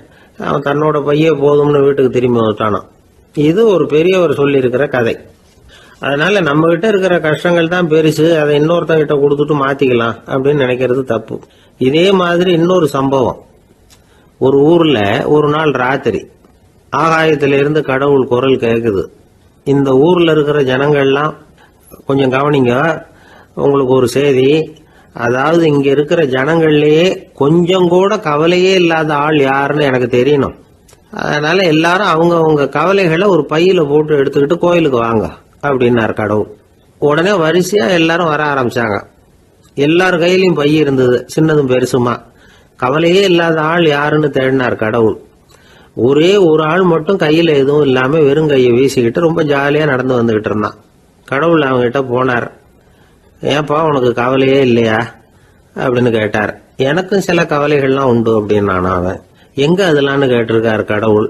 Speaker 1: தன்னோட பைய போதும்னு வீட்டுக்கு திரும்பி வந்துட்டானான். இது ஒரு பெரியவர் சொல்லி இருக்கிற கதை. அதனால நம்ம கிட்ட இருக்கிற கஷ்டங்கள் தான் பெருசு, அதை இன்னொருத்தங்கிட்ட கொடுத்துட்டு மாத்திக்கலாம் அப்படின்னு நினைக்கிறது தப்பு. இதே மாதிரி இன்னொரு சம்பவம். ஒரு ஊர்ல ஒரு நாள் ராத்திரி ஆகாயத்திலிருந்து கடவுள் குரல் கேக்குது. இந்த ஊர்ல இருக்கிற ஜனங்கள்லாம் கொஞ்சம் கவனிங்க, உங்களுக்கு ஒரு செய்தி. அதாவது இங்க இருக்கிற ஜனங்கள்லயே கொஞ்சம் கூட கவலையே இல்லாத ஆள் யாருன்னு எனக்கு தெரியணும். அதனால எல்லாரும் அவங்க கவலைகளை ஒரு பையில போட்டு எடுத்துக்கிட்டு கோயிலுக்கு வாங்க அப்படின்னாரு கடவுள். உடனே வரிசையா எல்லாரும் வர ஆரம்பிச்சாங்க. எல்லார் கையிலயும் பை இருந்தது, சின்னதும் பெருசுமா. கவலையே இல்லாத ஆள் யாருன்னு தேடினார் கடவுள். ஒரே ஒரு ஆள் மட்டும் கையில எதுவும் இல்லாம வெறும் கையை வீசிக்கிட்டு ரொம்ப ஜாலியா நடந்து வந்துகிட்டு இருந்தான். கடவுள் அவங்க கிட்ட போனார். ஏன்பா உனக்கு கவலையே இல்லையா அப்படின்னு கேட்டார். எனக்கும் சில கவலைகள்லாம் உண்டு அப்படின்னு அவன். எங்க அதெல்லாம்னு கேட்டிருக்காரு கடவுள்.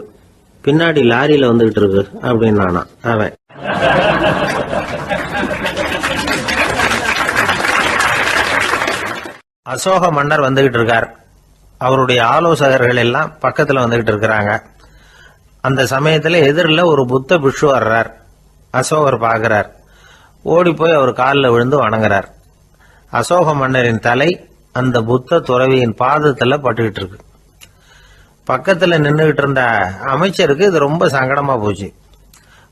Speaker 1: பின்னாடி லாரியில வந்துகிட்டு இருக்கு அப்படின்னு அவன். அசோக மன்னர் வந்துகிட்டு இருக்கார். அவருடைய ஆலோசகர்கள் எல்லாம் பக்கத்துல வந்துகிட்டு இருக்கிறாங்க. அந்த சமயத்துல எதிரில் ஒரு புத்த பிக்ஷு வர்றார். அசோகர் பாக்குறார். ஓடி போய் அவர் காலில் விழுந்து வணங்குறார். அசோக மன்னரின் தலை அந்த புத்த துறவியின் பாதத்துல பட்டுக்கிட்டு இருக்கு. பக்கத்துல நின்றுகிட்டு இருந்த அமைச்சருக்கு இது ரொம்ப சங்கடமா போச்சு.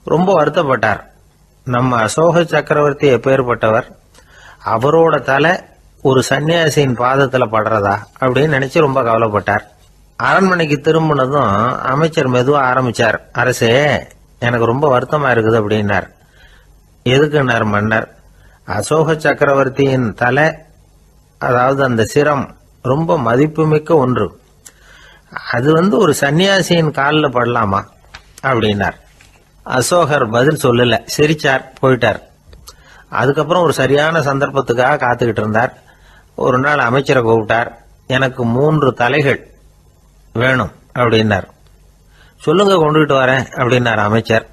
Speaker 1: ரொம்ப வருத்தப்பட்டார். நம்ம அசோக சக்கரவர்த்தி எப்பேற்பட்டவர், அவரோட தலை ஒரு சன்னியாசியின் பாதத்துல படுறதா அப்படின்னு நினைச்சு ரொம்ப கவலைப்பட்டார். அரண்மனைக்கு திரும்பினதும் அமைச்சர் மெதுவா ஆரம்பிச்சார். அரசே, எனக்கு ரொம்ப வருத்தமா இருக்குது அப்படின்னார். எதுக்குன்னார் மன்னர். அசோக சக்கரவர்த்தியின் தலை, அதாவது அந்த சிரம் ரொம்ப மதிப்புமிக்க ஒன்று. அது ஒரு சன்னியாசியின் காலில் படலாமா அப்படின்னார். அசோகர் பதில் சொல்லல, சிரிச்சார், போயிட்டார். அதுக்கப்புறம் ஒரு சரியான சந்தர்ப்பத்துக்காக காத்துக்கிட்டு இருந்தார். ஒரு நாள் அமைச்சரை கூப்பிட்டார். எனக்கு 3 தலைகள் வேணும் அப்படின்னார். சொல்லுங்க, கொண்டுகிட்டு வரேன் அப்படின்னார் அமைச்சர்.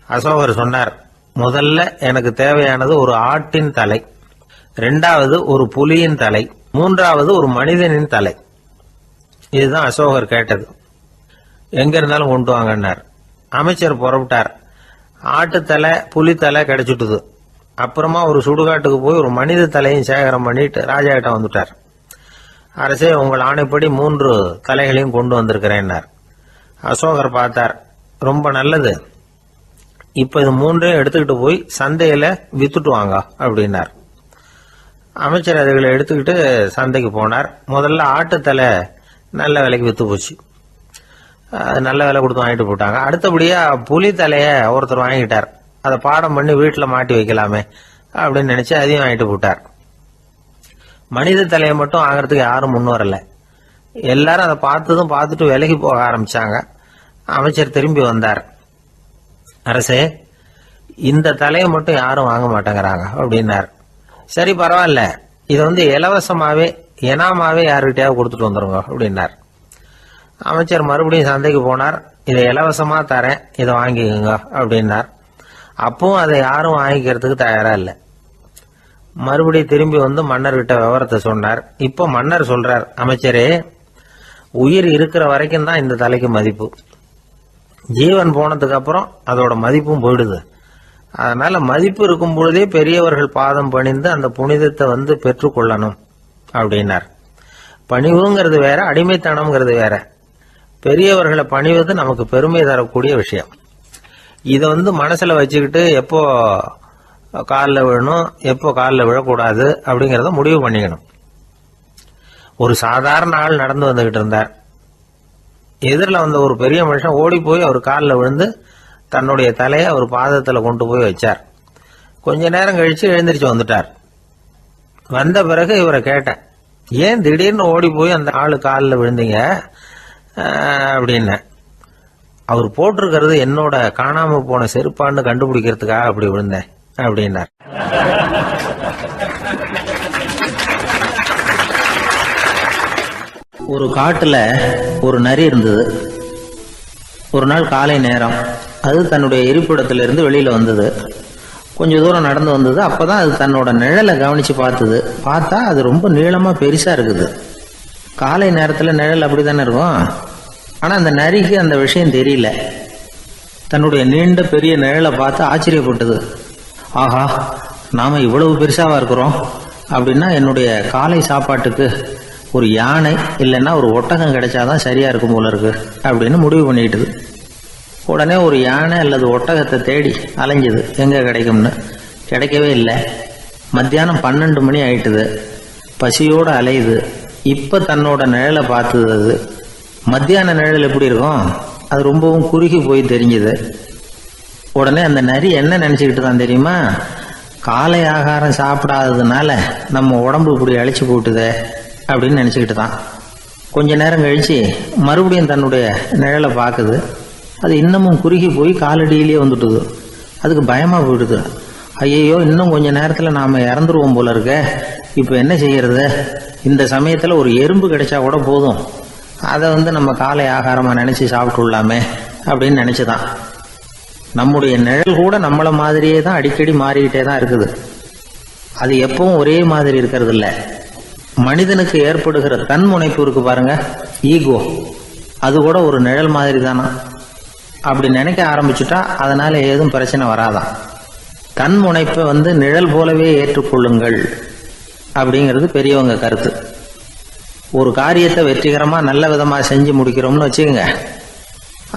Speaker 1: அசோகர் சொன்னார், முதல்ல எனக்கு தேவையானது ஒரு ஆட்டின் தலை, 2வது ஒரு புலியின் தலை, 3வது ஒரு மனிதனின் தலை. இதுதான் அசோகர் கேட்டது. எங்க இருந்தாலும் கொண்டு வாங்கன்னார். அமைச்சர் புறப்பட்டார். ஆட்டுத்தலை புலித்தலை கிடைச்சிட்டுது. அப்புறமா ஒரு சுடுகாட்டுக்கு போய் ஒரு மனித தலையும் சேகரம் பண்ணிட்டு ராஜா கிட்ட வந்துட்டார். அரசே, உங்கள் ஆணைப்படி 3 தலைகளையும் கொண்டு வந்திருக்கிறேன்னார். அசோகர் பார்த்தார். ரொம்ப நல்லது, இப்ப இது 3ஐயும் எடுத்துக்கிட்டு போய் சந்தையில வித்துட்டு வாங்க அப்படின்னார். அமைச்சர் அதுகளை எடுத்துக்கிட்டு சந்தைக்கு போனார். முதல்ல ஆட்டுத்தலை நல்ல விலைக்கு வித்து போச்சு. நல்ல விலை கொடுத்து வாங்கிட்டு போட்டாங்க. அடுத்தபடியா புலி தலைய ஒருத்தர் வாங்கிட்டார். அதை பாடம் பண்ணி வீட்டில் மாட்டி வைக்கலாமே அப்படின்னு நினைச்சு அதையும் வாங்கிட்டு போட்டார். மனித தலையை மட்டும் வாங்கறதுக்கு யாரும் முன் வரல. எல்லாரும் அதை பார்த்துட்டு விலகி போக ஆரம்பிச்சாங்க. அமைச்சர் திரும்பி வந்தார். அரசே, இந்த தலையை மட்டும் யாரும் வாங்க மாட்டேங்கிறாங்க அப்படின்னார். சரி, பரவாயில்ல, இதை இலவசமாவே எனாமாவே யாருக்கிட்டையாவது கொடுத்துட்டு வந்துருங்க அப்படின்னார். அமைச்சர் மறுபடியும் சந்தைக்கு போனார். இதை இலவசமா தரேன், இதை வாங்கிக்கோங்க அப்படின்னார். அப்பவும் அதை யாரும் வாங்கிக்கிறதுக்கு தயாரா இல்லை. மறுபடியும் திரும்பி வந்து மன்னர்கிட்ட விவரத்தை சொன்னார். இப்போ மன்னர் சொல்றார், அமைச்சரே, உயிர் இருக்கிற வரைக்கும் தான் இந்த தலைக்கு மதிப்பு. ஜீவன் போனதுக்கு அப்புறம் அதோட மதிப்பும் போயிடுது. அதனால மதிப்பு இருக்கும் பொழுதே பெரியவர்கள் பாதம் பணிந்து அந்த புனிதத்தை பெற்றுக்கொள்ளணும் அப்படின்னார். பணிவுங்கிறது வேற, அடிமைத்தனம்ங்கிறது வேற. பெரியவர்களை பணிவது நமக்கு பெருமை தரக்கூடிய விஷயம். இதை மனசுல வச்சுக்கிட்டு எப்போ காலில் விழணும், எப்போ காலில் விழக்கூடாது அப்படிங்கிறத முடிவு பண்ணிக்கணும். ஒரு சாதாரண ஆள் நடந்து வந்துகிட்டு இருந்தார். எதிரில் வந்த ஒரு பெரிய மனுஷன் ஓடி போய் அவர் காலில் விழுந்து தன்னுடைய தலையை அவர் பாதத்தில் கொண்டு போய் வச்சார். கொஞ்ச நேரம் கழிச்சு எழுந்திரிச்சு வந்துட்டார். வந்த பிறகு இவரை கேட்டேன், ஏன் திடீர்னு ஓடி போய் அந்த ஆளு காலில் விழுந்தீங்க அப்படின்னு. அவர் போட்டிருக்கிறது என்னோட காணாம போன செருப்பான்னு கண்டுபிடிக்கிறதுக்காக அப்படி விழுந்தேன் அப்படின்னார். ஒரு காட்டுல ஒரு நரி இருந்தது. ஒரு நாள் காலை நேரம் அது தன்னுடைய இருப்பிடத்திலிருந்து வெளியில வந்தது. கொஞ்ச தூரம் நடந்து வந்தது. அப்பதான் அது தன்னோட நிழலை கவனிச்சு பார்த்தது. பார்த்தா அது ரொம்ப நீளமா பெருசா இருக்குது. காலை நேரத்துல நிழல் அப்படித்தானே இருக்கும். ஆனா அந்த நரிக்கு அந்த விஷயம் தெரியல. தன்னுடைய நீண்ட பெரிய நிழலை பார்த்து ஆச்சரியப்பட்டது. ஆஹா, நாம இவ்வளவு பெருசாவா இருக்கிறோம் அப்படின்னா என்னுடைய காலை சாப்பாட்டுக்கு ஒரு யானை இல்லைன்னா ஒரு ஒட்டகம் கிடைச்சாதான் சரியா இருக்கும் போல இருக்கு அப்படின்னு முடிவு பண்ணிக்கிட்டது. உடனே ஒரு யானை அல்லது ஒட்டகத்தை தேடி அலைஞ்சது, எங்க கிடைக்கும்னு. கிடைக்கவே இல்லை. மத்தியானம் 12 மணி ஆயிட்டுது. பசியோடு அலையுது. இப்ப தன்னோட நிழலை பார்த்தது. அது மத்தியான நிழல் எப்படி இருக்கும், அது ரொம்பவும் குறுகி போய் தெரிஞ்சது. உடனே அந்த நரி என்ன நினைச்சுக்கிட்டு தான் தெரியுமா, காலை ஆகாரம் சாப்பிடாததுனால நம்ம உடம்பு இப்படி அழிச்சு போட்டுதே அப்படின்னு நினைச்சுக்கிட்டு தான். கொஞ்ச நேரம் கழிச்சு மறுபடியும் தன்னுடைய நிழலை பார்க்குது. அது இன்னமும் குறுகி போய் காலடியிலேயே வந்துட்டுது. அதுக்கு பயமா போயிடுது. ஐயோ, இன்னும் கொஞ்ச நேரத்துல நாம இறந்துருவோம் போல இருக்க. இப்ப என்ன செய்யறது? இந்த சமயத்துல ஒரு எறும்பு கிடைச்சா கூட போதும், அதை நம்ம காலை ஆகாரமா நினைச்சு சாப்பிட்டுள்ளாமே அப்படின்னு நினைச்சுதான். நம்முடைய நிழல் கூட நம்மள மாதிரியே தான் அடிக்கடி மாறிக்கிட்டே தான் இருக்குது. அது எப்பவும் ஒரே மாதிரி இருக்கிறது இல்ல. மனிதனுக்கு ஏற்படுகிற தன்முனைப்பு இருக்கு பாருங்க, ஈகோ, அது கூட ஒரு நிழல் மாதிரி தானா. அப்படி நினைக்க ஆரம்பிச்சுட்டா அதனால ஏதும் பிரச்சனை வராதான். தன்முனைப்பை நிழல் போலவே ஏற்றுக்கொள்ளுங்கள் அப்படிங்கிறது பெரியவங்க கருத்து. ஒரு காரியத்தை வெற்றிகரமா நல்ல விதமா செஞ்சு முடிக்கிறோம்னு வச்சுக்கோங்க,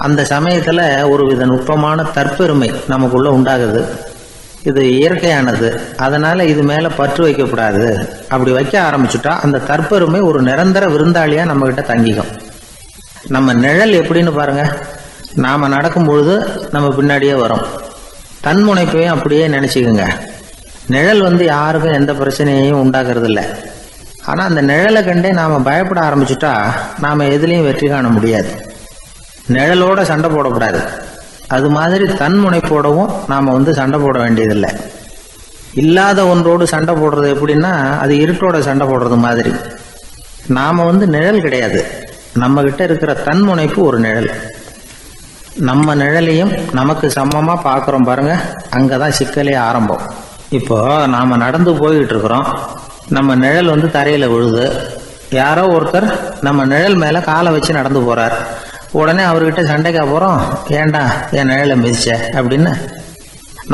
Speaker 1: அந்த சமயத்துல ஒரு வித நுட்பமான தற்பெருமை நமக்குள்ள உண்டாகுது. இது இயற்கையானது, அதனால இது மேல பற்று வைக்கக்கூடாது. அப்படி வைக்க ஆரம்பிச்சுட்டா அந்த தற்பெருமை ஒரு நிரந்தர விருந்தாளியா நம்ம கிட்ட தங்கிக்கும். நம்ம நிழல் எப்படின்னு பாருங்க, நாம நடக்கும் பொழுது நம்ம பின்னாடியே வரும். தன்முனைப்பையும் அப்படியே நினைச்சுக்குங்க. நிழல் யாருக்கும் எந்த பிரச்சனையையும் உண்டாக்குறது இல்லை. ஆனா அந்த நிழலை கண்டே நாம பயப்பட ஆரம்பிச்சுட்டா நாம எதுலையும் வெற்றி காண முடியாது. நிழலோட சண்டை போடக்கூடாது. அது மாதிரி தன்முனைப்போடவும் நாம சண்டை போட வேண்டியதில்லை. இல்லாத ஒன்றோடு சண்டை போடுறது எப்படின்னா, அது இருட்டோட சண்டை போடுறது மாதிரி. நாம நிழல் கிடையாது, நம்ம கிட்ட இருக்கிற தன்முனைப்பு ஒரு நிழல். நம்ம நிழலையும் நமக்கு சமமா பார்க்குறோம் பாருங்க, அங்கதான் சிக்கலே ஆரம்பம். இப்போ நாம நடந்து போயிட்டு இருக்கிறோம், நம்ம நிழல் தரையில விழுது. யாரோ ஒருத்தர் நம்ம நிழல் மேல காலை வச்சு நடந்து போறார். உடனே அவர்கிட்ட சண்டைக்கா போறோம், ஏண்டா என் நிழலை மிதிச்ச அப்படின்னு.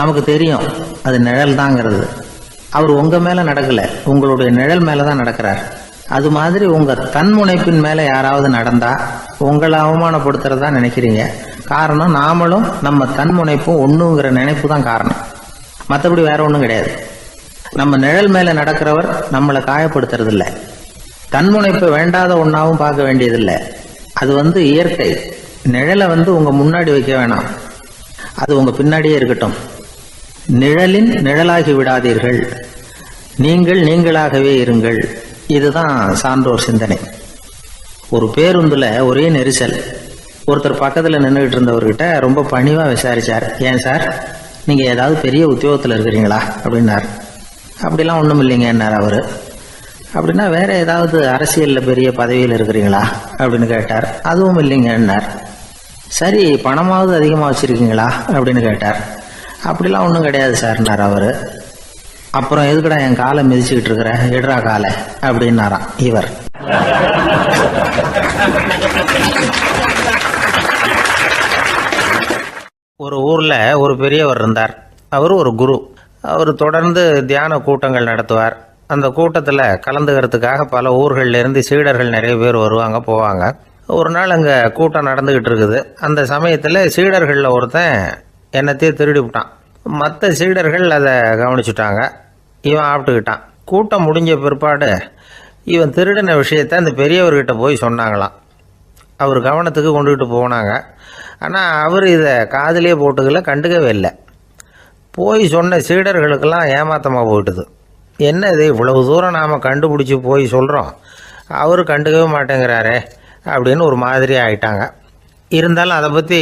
Speaker 1: நமக்கு தெரியும் அது நிழல் தாங்கிறது. அவர் உங்க மேல நடக்கல, உங்களுடைய நிழல் மேலதான் நடக்கிறார். அது மாதிரி உங்க தன்முனைப்பின் மேல யாராவது நடந்தா உங்களை அவமானப்படுத்துறதா நினைக்கிறீங்க. காரணம், நாமளும் நம்ம தன்முனைப்பும் ஒண்ணுங்கிற நினைப்பு தான் காரணம், மற்றபடி வேற ஒன்றும் கிடையாது. நம்ம நிழல் மேல நடக்கிறவர் நம்மளை காயப்படுத்துறது இல்லை. தன்முனைப்பை வேண்டாத ஒன்னாவும் பார்க்க வேண்டியதில்லை. அது இயற்கை. நிழலை உங்க முன்னாடி வைக்க வேணாம், அது உங்க பின்னாடியே இருக்கட்டும். நிழலின் நிழலாகி விடாதீர்கள், நீங்கள் நீங்களாகவே இருங்கள். இதுதான் சான்றோர் சிந்தனை. ஒரு பேருந்துல ஒரே நெரிசல். ஒருத்தர் பக்கத்துல நின்றுகிட்டு இருந்தவர்கிட்ட ரொம்ப பணிவா விசாரிச்சார், ஏன் சார் நீங்க ஏதாவது பெரிய உத்தியோகத்துல இருக்கிறீங்களா அப்படின்னார். அப்படிலாம் ஒண்ணும் இல்லைங்கன்னார் அவரு. அப்படின்னா வேற ஏதாவது அரசியல்ல பெரிய பதவியில் இருக்கிறீங்களா அப்படின்னு கேட்டார். அதுவும் இல்லைங்கன்னார். சரி, பணமாவது அதிகமா வச்சிருக்கீங்களா அப்படின்னு கேட்டார். அப்படிலாம் ஒன்றும் கிடையாது சார்னார் அவரு. அப்புறம் எதுக்குடா என் காலை மிதிச்சுக்கிட்டு இருக்கிற, எடுறா காலை அப்படின்னாராம் இவர். ஒரு ஊர்ல ஒரு பெரியவர் இருந்தார். அவர் ஒரு குரு. அவர் தொடர்ந்து தியான கூட்டங்கள் நடத்துவார். அந்த கூட்டத்தில் கலந்துக்கிறதுக்காக பல ஊர்கள்ல இருந்து சீடர்கள் நிறைய பேர் வருவாங்க போவாங்க. ஒரு நாள் அங்கே கூட்டம் நடந்துகிட்டு இருக்குது. அந்த சமயத்தில் சீடர்களில் ஒருத்தன் என்னத்தையே திருடி விட்டான். மற்ற சீடர்கள் அதை கவனிச்சுட்டாங்க. இவன் ஆப்பிட்டுக்கிட்டான். கூட்டம் முடிஞ்ச பிற்பாடு இவன் திருடின விஷயத்த அந்த பெரியவர்கிட்ட போய் சொன்னாங்களாம். அவர் கவனத்துக்கு கொண்டுகிட்டு போனாங்க. ஆனால் அவர் இதை காதிலே போட்டுக்கல, கண்டுக்கவே இல்லை. போய் சொன்ன சீடர்களுக்கெல்லாம் ஏமாத்தமாக போயிட்டுது. என்ன இது, இவ்வளவு தூரம் நாம் கண்டுபிடிச்சி போய் சொல்கிறோம், அவர் கண்டுக்கவே மாட்டேங்கிறாரே அப்படின்னு ஒரு மாதிரி ஆயிட்டாங்க. இருந்தாலும் அதை பற்றி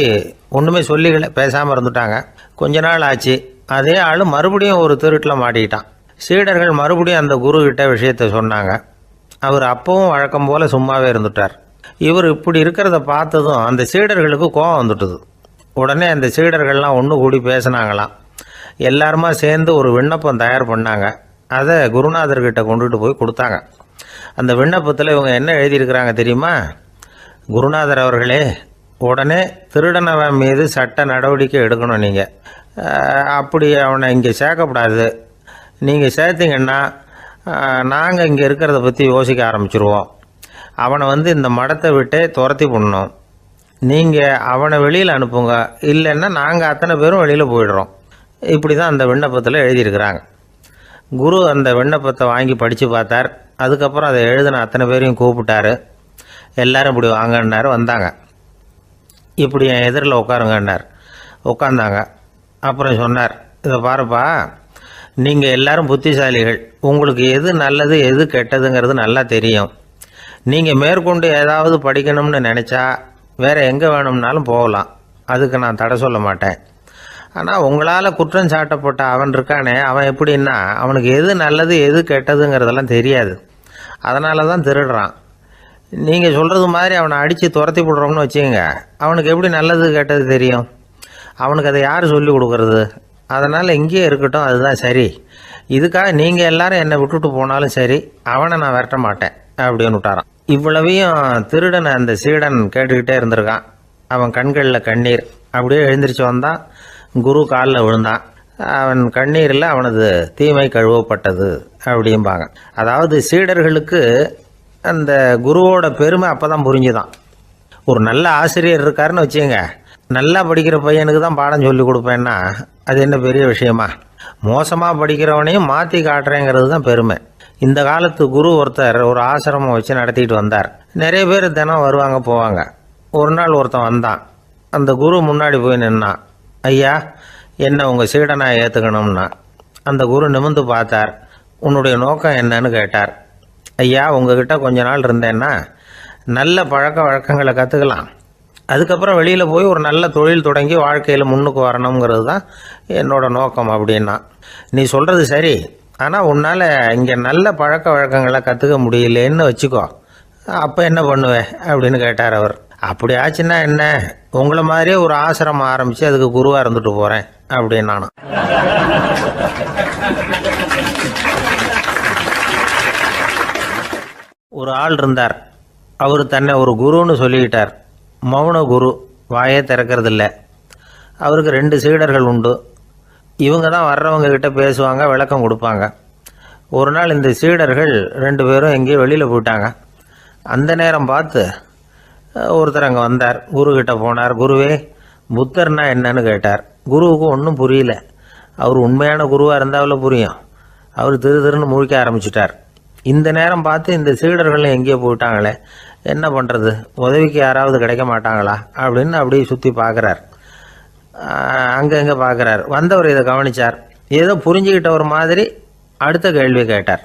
Speaker 1: ஒன்றுமே சொல்லிக்கல, பேசாமல் இருந்துட்டாங்க. கொஞ்ச நாள் ஆச்சு. அதே ஆள் மறுபடியும் ஒரு திருட்டில் மாட்டிக்கிட்டான். சீடர்கள் மறுபடியும் அந்த குரு கிட்ட விஷயத்த சொன்னாங்க. அவர் அப்பவும் வழக்கம் போல் சும்மாவே இருந்துட்டார். இவர் இப்படி இருக்கிறத பார்த்ததும் அந்த சீடர்களுக்கு கோபம் வந்துட்டுது. உடனே அந்த சீடர்கள்லாம் ஒன்று கூடி பேசினாங்களாம். எல்லாருமா சேர்ந்து ஒரு விண்ணப்பம் தயார் பண்ணாங்க. அதை குருநாதர்கிட்ட கொண்டுட்டு போய் கொடுத்தாங்க. அந்த விண்ணப்பத்தில் இவங்க என்ன எழுதியிருக்கிறாங்க தெரியுமா? குருநாதர் அவர்களே, உடனே திருடனவன் மீது சட்ட நடவடிக்கை எடுக்கணும். நீங்கள் அப்படி அவனை இங்கே சேர்க்கக்கூடாது. நீங்கள் சேர்த்தீங்கன்னா நாங்கள் இங்கே இருக்கிறத பற்றி யோசிக்க ஆரம்பிச்சிருவோம். அவனை இந்த மடத்தை விட்டே துரத்தி பண்ணணும். நீங்கள் அவனை வெளியில் அனுப்புங்க, இல்லைன்னா நாங்கள் அத்தனை பேரும் வெளியில் போயிடுறோம். இப்படி தான் அந்த விண்ணப்பத்தில் எழுதியிருக்கிறாங்க. குரு அந்த விண்ணப்பத்தை வாங்கி படித்து பார்த்தார். அதுக்கப்புறம் அதை எழுதின அத்தனை பேரையும் கூப்பிட்டாரு. எல்லாரும் இப்படி வாங்கன்னாரு. வந்தாங்க. இப்படி என் எதிரில் உட்காருங்கன்னார். உட்காந்தாங்க. அப்புறம் சொன்னார், இதை பாருப்பா, நீங்கள் எல்லாரும் புத்திசாலிகள். உங்களுக்கு எது நல்லது எது கெட்டதுங்கிறது நல்லா தெரியும். நீங்கள் மேற்கொண்டு ஏதாவது படிக்கணும்னு நினச்சா வேறு எங்கே வேணும்னாலும் போகலாம், அதுக்கு நான் தடை சொல்ல மாட்டேன். ஆனால் உங்களால் குற்றம் சாட்டப்பட்ட அவன் இருக்கானே, அவன் எப்படின்னா அவனுக்கு எது நல்லது எது கெட்டதுங்கிறதெல்லாம் தெரியாது. அதனால தான் திருடுறான். நீங்கள் சொல்கிறது மாதிரி அவனை அடித்து துரத்தி விடுறோம்னு வச்சுக்கோங்க, அவனுக்கு எப்படி நல்லது கெட்டது தெரியும்? அவனுக்கு அதை யார் சொல்லி கொடுக்கறது? அதனால் இங்கேயே இருக்கட்டும், அதுதான் சரி. இதுக்காக நீங்கள் எல்லாரும் என்னை விட்டுட்டு போனாலும் சரி, அவனை நான் விரட்ட மாட்டேன் அப்படின்னு விட்டாரான். இவ்வளவையும் திருடனை அந்த சீடன் கேட்டுக்கிட்டே இருந்திருக்கான். அவன் கண்களில் கண்ணீர். அப்படியே எழுந்திரிச்சு வந்தான். குரு காலில் விழுந்தான். அவன் கண்ணீரில் அவனது தீமை கழுவப்பட்டது அப்படிம்பாங்க. அதாவது சீடர்களுக்கு அந்த குருவோட பெருமை அப்போ தான் புரிஞ்சுதான். ஒரு நல்ல ஆசிரியர் இருக்காருன்னு வச்சுங்க, நல்லா படிக்கிற பையனுக்கு தான் பாடம் சொல்லி கொடுப்பேன்னா அது என்ன பெரிய விஷயமா? மோசமாக படிக்கிறவனையும் மாற்றி காட்டுறேங்கிறது தான் பெருமை. இந்த காலத்து குரு ஒருத்தர் ஒரு ஆசிரமம் வச்சு நடத்திட்டு வந்தார். நிறைய பேர் தினம் வருவாங்க போவாங்க. ஒரு நாள் ஒருத்தன் வந்தான். அந்த குரு முன்னாடி போய் நின்னான். ஐயா, என்ன உங்கள் சீடனாக ஏற்றுக்கணும்னா. அந்த குரு நிமிர்ந்து பார்த்தார். உன்னுடைய நோக்கம் என்னன்னு கேட்டார். ஐயா, உங்ககிட்ட கொஞ்ச நாள் இருந்தேன்னா நல்ல பழக்க வழக்கங்களை கற்றுக்கலாம், அதுக்கப்புறம் வெளியில் போய் ஒரு நல்ல தொழில் தொடங்கி வாழ்க்கையில் முன்னுக்கு வரணுங்கிறது தான் என்னோட நோக்கம் அப்படின்னா. நீ சொல்கிறது சரி, ஆனால் உன்னால் இங்கே நல்ல பழக்க வழக்கங்களை கற்றுக்க முடியலேன்னு வச்சுக்கோ, அப்போ என்ன பண்ணுவேன் அப்படின்னு கேட்டார் அவர். அப்படி ஆச்சுன்னா என்ன, உங்களை மாதிரியே ஒரு ஆசிரமம் ஆரம்பித்து அதுக்கு குருவாக இருந்துட்டு போகிறேன் அப்படின்னு நானும். ஒரு ஆள் இருந்தார். அவர் தன்னை ஒரு குருன்னு சொல்லிக்கிட்டார். மௌன குரு, வாயே திறக்கிறதில்ல. அவருக்கு 2 சீடர்கள் உண்டு. இவங்க தான் வர்றவங்க கிட்ட பேசுவாங்க, விளக்கம் கொடுப்பாங்க. ஒரு நாள் இந்த சீடர்கள் 2 பேரும் எங்கேயோ வெளியில் போயிட்டாங்க. அந்த நேரம் பார்த்து ஒருத்தர் அங்கே வந்தார். குருக்கிட்ட போனார். குருவே, புத்தர்னா என்னன்னு கேட்டார். குருவுக்கு ஒன்றும் புரியல. அவர் உண்மையான குருவாக இருந்தாவில் புரியும். அவர் திருன்னு முழிக்க ஆரம்பிச்சிட்டார். இந்த நேரம் பார்த்து இந்த சீடர்களும் எங்கேயோ போயிட்டாங்களே, என்ன பண்ணுறது, உதவிக்கு யாராவது கிடைக்க மாட்டாங்களா அப்படின்னு அப்படியே சுற்றி பார்க்குறார். அங்கங்கே பார்க்குறார். வந்தவர் இதை கவனித்தார். ஏதோ புரிஞ்சுக்கிட்ட ஒரு மாதிரி அடுத்த கேள்வி கேட்டார்.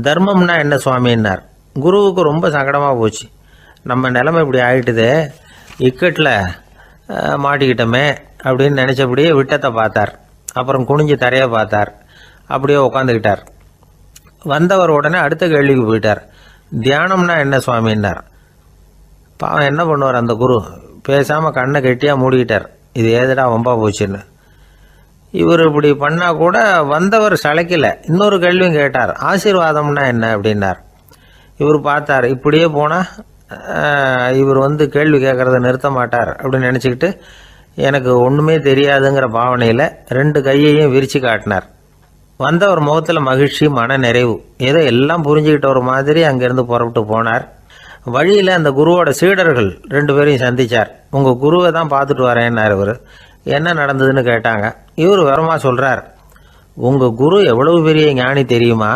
Speaker 1: தர்மம்னா என்ன சுவாமின்னார். குருவுக்கு ரொம்ப சங்கடமாக போச்சு. நம்ம நிலைமை இப்படி ஆகிட்டுதே, இக்கட்டில் மாட்டிக்கிட்டோமே அப்படின்னு நினச்சபடியே விட்டத்தை பார்த்தார். அப்புறம் குனிஞ்சு தரையை பார்த்தார். அப்படியே உட்காந்துக்கிட்டார். வந்தவர் உடனே அடுத்த கேள்விக்கு போயிட்டார். தியானம்னா என்ன சுவாமின்னார். பாவம் என்ன பண்ணுவார் அந்த குரு, பேசாமல் கண்ணை கெட்டியாக மூடிக்கிட்டார். இது ஏதடா வம்பா போச்சுன்னு. இவர் இப்படி பண்ணால் கூட வந்தவர் சளைக்கலை. இன்னொரு கேள்வியும் கேட்டார். ஆசீர்வாதம்னா என்ன அப்படின்னார். இவர் பார்த்தார். இப்படியே போனால் இவர் கேள்வி கேட்குறத நிறுத்த மாட்டார் அப்படின்னு நினச்சிக்கிட்டு எனக்கு ஒன்றுமே தெரியாதுங்கிற பாவனையில் 2 கையையும் விரித்து காட்டினார். வந்தவர் முகத்தில் மகிழ்ச்சி, மன நிறைவு, ஏதோ எல்லாம் புரிஞ்சுக்கிட்ட ஒரு மாதிரி அங்கேருந்து புறப்பட்டு போனார். வழியில் அந்த குருவோட சீடர்கள் 2 பேரையும் சந்தித்தார். உங்கள் குருவை தான் பார்த்துட்டு வரேன்னார் இவர். என்ன நடந்ததுன்னு கேட்டாங்க. இவர் விவரமாக சொல்கிறார். உங்கள் குரு எவ்வளவு பெரிய ஞானி தெரியுமா?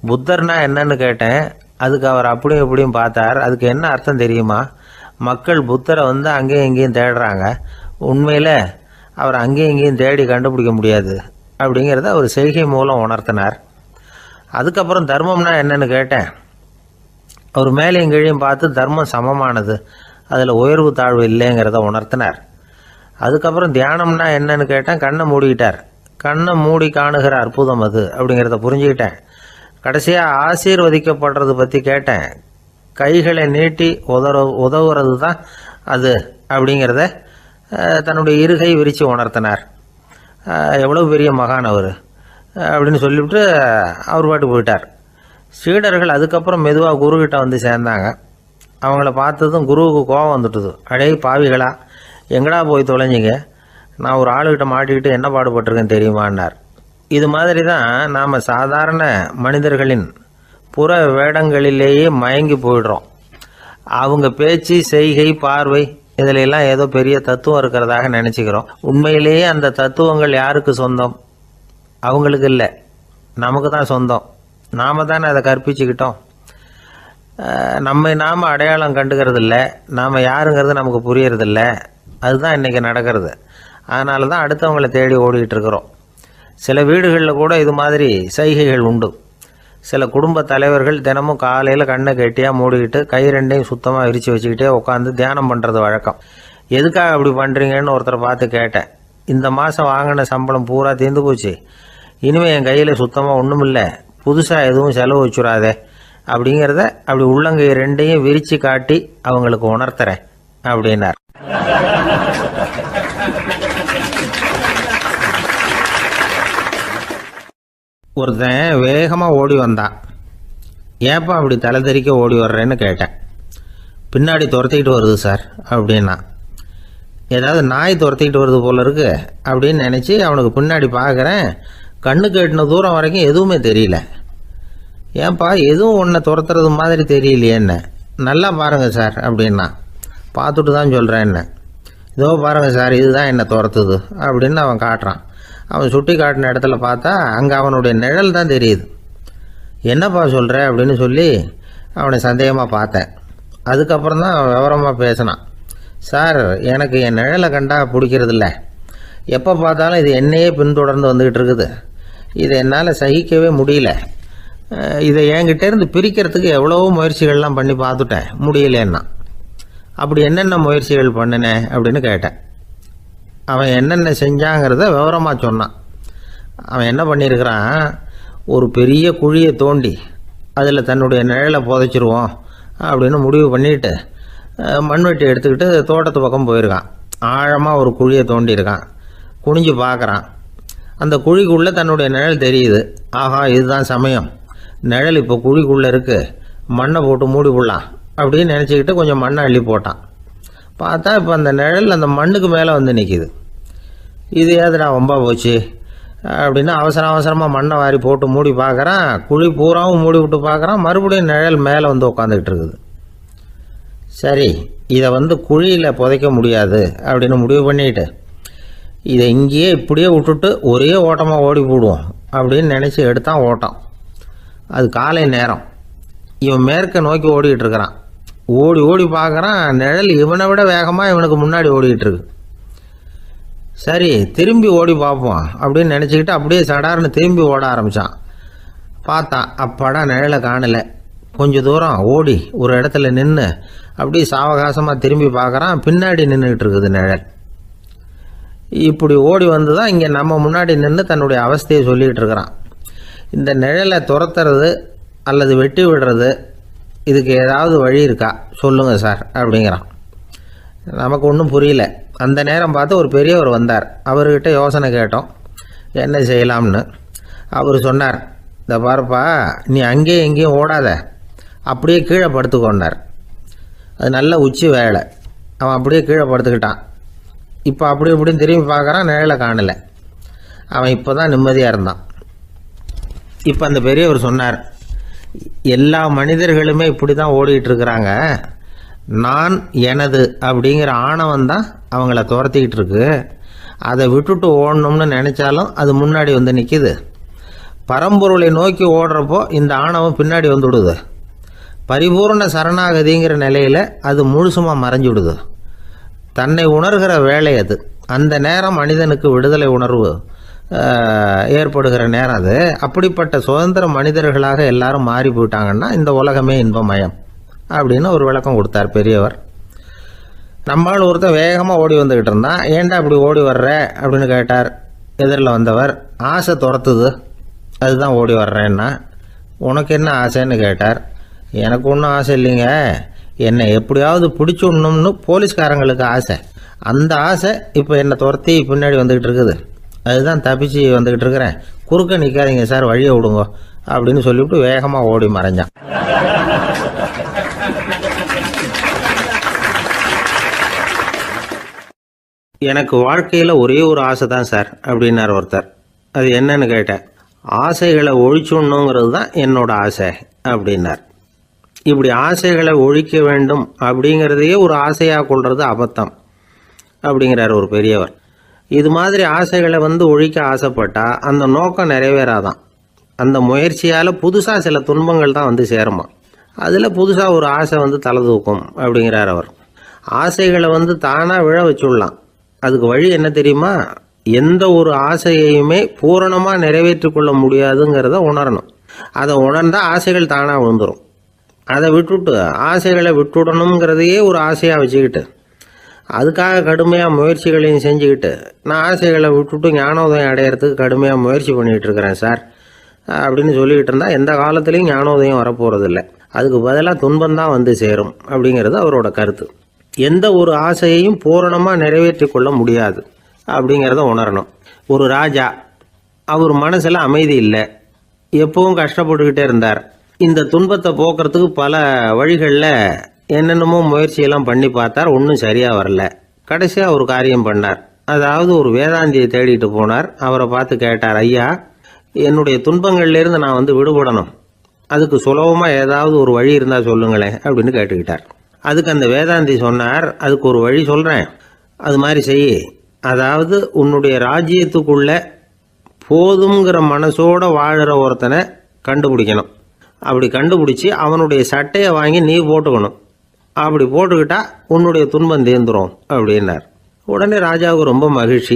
Speaker 1: புத்தர்னா என்னன்னு கேட்டேன். அதுக்கு அவர் அப்படியும் இப்படியும் பார்த்தார். அதுக்கு என்ன அர்த்தம் தெரியுமா? மக்கள் புத்தரை அங்கேயும் இங்கேயும் தேடுறாங்க. உண்மையில் அவர் அங்கேயும் இங்கேயும் தேடி கண்டுபிடிக்க முடியாது அப்படிங்கிறத அவர் செய்கை மூலம் உணர்த்தினார். அதுக்கப்புறம் தர்மம்னா என்னன்னு கேட்டேன். அவர் மேலேயும் கீழையும் பார்த்து தர்மம் சமமானது, அதில் உயர்வு தாழ்வு இல்லைங்கிறத உணர்த்தினார். அதுக்கப்புறம் தியானம்னா என்னன்னு கேட்டேன். கண்ணை மூடிக்கிட்டார். கண்ணை மூடி காணுகிற அற்புதம் அது அப்படிங்கிறத புரிஞ்சுக்கிட்டேன். கடைசியாக ஆசீர்வதிக்கப்படுறது பற்றி கேட்டேன். கைகளை நீட்டி உதவுறது தான் அது அப்படிங்கிறத தன்னுடைய இருகை விரித்து உணர்த்தினார். எவ்வளோ பெரிய மகான் அவர் அப்படின்னு சொல்லிவிட்டு அவர் பாட்டு போயிட்டார். சீடர்கள் அதுக்கப்புறம் மெதுவாக குருக்கிட்ட சேர்ந்தாங்க. அவங்கள பார்த்ததும் குருவுக்கு கோபம் வந்துட்டுது. அடே பாவிகளா, எங்கடா போய் தொலைஞ்சிங்க, நான் ஒரு ஆளுகிட்ட மாட்டிக்கிட்டு என்ன பாடுபட்டிருக்கேன்னு தெரியுமான்னார். இது மாதிரி தான் நாம் சாதாரண மனிதர்களின் புற வேடங்களிலேயே மயங்கி போயிடுறோம். அவங்க பேச்சு, செய்கை, பார்வை இதிலெல்லாம் ஏதோ பெரிய தத்துவம் இருக்கிறதாக நினச்சிக்கிறோம். உண்மையிலேயே அந்த தத்துவங்கள் யாருக்கு சொந்தம்? அவங்களுக்கு இல்லை, நமக்கு தான் சொந்தம். நாம் தானே அதை கற்பிச்சுக்கிட்டோம். நாம் அடையாளம் கண்டுக்கிறது இல்லை. நாம் யாருங்கிறது நமக்கு புரியறதில்ல. அதுதான் இன்றைக்கி நடக்கிறது. அதனால தான் அடுத்தவங்களை தேடி ஓடிக்கிட்டு இருக்கிறோம். சில வீடுகளில் கூட இது மாதிரி சைகைகள் உண்டு. சில குடும்ப தலைவர்கள் தினமும் காலையில் கண்ணை கெட்டியாக மூடிக்கிட்டு கை 2ஐயும் சுத்தமாக விரித்து வச்சுக்கிட்டே உட்காந்து தியானம் பண்ணுறது வழக்கம். எதுக்காக அப்படி பண்ணுறீங்கன்னு ஒருத்தரை பார்த்து கேட்டேன். இந்த மாதம் வாங்கின சம்பளம் பூரா தீர்ந்து போச்சு, இனிமேல் என் கையில் சுத்தமாக ஒன்றும் இல்லை, புதுசாக எதுவும் செலவு வச்சுடாதே அப்படிங்கிறத அப்படி உள்ளங்கை 2ஐயும் விரித்து காட்டி அவங்களுக்கு உணர்த்துறேன் அப்படின்னார். ஒருத்தன் வேகமாக ஓடி வந்தான். ஏப்பா அப்படி தலை தெறிக்க ஓடி வர்றேன்னு கேட்டேன். பின்னாடி துரத்திக்கிட்டு வருது சார் அப்படின்னா. ஏதாவது நாய் துரத்திக்கிட்டு வருது போல இருக்கு அப்படின்னு நினச்சி அவனுக்கு பின்னாடி பார்க்குறேன். கண்ணு கேட்டின தூரம் வரைக்கும் எதுவுமே தெரியல. ஏன்பா எதுவும் ஒன்றை துரத்துறது மாதிரி தெரியலையே என்ன, நல்லா பாருங்கள் சார் அப்படின்னா. பார்த்துட்டு தான் சொல்கிறேன் என்ன. இதோ பாருங்கள் சார், இதுதான் என்னை துரத்துது அப்படின்னு அவன் காட்டுறான். அவன் சுட்டி காட்டின இடத்துல பார்த்தா அங்கே அவனுடைய நிழல் தான் தெரியுது. என்னப்பா சொல்கிற அப்படின்னு சொல்லி அவனை சந்தேகமாக பார்த்தேன். அதுக்கப்புறம் தான் அவன் விவரமாக பேசினான். சார், எனக்கு என் நிழலை கண்டா பிடிக்கிறதில்ல. எப்போ பார்த்தாலும் இது என்னையே பின்தொடர்ந்து வந்துக்கிட்டு இருக்குது. இதை என்னால் சகிக்கவே முடியல. இதை என்கிட்டேருந்து பிரிக்கிறதுக்கு எவ்வளவோ முயற்சிகள்லாம் பண்ணி பார்த்துட்டேன், முடியலன்னா. அப்படி என்னென்ன முயற்சிகள் பண்ணினேன் அப்படின்னு கேட்டேன். அவன் என்னென்ன செஞ்சாங்கிறத விவரமாக சொன்னான். அவன் என்ன பண்ணியிருக்கிறான், ஒரு பெரிய குழியை தோண்டி அதில் தன்னுடைய நிழலை புதைச்சிருவோம் அப்படின்னு முடிவு பண்ணிட்டு மண்வெட்டி எடுத்துக்கிட்டு தோட்டத்து பக்கம் போயிருக்கான். ஆழமாக ஒரு குழியை தோண்டியிருக்கான். குனிஞ்சு பார்க்குறான். அந்த குழிக்குள்ளே தன்னுடைய நிழல் தெரியுது. ஆஹா, இதுதான் சமயம், நிழல் இப்போ குழிக்குள்ளே இருக்குது, மண்ணை போட்டு மூடி விடலாம் அப்படின்னு நினச்சிக்கிட்டு கொஞ்சம் மண்ணை அள்ளி போட்டான். பார்த்தா இப்போ அந்த நிழல் அந்த மண்ணுக்கு மேலே வந்து நிற்கிது. இது ஏதுடா வம்பா போச்சு அப்படின்னு அவசரமாக மண்ணை வாரி போட்டு மூடி பார்க்குறான். குழி பூராவும் மூடி விட்டு பார்க்குறான். மறுபடியும் நிழல் மேலே வந்து உட்காந்துக்கிட்டு இருக்குது. சரி, இதை குழியில் புதைக்க முடியாது அப்படின்னு முடிவு பண்ணிட்டு இதை இங்கேயே இப்படியே விட்டுட்டு ஒரே ஓட்டமாக ஓடி போடுவோம் அப்படின்னு நினச்சி எடுத்தான் ஓட்டம். அது காலை நேரம். இவன் மேற்க நோக்கி ஓடிக்கிட்டு இருக்கிறான். ஓடி ஓடி பார்க்குறான், நிழல் இவனை விட வேகமாக இவனுக்கு முன்னாடி ஓடிக்கிட்டு இருக்கு. சரி, திரும்பி ஓடி பார்ப்போம் அப்படின்னு நினச்சிக்கிட்டு அப்படியே சடார்னு திரும்பி ஓட ஆரம்பித்தான். பார்த்தான், அப்பாடா நிழலை காணலை. கொஞ்சம் தூரம் ஓடி ஒரு இடத்துல நின்று அப்படியே சாவகாசமாக திரும்பி பார்க்குறான். பின்னாடி நின்றுக்கிட்டு இருக்குது நிழல். இப்படி ஓடி வந்து தான் இங்கே நம்ம முன்னாடி நின்று தன்னுடைய அவஸ்தையை சொல்லிக்கிட்டு இருக்கிறான். இந்த நிழலை துரத்துறது அல்லது வெட்டி விடுறது, இதுக்கு ஏதாவது வழி இருக்கா சொல்லுங்கள் சார் அப்படிங்கிறான். நமக்கு ஒன்றும் புரியல. அந்த நேரம் பார்த்து ஒரு பெரியவர் வந்தார். அவர்கிட்ட யோசனை கேட்டோம், என்ன செய்யலாம்னு. அவர் சொன்னார், இந்த பாருப்பா, நீ அங்கேயும் எங்கேயும் ஓடாத, அப்படியே கீழே படுத்துக்கொண்டார். அது நல்ல உச்சி வேலை. அவன் அப்படியே கீழே படுத்துக்கிட்டான். இப்போ அப்படி இப்படின்னு திரும்பி பார்க்குறான், நிழலை காணலை. அவன் இப்போ தான் நிம்மதியாக இருந்தான். இப்போ அந்த பெரியவர் சொன்னார், எல்லா மனிதர்களுமே இப்படி தான் ஓடிக்கிட்டு இருக்கிறாங்க. நான் எனது அப்படிங்கிற ஆணவம் தான் அவங்கள துரத்திக்கிட்டு இருக்கு. அதை விட்டுட்டு ஓடணும்னு நினச்சாலும் அது முன்னாடி வந்து நிற்கிது. பரம்பொருளை நோக்கி ஓடுறப்போ இந்த ஆணவம் பின்னாடி வந்துவிடுது. பரிபூர்ண சரணாகதிங்கிற நிலையில் அது முழுசுமாக மறைஞ்சுவிடுது. தன்னை உணர்கிற வேலை அது. அந்த நேரம் மனிதனுக்கு விடுதலை உணர்வு ஏற்படுகிற நேரம் அது. அப்படிப்பட்ட சுதந்திர மனிதர்களாக எல்லாரும் மாறி போயிட்டாங்கன்னா இந்த உலகமே இன்பமயம் அப்படின்னு ஒரு விளக்கம் கொடுத்தார் பெரியவர். நம்மால் ஒருத்தர் வேகமாக ஓடி வந்துக்கிட்டு இருந்தான். ஏன்டா அப்படி ஓடி வர்ற அப்படின்னு கேட்டார் எதிரில் வந்தவர். ஆசை துரத்துது, அதுதான் ஓடி வர்றேன்னா. உனக்கு என்ன ஆசைன்னு கேட்டார். எனக்கு ஒன்றும் ஆசை இல்லைங்க, என்னை எப்படியாவது பிடிச்சுடணும்னு போலீஸ்காரங்களுக்கு ஆசை. அந்த ஆசை இப்போ என்னை துரத்தி பின்னாடி வந்துக்கிட்டு இருக்குது. அதுதான் தப்பிச்சு வந்துக்கிட்டு இருக்கிறேன். குறுக்க நிற்காதீங்க சார், வழியை விடுங்க அப்படின்னு சொல்லிவிட்டு வேகமாக ஓடி மறைஞ்சான். எனக்கு வாழ்க்கையில் ஒரே ஒரு ஆசை தான் சார் அப்படின்னார் ஒருத்தர். அது என்னன்னு கேட்டேன். ஆசைகளை ஒழிச்சுடணுங்கிறது தான் என்னோட ஆசை அப்படின்னார். இப்படி ஆசைகளை ஒழிக்க வேண்டும் அப்படிங்கிறதையே ஒரு ஆசையாக கொள்வது அபத்தம் அப்படிங்கிறார் ஒரு பெரியவர். இது மாதிரி ஆசைகளை ஒழிக்க ஆசைப்பட்டால் அந்த நோக்கம் நிறைவேறாதான். அந்த முயற்சியால் புதுசாக சில துன்பங்கள் தான் சேருமா. அதில் புதுசாக ஒரு ஆசை தலை தூக்கும் அப்படிங்கிறார் அவர். ஆசைகளை தானாக விழ வச்சுடலாம். அதுக்கு வழி என்ன தெரியுமா? எந்த ஒரு ஆசையையுமே பூரணமாக நிறைவேற்றி கொள்ள முடியாதுங்கிறத உணரணும். அதை உணர்ந்தால் ஆசைகள் தானாக விழுந்துடும். அதை விட்டுட்டு ஆசைகளை விட்டுடணுங்கிறதையே ஒரு ஆசையாக வச்சுக்கிட்டு அதுக்காக கடுமையாக முயற்சிகளையும் செஞ்சுக்கிட்டு நான் ஆசைகளை விட்டுட்டு ஞானோதயம் அடையிறதுக்கு கடுமையாக முயற்சி பண்ணிகிட்டு இருக்கிறேன் சார் அப்படின்னு சொல்லிக்கிட்டு இருந்தால் எந்த காலத்துலேயும் ஞானோதயம் வரப்போகிறதில்ல. அதுக்கு பதிலாக துன்பந்தான் சேரும் அப்படிங்கிறது அவரோட கருத்து. எந்த ஒரு ஆசையையும் பூரணமாக நிறைவேற்றி கொள்ள முடியாது அப்படிங்கிறத உணரணும். ஒரு ராஜா, அவர் மனசில் அமைதி இல்லை, எப்பவும் கஷ்டப்பட்டுக்கிட்டே இருந்தார். இந்த துன்பத்தை போக்குறதுக்கு பல வழிகளில் என்னென்னமோ முயற்சியெல்லாம் பண்ணி பார்த்தார். ஒன்றும் சரியாக வரல. கடைசியாக ஒரு காரியம் பண்ணார். அதாவது ஒரு வேதாந்தியை தேடிட்டு போனார். அவரை பார்த்து கேட்டார், ஐயா, என்னுடைய துன்பங்கள்லேருந்து நான் விடுபடணும், அதுக்கு சுலபமாக ஏதாவது ஒரு வழி இருந்தால் சொல்லுங்களேன் அப்படின்னு கேட்டுக்கிட்டார். அதுக்கு அந்த வேதாந்தி சொன்னார், அதுக்கு ஒரு வழி சொல்கிறேன், அது மாதிரி செய். அதாவது உன்னுடைய ராஜ்யத்துக்குள்ள போதுங்கிற மனசோட வாழுற ஒருத்தனை கண்டுபிடிக்கணும். அப்படி கண்டுபிடிச்சி அவனுடைய சட்டையை வாங்கி நீ போட்டுக்கணும். அப்படி போட்டுக்கிட்டா உன்னுடைய துன்பம் தீர்ந்துடும் அப்படின்னார். உடனே ராஜாவுக்கு ரொம்ப மகிழ்ச்சி.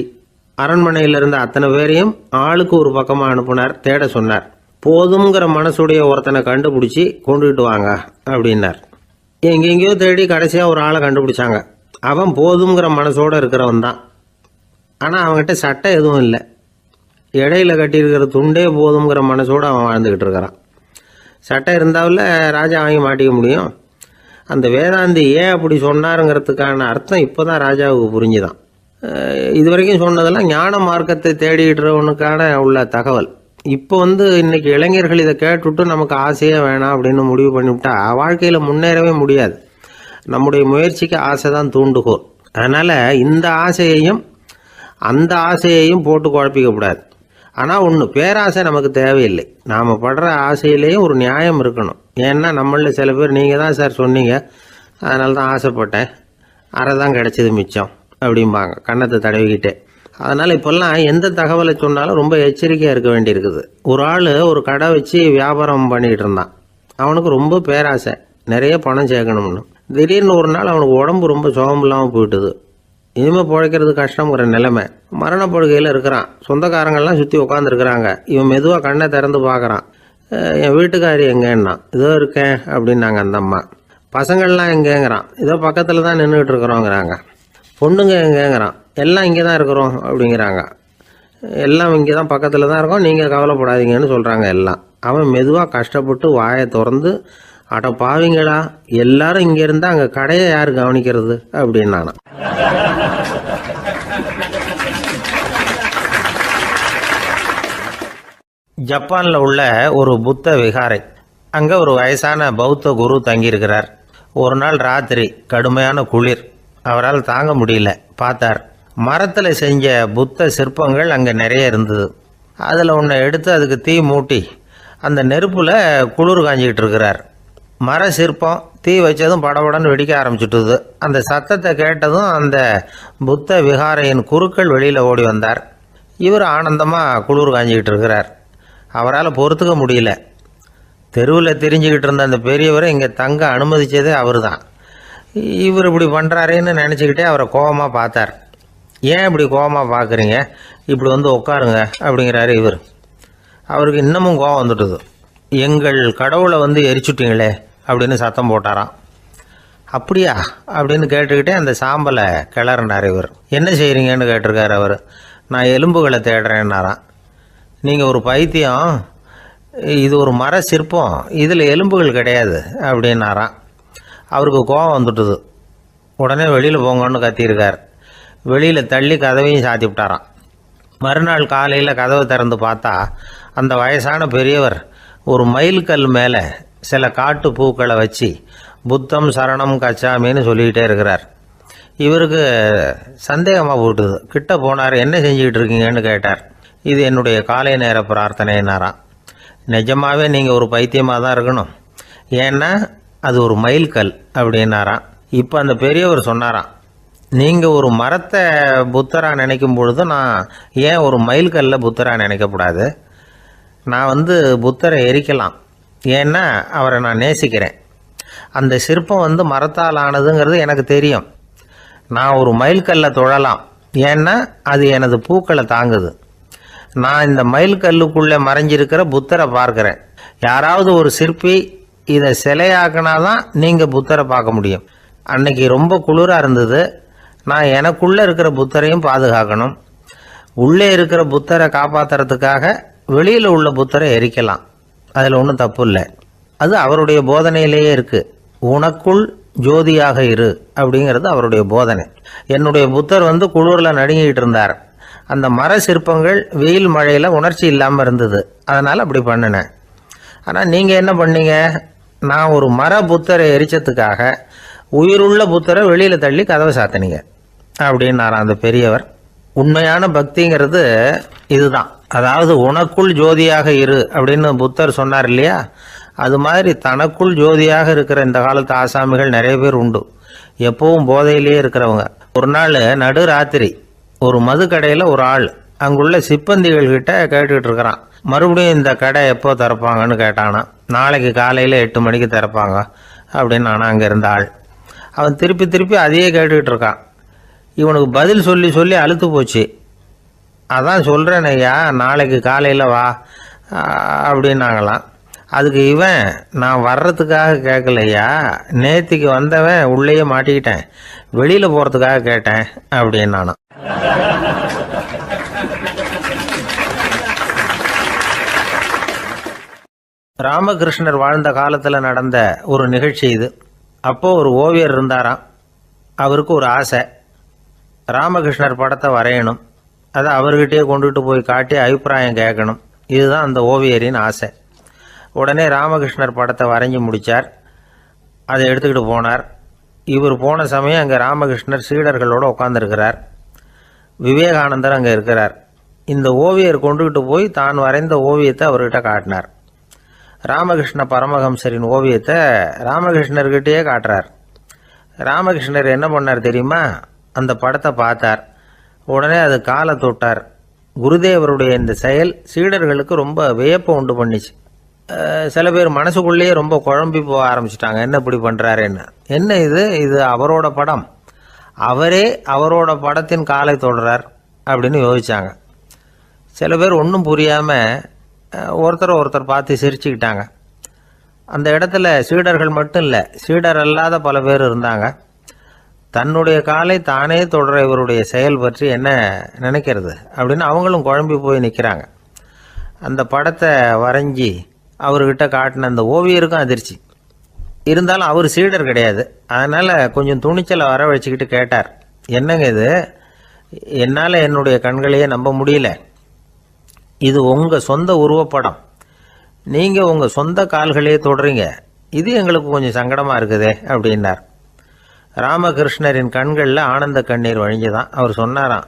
Speaker 1: அரண்மனையில் இருந்த அத்தனை பேரையும் ஆளுக்கு ஒரு பக்கமாக அனுப்புனார். தேட சொன்னார். போதுங்கிற மனசுடைய ஒருத்தனை கண்டுபிடிச்சி கொண்டுகிட்டு வாங்க அப்படின்னார். எங்கெங்கேயோ தேடி கடைசியாக ஒரு ஆளை கண்டுபிடிச்சாங்க. அவன் போதுங்கிற மனசோடு இருக்கிறவன் தான். ஆனால் அவன்கிட்ட சட்டை எதுவும் இல்லை. இடையில கட்டியிருக்கிற துண்டே போதுங்கிற மனசோடு அவன் வாழ்ந்துக்கிட்டு இருக்கிறான். சட்டை இருந்தாவில் ராஜா வாங்கி மாட்டிக்க முடியும். அந்த வேதாந்தி ஏன் அப்படி சொன்னாருங்கிறதுக்கான அர்த்தம் இப்போ தான் ராஜாவுக்கு புரிஞ்சுதான். இது வரைக்கும் சொன்னதெல்லாம் ஞான மார்க்கத்தை தேடிடுறவனுக்கான உள்ள தகவல். இப்போ இன்னைக்கு இளைஞர்கள் இதை கேட்டுவிட்டு நமக்கு ஆசையே வேணாம் அப்படின்னு முடிவு பண்ணிவிட்டா வாழ்க்கையில் முன்னேறவே முடியாது. நம்முடைய முயற்சிக்கு ஆசை தான் தூண்டுகோல். அதனால் இந்த ஆசையையும் அந்த ஆசையையும் போட்டு குழப்பிக்கக்கூடாது. ஆனால் ஒன்று, பேராசை நமக்கு தேவையில்லை. நாம் படுற ஆசையிலேயும் ஒரு நியாயம் இருக்கணும். ஏன்னா நம்மளில் சில பேர் நீங்கள் தான் சார் சொன்னீங்க, அதனால தான் ஆசைப்பட்டேன், அரை தான் கிடச்சிது மிச்சம் அப்படிம்பாங்க கன்னத்தை தடவிக்கிட்டே. அதனால் இப்போல்லாம் எந்த தகவலை சொன்னாலும் ரொம்ப எச்சரிக்கையாக இருக்க வேண்டியிருக்குது. ஒரு ஆள் ஒரு கடை வச்சு வியாபாரம் பண்ணிகிட்டு இருந்தான். அவனுக்கு ரொம்ப பேராசை, நிறைய பணம் சேர்க்கணும்னு. திடீர்னு ஒரு நாள் அவனுக்கு உடம்பு ரொம்ப சுகம் இல்லாமல் போயிட்டுது. இனிமேல் பிழைக்கிறது கஷ்டங்கிற நிலைமை. மரணப்படுகையில் இருக்கிறான். சொந்தக்காரங்கள்லாம் சுற்றி உட்காந்துருக்குறாங்க. இவன் மெதுவாக கண்ணை திறந்து பார்க்குறான். என் வீட்டுக்காரி எங்கேன்னா, இதோ இருக்கேன் அப்படின்னாங்க அந்த அம்மா. பசங்கள்லாம் எங்கேங்கிறான். இதோ பக்கத்தில் தான் நின்றுட்டு இருக்கிறோங்கிறாங்க. பொண்ணுங்க எங்கேங்கிறான். எல்லாம் இங்கே தான் இருக்கிறோம் அப்படிங்கிறாங்க. எல்லாம் இங்கே தான் பக்கத்தில் தான் இருக்கோம், நீங்கள் கவலைப்படாதீங்கன்னு சொல்கிறாங்க எல்லாம். அவன் மெதுவாக கஷ்டப்பட்டு வாயை திறந்து, அட பாவிங்களா, எல்லாரும் இங்கே இருந்தால் அங்கே கடையை யார் கவனிக்கிறது அப்படின்னானா. ஜப்பானில் உள்ள ஒரு புத்த விகாரை. அங்கே ஒரு வயசான பௌத்த குரு தங்கியிருக்கிறார். ஒரு நாள் ராத்திரி கடுமையான குளிர். அவரால் தாங்க முடியல. பார்த்தார், மரத்தில் செஞ்ச புத்த சிற்பங்கள் அங்கே நிறைய இருந்தது. அதில் ஒன்றை எடுத்து அதுக்கு தீ மூட்டி அந்த நெருப்பில் குளிர் காஞ்சிக்கிட்டு இருக்கிறார். மர சிற்பம் தீ வச்சதும் படபடன்னு வெடிக்க ஆரம்பிச்சுட்டுது. அந்த சத்தத்தை கேட்டதும் அந்த புத்த விகாரையின் குருக்கள் வெளியில் ஓடி வந்தார். இவர் ஆனந்தமாக குளிர் காஞ்சிக்கிட்டு இருக்கிறார். அவரால் பொறுத்துக்க முடியல. தெருவில் தெரிஞ்சுக்கிட்டு இருந்த அந்த பெரியவரை இங்கே தங்க அனுமதித்ததே அவர் தான். இவர் இப்படி பண்ணுறாருன்னு நினச்சிக்கிட்டே அவரை கோபமாக பார்த்தார். ஏன் இப்படி கோபமாக பார்க்குறீங்க, இப்படி உட்காருங்க அப்படிங்கிறாரு இவர். அவருக்கு இன்னமும் கோபம் வந்துட்டுது. எங்கள் கடவுளை எரிச்சுட்டீங்களே அப்படின்னு சத்தம் போட்டாராம். அப்படியா அப்படின்னு கேட்டுக்கிட்டே அந்த சாம்பலை கிளறினார் இவர். என்ன செய்கிறீங்கன்னு கேட்டிருக்காரு அவர். நான் எலும்புகளை தேடுறேன்னாராம். நீங்கள் ஒரு பைத்தியம், இது ஒரு மர சிற்பம், இதில் எலும்புகள் கிடையாது அப்படின்னாராம். அவருக்கு கோபம் வந்துட்டுது. உடனே வெளியில் போங்கன்னு கத்தியிருக்கார். வெளியில் தள்ளி கதவையும் சாத்தி விட்டாராம். மறுநாள் காலையில் கதவை திறந்து பார்த்தா அந்த வயசான பெரியவர் ஒரு மைல்கல் மேலே சில காட்டு பூக்களை வச்சு புத்தம் சரணம் கச்சாமின்னு சொல்லிக்கிட்டே இருக்கிறார். இவருக்கு சந்தேகமாக போட்டுது. கிட்ட போனார். என்ன செஞ்சுக்கிட்டு இருக்கீங்கன்னு கேட்டார். இது என்னுடைய காலை நேர பிரார்த்தனைனாராம். நிஜமாகவே நீங்கள் ஒரு பைத்தியமாக தான் இருக்கணும், ஏன்னா அது ஒரு மைல்கல் அப்படின்னாராம். இப்போ அந்த பெரியவர் சொன்னாராம், நீங்கள் ஒரு மரத்தை புத்தராக நினைக்கும் பொழுது நான் ஏன் ஒரு மைல்கல்ல புத்தராக நினைக்கக்கூடாது? நான் புத்தரை எரிக்கலாம், ஏன்னா அவரை நான் நேசிக்கிறேன். அந்த சிற்பம் மரத்தால் ஆனதுங்கிறது எனக்கு தெரியும். நான் ஒரு மைல்கல்லை தொழலாம், ஏன்னா அது எனது பூக்களை தாங்குது. நான் இந்த மைல்கல்லுக்குள்ளே மறைஞ்சிருக்கிற புத்தரை பார்க்குறேன். யாராவது ஒரு சிற்பி இதை சிலையாக்கினாதான் நீங்கள் புத்தரை பார்க்க முடியும். அன்னைக்கு ரொம்ப குளிராக இருந்தது. நான் எனக்குள்ளே இருக்கிற புத்தரையும் பாதுகாக்கணும். உள்ளே இருக்கிற புத்தரை காப்பாற்றுறதுக்காக வெளியில் உள்ள புத்தரை எரிக்கலாம், அதில் ஒன்றும் தப்பு இல்லை. அது அவருடைய போதனையிலேயே இருக்குது. உனக்குள் ஜோதியாக இரு அப்படிங்கிறது அவருடைய போதனை. என்னுடைய புத்தர் குளிரில் நடுங்கிட்டு இருந்தார். அந்த மர சிற்பங்கள் வெயில் மழையில் உணர்ச்சி இல்லாமல் இருந்தது, அதனால் அப்படி பண்ணினேன். ஆனால் நீங்கள் என்ன பண்ணீங்க? நான் ஒரு மர புத்தரை எரிச்சதுக்காக உயிருள்ள புத்தரை வெளியில் தள்ளி கதவை சாத்தினீங்க அப்படின்னாராம் அந்த பெரியவர். உண்மையான பக்திங்கிறது இதுதான். அதாவது உனக்குள் ஜோதியாக இரு அப்படின்னு புத்தர் சொன்னார் இல்லையா, அது மாதிரி தனக்குள் ஜோதியாக இருக்கிற இந்த காலத்து ஆசாமிகள் நிறைய பேர் உண்டு. எப்பவும் போதையிலேயே இருக்கிறவங்க. ஒரு நாள் நடு ராத்திரி ஒரு மது கடையில் ஒரு ஆள் அங்குள்ள சிப்பந்திகள் கிட்ட கேட்டுக்கிட்டு இருக்கிறான். மறுபடியும் இந்த கடை எப்போ திறப்பாங்கன்னு கேட்டானா. நாளைக்கு காலையில் 8 மணிக்கு திறப்பாங்க அப்படின்னு நானா அங்கே இருந்த ஆள். அவன் திருப்பி திருப்பி அதையே கேட்டுக்கிட்டு இருக்கான். இவனுக்கு பதில் சொல்லி சொல்லி அழுத்து போச்சு. அதான் சொல்கிறேன் ஐயா, நாளைக்கு காலையில் வா அப்படின்னாங்களாம். அதுக்கு இவன், நான் வர்றதுக்காக கேட்கலையா, நேற்றுக்கு வந்தவன் உள்ளேயே மாட்டிக்கிட்டேன், வெளியில் போகிறதுக்காக கேட்டேன் அப்படின்னானா. ராமகிருஷ்ணர் வாழ்ந்த காலத்தில் நடந்த ஒரு நிகழ்ச்சி இது. அப்போது ஒரு ஓவியர் இருந்தாராம். அவருக்கு ஒரு ஆசை, ராமகிருஷ்ணர் படத்தை வரையணும், அதை அவர்கிட்டயே கொண்டுட்டு போய் காட்டி அபிப்பிராயம் கேட்கணும். இதுதான் அந்த ஓவியரின் ஆசை. உடனே ராமகிருஷ்ணர் படத்தை வரைஞ்சி முடித்தார். அதை எடுத்துக்கிட்டு போனார். இவர் போன சமயம் அங்கே ராமகிருஷ்ணர் சீடர்களோடு உட்காந்துருக்கிறார். விவேகானந்தர் அங்கே இருக்கிறார். இந்த ஓவியர் கொண்டுகிட்டு போய் தான் வரைந்த ஓவியத்தை அவர்கிட்ட காட்டினார். ராமகிருஷ்ண பரமஹம்சரின் ஓவியத்தை ராமகிருஷ்ணர்கிட்டயே காட்டுறார். ராமகிருஷ்ணர் என்ன பண்ணார் தெரியுமா? அந்த படத்தை பார்த்தார். உடனே அது காலை தொட்டார். குருதேவருடைய இந்த செயல் சீடர்களுக்கு ரொம்ப வியப்பை உண்டு பண்ணிச்சு. சில பேர் மனசுக்குள்ளேயே ரொம்ப குழம்பி போக ஆரம்பிச்சிட்டாங்க, என்ன இப்படி பண்ணுறாருன்னு. என்ன இது அவரோட படம், அவரே அவரோட படத்தின் காலை தொடுறார் அப்படின்னு யோசித்தாங்க. சில பேர் ஒன்றும் புரியாமல் ஒருத்தர் பார்த்து சிரிச்சுக்கிட்டாங்க. அந்த இடத்துல சீடர்கள் மட்டும் இல்லை, சீடர் அல்லாத பல பேர் இருந்தாங்க. தன்னுடைய காலை தானே தொடர இவருடைய செயல் பற்றி என்ன நினைக்கிறது அப்படின்னு அவங்களும் குழம்பி போய் நிற்கிறாங்க. அந்த படத்தை வரைஞ்சி அவர்கிட்ட காட்டின அந்த ஓவியருக்கும் அதிர்ச்சி. இருந்தாலும் அவர் சீடர் கிடையாது. அதனால் கொஞ்சம் துணிச்சலை வர வச்சுக்கிட்டு கேட்டார், என்னங்க இது, என்னால் என்னுடைய கண்களையே நம்ப முடியல. இது உங்கள் சொந்த உருவப்படம், நீங்கள் உங்கள் சொந்த கால்களையே தொடுறீங்க, இது எங்களுக்கு கொஞ்சம் சங்கடமாக இருக்குதே அப்படின்னார். ராமகிருஷ்ணரின் கண்களில் ஆனந்த கண்ணீர் வழிஞ்சுதான். அவர் சொன்னாராம்,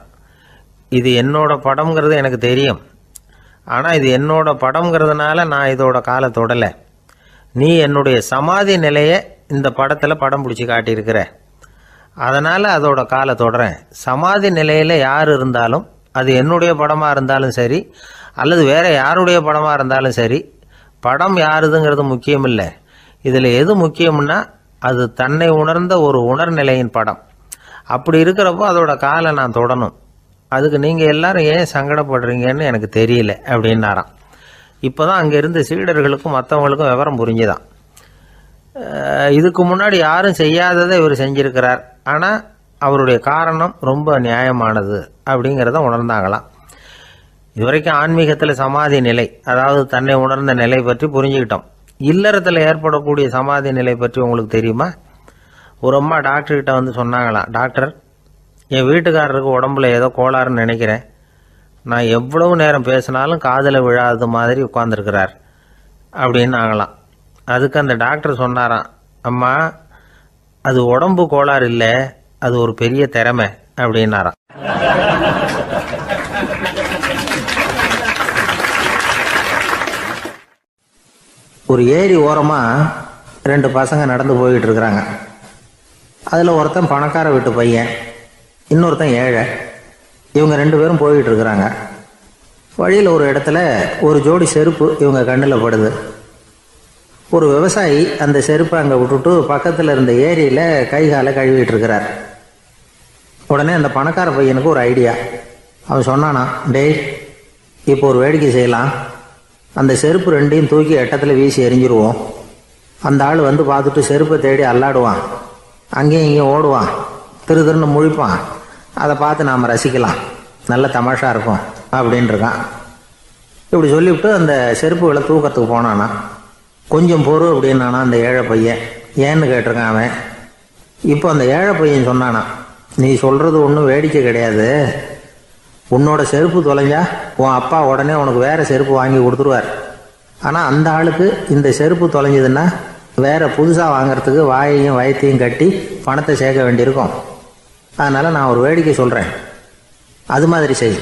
Speaker 1: இது என்னோட படம்ங்கிறது எனக்கு தெரியும், ஆனால் இது என்னோட படம்ங்கிறதுனால நான் இதோட காலை தொடலை. நீ என்னுடைய சமாதி நிலையை இந்த படத்தில் படம் பிடிச்சி காட்டியிருக்கிற, அதனால் அதோட காலை தொடறேன். சமாதி நிலையில் யார் இருந்தாலும், அது என்னுடைய படமாக இருந்தாலும் சரி அல்லது வேறு யாருடைய படமாக இருந்தாலும் சரி, படம் யாருதுங்கிறது முக்கியம் இல்லை. இதில் எது முக்கியம்னா அது தன்னை உணர்ந்த ஒரு உணர்நிலையின் படம். அப்படி இருக்கிறப்போ அதோட காலை நான் தொடணும். அதுக்கு நீங்கள் எல்லாரும் ஏன் சங்கடப்படுறீங்கன்னு எனக்கு தெரியல அப்படின்னாராம். இப்போ தான் அங்கே இருந்த சீடர்களுக்கும் மற்றவங்களுக்கும் விவரம் புரிஞ்சுதான். இதுக்கு முன்னாடி யாரும் செய்யாததை இவர் செஞ்சிருக்கிறார், ஆனால் அவருடைய காரணம் ரொம்ப நியாயமானது அப்படிங்கிறத உணர்ந்தாங்களாம். இதுவரைக்கும் ஆன்மீகத்தில் சமாதி நிலை, அதாவது தன்னை உணர்ந்த நிலை பற்றி புரிஞ்சுக்கிட்டோம். இல்லறத்தில் ஏற்படக்கூடிய சமாதி நிலை பற்றி உங்களுக்கு தெரியுமா? ஒரு அம்மா டாக்டர்கிட்ட வந்து சொன்னாங்களாம், டாக்டர், என் வீட்டுக்காரருக்கு உடம்புல ஏதோ கோளாறுன்னு நினைக்கிறேன், நான் எவ்வளவு நேரம் பேசினாலும் காதில் விழாத மாதிரி உட்காந்துருக்கிறார் அப்படின்னு ஆகலாம். அதுக்கு அந்த டாக்டர் சொன்னாராம், அம்மா, அது உடம்பு கோளாறு இல்லை, அது ஒரு பெரிய திறமை அப்படின்னாராம். ஒரு ஏரி ஓரமாக ரெண்டு பசங்க நடந்து போய்கிட்டு இருக்கிறாங்க. அதில் ஒருத்தன் பணக்கார வீட்டு பையன், இன்னொருத்தன் ஏழை. இவங்க ரெண்டு பேரும் போய்கிட்டு இருக்கிறாங்க. வழியில் ஒரு இடத்துல ஒரு ஜோடி செருப்பு இவங்க கண்ணில் படுது. ஒரு விவசாயி அந்த செருப்பை அங்கே விட்டுட்டு பக்கத்தில் இருந்த ஏரியில் கை காலை கழுவிட்டு இருக்கிறார். உடனே அந்த பணக்கார பையனுக்கு ஒரு ஐடியா. அவன் சொன்னானா, டேய், இப்போ ஒரு வேடிக்கை செய்யலாம், அந்த செருப்பு ரெண்டையும் தூக்கி எட்டத்தில் வீசி எரிஞ்சிருவோம். அந்த ஆள் வந்து பார்த்துட்டு செருப்பை தேடி அல்லாடுவான், அங்கேயும் இங்கேயும் ஓடுவான், திரு திருன்னு முழிப்பான். அதை பார்த்து நாம் ரசிக்கலாம், நல்ல தமாஷா இருக்கும் அப்படின்ட்டுருக்கான். இப்படி சொல்லிவிட்டு அந்த செருப்புகளை தூக்கத்துக்கு போனானா. கொஞ்சம் பொறு அப்படின்னானா அந்த ஏழை பையன். ஏன்னு கேட்டிருக்கான் அவன். இப்போ அந்த ஏழை பையன் சொன்னானா, நீ சொல்கிறது ஒன்றும் வேடிக்கை கிடையாது, உன்னோட செருப்பு தொலைஞ்சா உன் அப்பா உடனே உனக்கு வேறு செருப்பு வாங்கி கொடுத்துருவார். ஆனால் அந்த ஆளுக்கு இந்த செருப்பு தொலைஞ்சதுன்னா வேறு புதுசாக வாங்கிறதுக்கு வாயையும் வயத்தையும் கட்டி பணத்தை சேர்க்க வேண்டியிருக்கும். அதனால் நான் ஒரு வேடிக்கை சொல்கிறேன், அது மாதிரி செய்,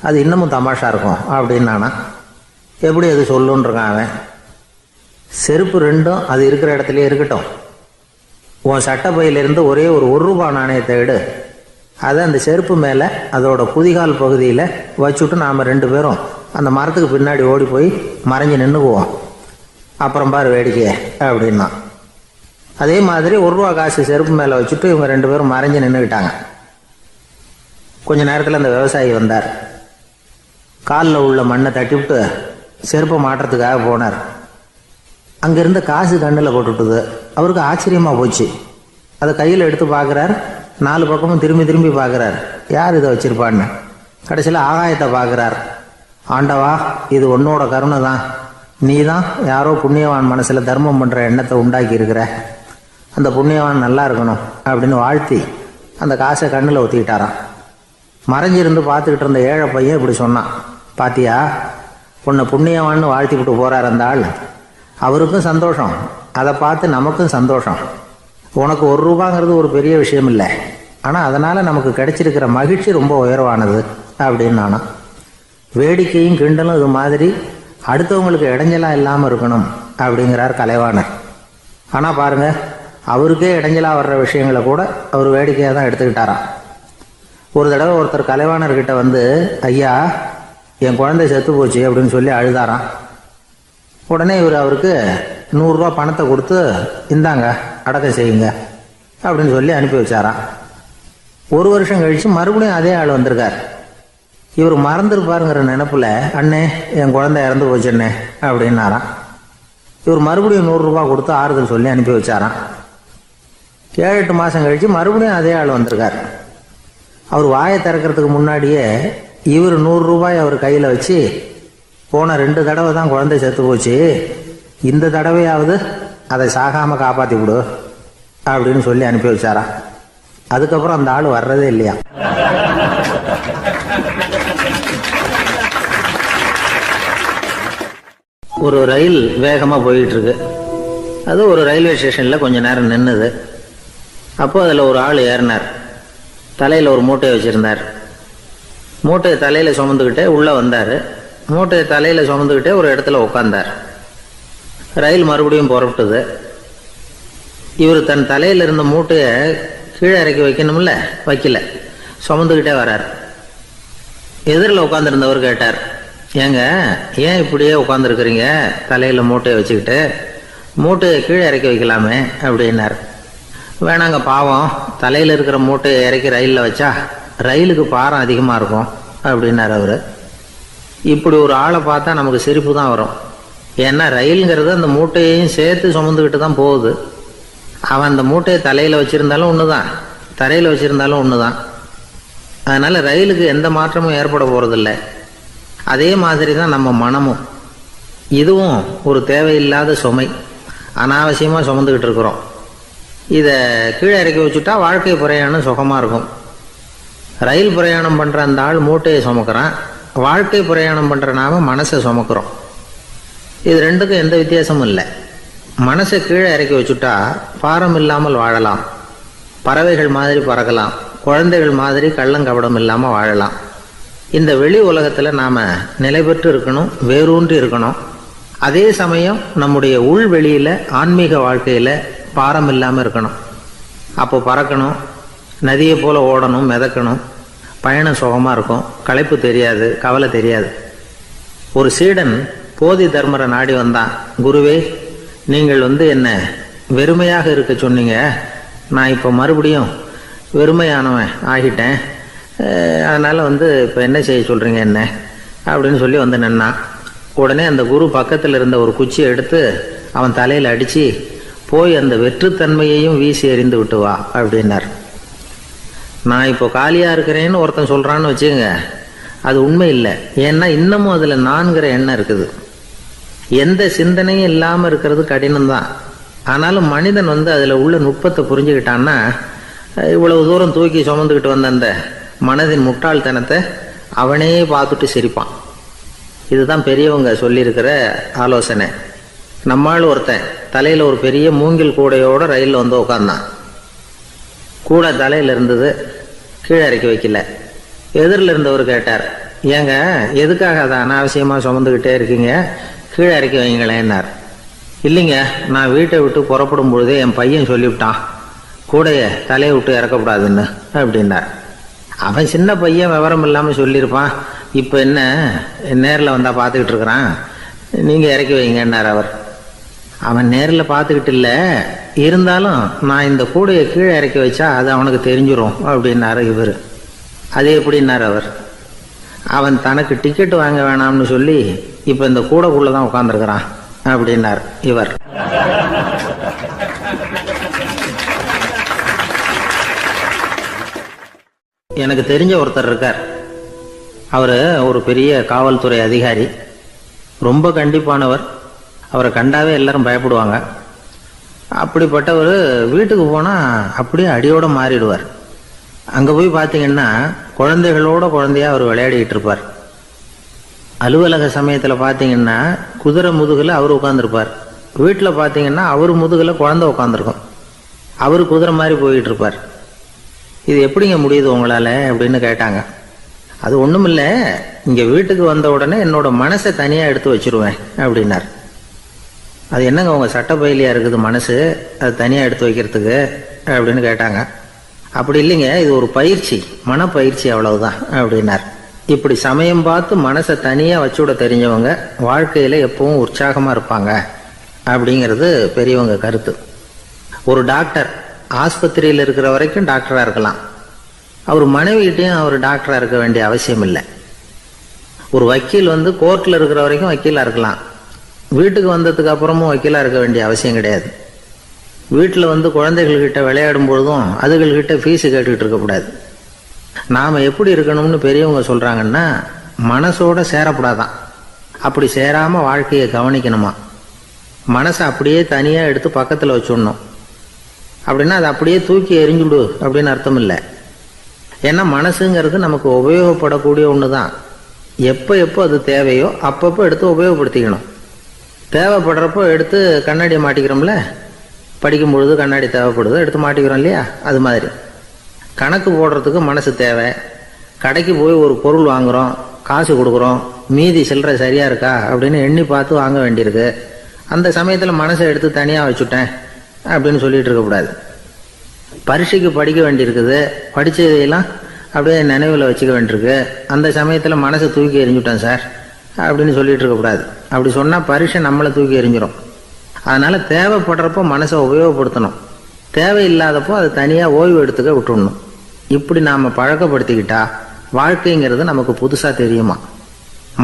Speaker 1: அது இன்னமும் தமாஷா இருக்கும் அப்படின்னானா. எப்படி அது சொல்லுன்றிருக்கான் அவன். செருப்பு ரெண்டும் அது இருக்கிற இடத்துலையே இருக்கட்டும், உன் சட்டை பையிலிருந்து ஒரே ஒரு ரூபா நாணயத்தை எடு, அதை அந்த செருப்பு மேலே அதோட குதிகால் பகுதியில் வச்சுட்டு நாம் ரெண்டு பேரும் அந்த மரத்துக்கு பின்னாடி ஓடி போய் மறைஞ்சு நின்றுக்குவோம், அப்புறம் பாரு வேடிக்கையை அப்படின்னா. அதே மாதிரி ரூபா காசு செருப்பு மேலே வச்சுட்டு இவங்க ரெண்டு பேரும் மறைஞ்சு நின்றுக்கிட்டாங்க. கொஞ்ச நேரத்தில் அந்த விவசாயி வந்தார். காலில் உள்ள மண்ணை தட்டிவிட்டு செருப்பை மாட்டுறதுக்காக போனார். அங்கேருந்த காசு கண்ணில் போட்டுவிட்டுது. அவருக்கு ஆச்சரியமாக போச்சு. அதை கையில் எடுத்து பார்க்குறார். 4 பக்கமும் திரும்பி திரும்பி பார்க்குறார், யார் இதை வச்சுருப்பான்னு. கடைசியில் ஆகாயத்தை பார்க்குறார். ஆண்டவா, இது உன்னோட கருணை தான், நீ தான் யாரோ புண்ணியவான் மனசில் தர்மம் பண்ணுற எண்ணத்தை உண்டாக்கி இருக்கிற,
Speaker 2: அந்த புண்ணியவான் நல்லா இருக்கணும் அப்படின்னு வாழ்த்தி அந்த காசை கண்ணில் ஒத்திக்கிட்டாராம். மறைஞ்சிருந்து பார்த்துக்கிட்டு இருந்த ஏழை பையன் இப்படி சொன்னான், பாத்தியா உன்னை புண்ணியவான்னு வாழ்த்தி விட்டு போகிறார் அந்த ஆள், அவருக்கும் சந்தோஷம், அதை பார்த்து நமக்கும் சந்தோஷம். உனக்கு 1 ரூபாங்கிறது ஒரு பெரிய விஷயம் இல்லை, ஆனால் அதனால் நமக்கு கிடைச்சிருக்கிற மகிழ்ச்சி ரொம்ப உயர்வானது அப்படின்னு நானும். வேடிக்கையும் கிண்டலும் இது மாதிரி அடுத்தவங்களுக்கு இடைஞ்சலாக இல்லாமல் இருக்கணும் அப்படிங்கிறார் கலைவாணர். ஆனால் பாருங்கள், அவருக்கே இடைஞ்சலாக வர்ற விஷயங்களை கூட அவர் வேடிக்கையாக தான் எடுத்துக்கிட்டாராம். ஒரு தடவை ஒருத்தர் கலைவாணர்கிட்ட வந்து, ஐயா என் குழந்தை செத்து போச்சு அப்படின்னு சொல்லி அழுதாராம். உடனே இவர் அவருக்கு 100 ரூபா பணத்தை கொடுத்து, இந்தாங்க அடக்கம் செய்யுங்க அப்படின்னு சொல்லி அனுப்பி வச்சாராம். 1 வருஷம் கழித்து மறுபடியும் அதே ஆள் வந்திருக்கார். இவர் மறந்துருப்பாருங்கிற நினைப்பில், அண்ணே என் குழந்தை இறந்து போச்சுண்ணே அப்படின்னாராம். இவர் மறுபடியும் 100 ரூபா கொடுத்து ஆறுதல் சொல்லி அனுப்பி வச்சாராம். 7-8 மாதம் கழித்து மறுபடியும் அதே ஆள் வந்திருக்கார். அவர் வாயை திறக்கிறதுக்கு முன்னாடியே இவர் 100 ரூபாய் அவர் கையில் வச்சு, போன 2 தடவை தான் குழந்தை செத்து போச்சு, இந்த தடவையாவது அதை சாகாமல் காப்பாற்றி விடு அப்படின்னு சொல்லி அனுப்பி வச்சாராம். அதுக்கப்புறம் அந்த ஆள் வர்றதே இல்லையா. ஒரு ரயில் வேகமாக போயிட்டுருக்கு. அது ஒரு ரயில்வே ஸ்டேஷனில் கொஞ்ச நேரம் நின்றுது. அப்போ அதில் ஒரு ஆள் ஏறினார். தலையில் ஒரு மூட்டையை வச்சுருந்தார். மூட்டையை தலையில் சுமந்துக்கிட்டே உள்ளே வந்தார். மூட்டையை தலையில் சுமந்துக்கிட்டே ஒரு இடத்துல உட்காந்தார். ரயில் மறுபடியும் புறப்பட்டுது. இவர் தன் தலையில் இருந்த மூட்டையை கீழே இறக்கி வைக்கணும்ல, வைக்கல, சுமந்துக்கிட்டே வரார். எதிரில் உட்காந்துருந்தவர் கேட்டார், ஏங்க ஏன் இப்படியே உட்காந்துருக்குறீங்க தலையில் மூட்டையை வச்சுக்கிட்டு, மூட்டையை கீழே இறக்கி வைக்கலாமே அப்படின்னார். வேணாங்க, பாவம், தலையில் இருக்கிற மூட்டையை இறக்கி ரயிலில் வச்சா ரயிலுக்கு பாரம் அதிகமாக இருக்கும் அப்படின்னார் அவர். இப்படி ஒரு ஆளை பார்த்தா நமக்கு சிரிப்பு தான் வரும். ஏன்னா ரயிலுங்கிறது அந்த மூட்டையையும் சேர்த்து சுமந்துக்கிட்டு தான் போகுது. அவன் அந்த மூட்டையை தலையில் வச்சுருந்தாலும் ஒன்று தான், தரையில் வச்சுருந்தாலும் ஒன்று தான். அதனால் ரயிலுக்கு எந்த மாற்றமும் ஏற்பட போகிறதில்ல. அதே மாதிரி தான் நம்ம மனமும். இதுவும் ஒரு தேவையில்லாத சுமை, அனாவசியமாக சுமந்துக்கிட்டு இருக்கிறோம். இதை கீழே இறக்கி வச்சுட்டா வாழ்க்கை பிரயாணம் சுகமாக இருக்கும். ரயில் பிரயாணம் பண்ணுற அந்த ஆள் மூட்டையை சுமக்கிறான், வாழ்க்கை பிரயாணம் பண்ணுற நாம மனசை சுமக்கிறோம். இது ரெண்டுக்கும் எந்த வித்தியாசமும் இல்லை. மனசை கீழே இறக்கி வச்சுட்டா பாரம் இல்லாமல் வாழலாம், பறவைகள் மாதிரி பறக்கலாம், குழந்தைகள் மாதிரி கள்ளங்கபடம் இல்லாமல் வாழலாம். இந்த வெளி உலகத்தில் நாம் நிலை பெற்று இருக்கணும், வேரூன்றி இருக்கணும். அதே சமயம் நம்முடைய உள்வெளியில் ஆன்மீக வாழ்க்கையில் பாரம் இல்லாமல் இருக்கணும். அப்போ பறக்கணும், நதியை போல் ஓடணும், மிதக்கணும், பயணம் சுகமாக இருக்கும், களைப்பு தெரியாது, கவலை தெரியாது. ஒரு சீடன் போதி தர்மரை நாடி வந்தான். குருவே, நீங்கள் என்ன வெறுமையாக இருக்க சொன்னீங்க, நான் இப்போ மறுபடியும் வெறுமையானவன் ஆகிட்டேன், அதனால் இப்போ என்ன செய்ய சொல்கிறீங்க என்ன அப்படின்னு சொல்லி நின்னான். உடனே அந்த குரு பக்கத்தில் இருந்த ஒரு குச்சியை எடுத்து அவன் தலையில் அடித்து, போய் அந்த வெற்றுத்தன்மையையும் வீசி எறிந்து விட்டு வா அப்படின்னார். நான் இப்போ காலியாக இருக்கிறேன்னு ஒருத்தன் சொல்கிறான்னு வச்சுக்கோங்க, அது உண்மை இல்லை. ஏன்னா இன்னமும் அதில் நான்கிற எண்ணம் இருக்குது. எந்த சிந்தனையும் இல்லாமல் இருக்கிறது கடினம்தான். ஆனாலும் மனிதன் அதில் உள்ள நுட்பத்தை புரிஞ்சுக்கிட்டான்னா, இவ்வளவு தூரம் தூக்கி சுமந்துக்கிட்டு வந்த அந்த மனதின் முட்டாள்தனத்தை அவனே பார்த்துட்டு சிரிப்பான். இதுதான் பெரியவங்க சொல்லியிருக்கிற ஆலோசனை. நம்மால் ஒருத்தன் தலையில் ஒரு பெரிய மூங்கில் கூடையோடு ரயிலில் உட்காந்தான். கூடை தலையில் இருந்தது, கீழே இறக்கி வைக்கல. எதிரில் இருந்தவர் கேட்டார், ஏங்க எதுக்காக அதை அனாவசியமாக சுமந்துக்கிட்டே இருக்கீங்க, கீழே இறக்கி வைங்களேன்னார். இல்லைங்க, நான் வீட்டை விட்டு புறப்படும் பொழுதே என் பையன் சொல்லிவிட்டான், கூடையை தலையை விட்டு இறக்கக்கூடாதுன்னு அப்படின்னார். அவன் சின்ன பையன், விவரம் இல்லாமல் சொல்லியிருப்பான். இப்போ என்ன நேரில் வந்தால் பார்த்துக்கிட்டு இருக்கிறான், நீங்கள் இறக்கி வைங்கன்னார் அவர். அவன் நேரில் பார்த்துக்கிட்டு இல்லை, இருந்தாலும் நான் இந்த கூடையை கீழே இறக்கி வச்சா அது அவனுக்கு தெரிஞ்சிடும் அப்படின்னாரு இவர். அது எப்படின்னார் அவர். அவன் தனக்கு டிக்கெட் வாங்க வேணாம்னு சொல்லி இப்போ இந்த கூடைக்குள்ளே தான் உட்காந்துருக்கிறான் அப்படின்னார் இவர். எனக்கு தெரிஞ்ச ஒருத்தர் இருக்கார். அவர் ஒரு பெரிய காவல்துறை அதிகாரி, ரொம்ப கண்டிப்பானவர். அவரை கண்டாவே எல்லாரும் பயப்படுவாங்க. அப்படிப்பட்டவர் வீட்டுக்கு போனால் அப்படியே அடியோடு மாறிடுவார். அங்கே போய் பார்த்தீங்கன்னா குழந்தைகளோட குழந்தையா அவர் விளையாடிக்கிட்டு இருப்பார். அலுவலக சமயத்தில் பார்த்தீங்கன்னா குதிரை முதுகில் அவர் உட்காந்துருப்பார். வீட்டில் பார்த்தீங்கன்னா அவர் முதுகில் குழந்தை உட்காந்துருக்கும். அவர் குதிரை மாதிரி போயிட்டு இருப்பார். இது எப்படிங்க முடியுது உங்களால் அப்படின்னு கேட்டாங்க. அது ஒன்றும் இல்லை, இங்கே வீட்டுக்கு வந்த உடனே என்னோட மனசை தனியாக எடுத்து வச்சிருவேன் அப்படின்னார். அது என்னங்க உங்கள் சட்டப்பயிலியாக இருக்குது மனசு, அது தனியாக எடுத்து வைக்கிறதுக்கு அப்படின்னு கேட்டாங்க. அப்படி இல்லைங்க, இது ஒரு பயிற்சி, மனப்பயிற்சி, அவ்வளவுதான் அப்படின்னார். இப்படி சமயம் பார்த்து மனசை தனியாக வச்சுவிட தெரிஞ்சவங்க வாழ்க்கையில் எப்பவும் உற்சாகமாக இருப்பாங்க அப்படிங்கிறது பெரியவங்க கருத்து. ஒரு டாக்டர் ஆஸ்பத்திரியில் இருக்கிற வரைக்கும் டாக்டராக இருக்கலாம். அவர் மனைவிகிட்டையும் அவர் டாக்டராக இருக்க வேண்டிய அவசியம் இல்லை. ஒரு வக்கீல் கோர்ட்டில் இருக்கிற வரைக்கும் வக்கீலாக இருக்கலாம். வீட்டுக்கு வந்ததுக்கு அப்புறமும் வக்கீலாக இருக்க வேண்டிய அவசியம் கிடையாது. வீட்டில் குழந்தைகள்கிட்ட விளையாடும் பொழுதும் அதுகள்கிட்ட ஃபீஸு கேட்டுக்கிட்டு இருக்கக்கூடாது. நாம் எப்படி இருக்கணும்னு பெரியவங்க சொல்கிறாங்கன்னா, மனசோட சேரக்கூடாதான். அப்படி சேராமல் வாழ்க்கையை கவனிக்கணுமா. மனசை அப்படியே தனியாக எடுத்து பக்கத்தில் வச்சுடணும். அப்படின்னா அதை அப்படியே தூக்கி எறிஞ்சுடு அப்படின்னு அர்த்தம் இல்லை. ஏன்னா மனசுங்கிறது நமக்கு உபயோகப்படக்கூடிய ஒன்று தான். எப்போ எப்போ அது தேவையோ அப்பப்போ எடுத்து உபயோகப்படுத்திக்கணும். தேவைப்படுறப்போ எடுத்து கண்ணாடியை மாட்டிக்கிறோம்ல, படிக்கும் பொழுது கண்ணாடி தேவைப்படுது, எடுத்து மாட்டிக்கிறோம் இல்லையா, அது மாதிரி கணக்கு போடுறதுக்கு மனசு தேவை. கடைக்கு போய் ஒரு பொருள் வாங்குகிறோம், காசு கொடுக்குறோம், மீதி சில்லறை சரியாக இருக்கா அப்படின்னு எண்ணி பார்த்து வாங்க வேண்டியிருக்கு. அந்த சமயத்தில் மனசை எடுத்து தனியாக வச்சுட்டேன் அப்படின்னு சொல்லிட்டு இருக்கக்கூடாது. பரீட்சைக்கு படிக்க வேண்டியிருக்குது, படித்ததையெல்லாம் அப்படியே நினைவில் வச்சுக்க வேண்டியிருக்கு. அந்த சமயத்தில் மனசை தூக்கி எறிஞ்சுட்டேன் சார் அப்படின்னு சொல்லிட்டு இருக்கக்கூடாது. அப்படி சொன்னால் பரீட்சை நம்மளை தூக்கி எறிஞ்சிடும். அதனால் தேவைப்படுறப்போ மனசை உபயோகப்படுத்தணும், தேவையில்லாதப்போ அதை தனியாக ஓய்வு எடுத்துக்க விட்டுடணும். இப்படி நாம் பழக்கப்படுத்திக்கிட்டா வாழ்க்கைங்கிறது நமக்கு புதுசாக தெரியுமா.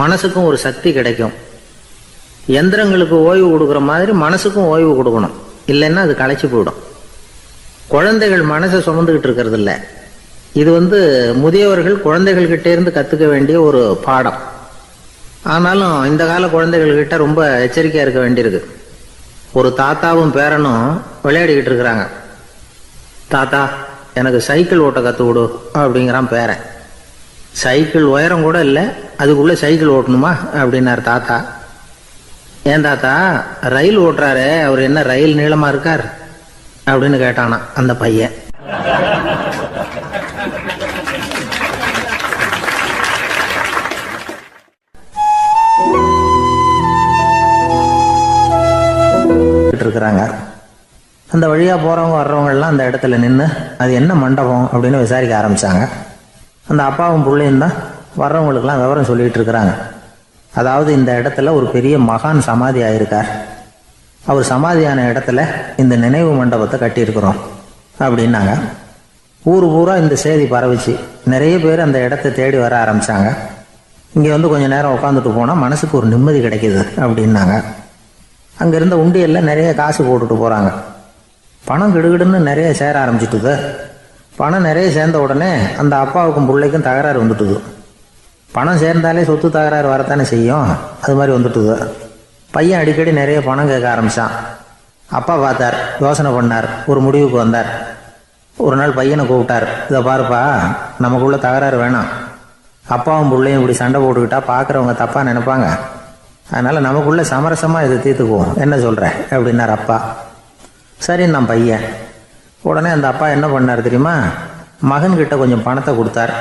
Speaker 2: மனசுக்கும் ஒரு சக்தி கிடைக்கும். எந்திரங்களுக்கு ஓய்வு கொடுக்குற மாதிரி மனசுக்கும் ஓய்வு கொடுக்கணும், இல்லைன்னா அது களைச்சி போயிடும். குழந்தைகள் மனசை சுமந்துக்கிட்டு இருக்கிறது இல்லை. இது முதியவர்கள் குழந்தைகள்கிட்ட இருந்து கற்றுக்க வேண்டிய ஒரு பாடம். ஆனாலும் இந்த கால குழந்தைகள்கிட்ட ரொம்ப எச்சரிக்கையாக இருக்க வேண்டியிருக்கு. ஒரு தாத்தாவும் பேரனும் விளையாடிக்கிட்டு இருக்கிறாங்க. தாத்தா, எனக்கு சைக்கிள் ஓட்ட கற்றுக் கொடு அப்படிங்கிறான் பேரன். சைக்கிள் உயரம் கூட இல்லை, அதுக்குள்ளே சைக்கிள் ஓட்டணுமா அப்படின்னார் தாத்தா. ஏன் தாத்தா, ரயில் ஓட்டுறாரு, அவர் என்ன ரயில் நீளமாக இருக்கார் அப்படின்னு கேட்டானா அந்த பையன். இருக்கிறாங்க. அந்த வழியாக போகிறவங்க வர்றவங்கெல்லாம் அந்த இடத்துல நின்று அது என்ன மண்டபம் அப்படின்னு விசாரிக்க ஆரம்பித்தாங்க. அந்த அப்பாவும் பிள்ளையும் தான் வர்றவங்களுக்கெல்லாம் விவரம் சொல்லிகிட்டு இருக்கிறாங்க. அதாவது இந்த இடத்துல ஒரு பெரிய மகான் சமாதி ஆயிருக்கார், அவர் சமாதியான இடத்துல இந்த நினைவு மண்டபத்தை கட்டியிருக்கிறோம் அப்படின்னாங்க. ஊர் பூரா இந்த செய்தி பரவிச்சு. நிறைய பேர் அந்த இடத்த தேடி வர ஆரம்பித்தாங்க. இங்கே கொஞ்சம் நேரம் உட்காந்துட்டு போனால் மனசுக்கு ஒரு நிம்மதி கிடைக்கிது அப்படின்னாங்க. அங்கே இருந்த உண்டியலில் நிறைய காசு போட்டுட்டு போகிறாங்க. பணம் கிடுகிடுன்னு நிறைய சேர ஆரம்பிச்சுட்டுது. பணம் நிறைய சேர்ந்த உடனே அந்த அப்பாவுக்கும் பிள்ளைக்கும் தகராறு வந்துட்டுது. பணம் சேர்ந்தாலே சொத்து தகராறு வரத்தானே செய்யும், அது மாதிரி வந்துட்டுது. பையன் அடிக்கடி நிறைய பணம் கேட்க ஆரம்பித்தான். அப்பா பார்த்தார், யோசனை பண்ணார், ஒரு முடிவுக்கு வந்தார். ஒரு நாள் பையனை கூப்பிட்டார். இதை பாருப்பா, நமக்குள்ள தகராறு வேணாம். அப்பாவும் பிள்ளையும் இப்படி சண்டை போட்டுக்கிட்டா பார்க்குறவங்க தப்பாக நினைப்பாங்க. அதனால் நமக்குள்ளே சமரசமாக இதை தீர்த்துக்குவோம், என்ன சொல்கிற அப்படின்னார் அப்பா. சரின்னு நான் பையன். உடனே அந்த அப்பா என்ன பண்ணார் தெரியுமா, மகன்கிட்ட கொஞ்சம் பணத்தை கொடுத்தார்.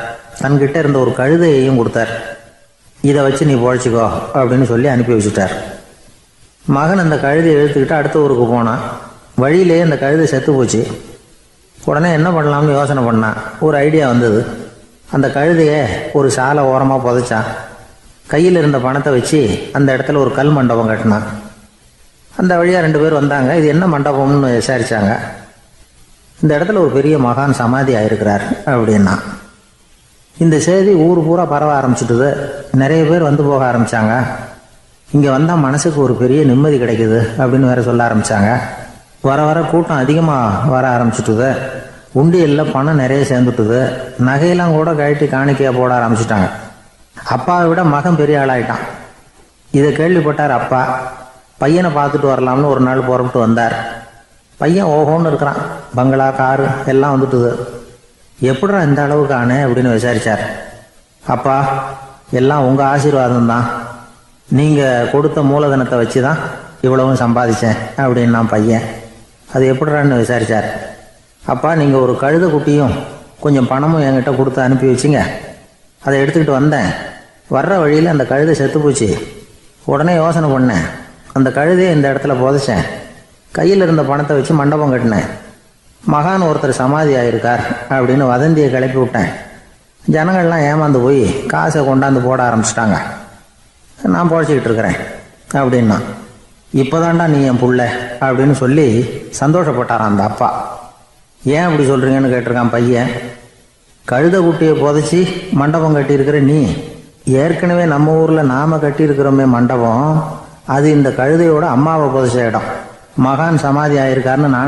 Speaker 2: தன்கிட்ட இருந்த ஒரு கழுதையையும் கொடுத்தார். இதை வச்சு நீ பொழைச்சிக்கோ அப்படின்னு சொல்லி அனுப்பி வச்சுட்டார். மகன் அந்த கழுதையை இழுத்துக்கிட்டு அடுத்த ஊருக்கு போனான். வழியிலேயே அந்த கழுதை செத்து போச்சு. உடனே என்ன பண்ணலாம்னு யோசனை பண்ணான். ஒரு ஐடியா வந்தது. அந்த கழுதையை ஒரு சாலை ஓரமாக புதைச்சான். கையில் இருந்த பணத்தை வச்சு அந்த இடத்துல ஒரு கல் மண்டபம் கட்டினான். அந்த வழியாக 2 பேர் வந்தாங்க. இது என்ன மண்டபம்னு விசாரித்தாங்க. இந்த இடத்துல ஒரு பெரிய மகான் சமாதி ஆயிருக்கிறார் அப்படின்னா. இந்த செய்தி ஊர் பூரா பரவ ஆரம்பிச்சுட்டுது. நிறைய பேர் போக ஆரம்பித்தாங்க. இங்கே வந்தால் மனசுக்கு ஒரு பெரிய நிம்மதி கிடைக்குது அப்படின்னு வேற சொல்ல ஆரம்பித்தாங்க. வர வர கூட்டம் அதிகமாக வர ஆரம்பிச்சுட்டுது. உண்டியலில் பணம் நிறைய சேர்ந்துட்டுது. நகையெல்லாம் கூட கழட்டி காணிக்கையாக போட ஆரம்பிச்சுட்டாங்க. அப்பாவை விட மகன் பெரிய ஆளாயிட்டான். இதை கேள்விப்பட்டார் அப்பா. பையனை பார்த்துட்டு வரலாம்னு ஒரு நாள் புறப்பட்டு வந்தார். பையன் ஓஹோன்னு இருக்கிறான். பங்களா, காரு எல்லாம் வந்துட்டுது. எப்படிடா இந்த அளவுக்கு ஆனே அப்படின்னு விசாரிச்சார். அப்பா, எல்லாம் உங்கள் ஆசீர்வாதம் தான். நீங்கள் கொடுத்த மூலதனத்தை வச்சு தான் இவ்வளவும் சம்பாதிச்சேன் அப்படின்னு நான் பையன். அது எப்படிறான்னு விசாரிச்சார். அப்பா, நீங்கள் ஒரு கழுதை குட்டியும் கொஞ்சம் பணமும் என்கிட்ட கொடுத்து அனுப்பி வச்சிங்க. அதை எடுத்துக்கிட்டு வந்தேன். வர்ற வழியில் அந்த கழுதை செத்து போச்சு. உடனே யோசனை பண்ணேன், அந்த கழுதையை இந்த இடத்துல புதைச்சேன். கையில் இருந்த பணத்தை வச்சு மண்டபம் கட்டினேன். மகான் ஒருத்தர் சமாதி ஆயிருக்கார் அப்படின்னு வதந்தியை கிளப்பி விட்டேன். ஜனங்கள்லாம் ஏமாந்து போய் காசை கொண்டாந்து போட ஆரம்பிச்சிட்டாங்க. நான் பொழைச்சிக்கிட்டு இருக்கிறேன் அப்படின்னா. இப்போதான்டா நீ என் புள்ள அப்படின்னு சொல்லி சந்தோஷப்பட்டாரான் அந்த அப்பா. ஏன் அப்படி சொல்கிறீங்கன்னு கேட்டிருக்கான் பையன். கழுதை குட்டியை புதைச்சி மண்டபம் கட்டியிருக்கிற நீ, ஏற்கனவே நம்ம ஊரில் நாம் கட்டியிருக்கிறோமே மண்டபம், அது இந்த கழுதையோட அம்மாவை புதைச்ச இடம். மகான் சமாதி ஆயிருக்காருன்னு நான்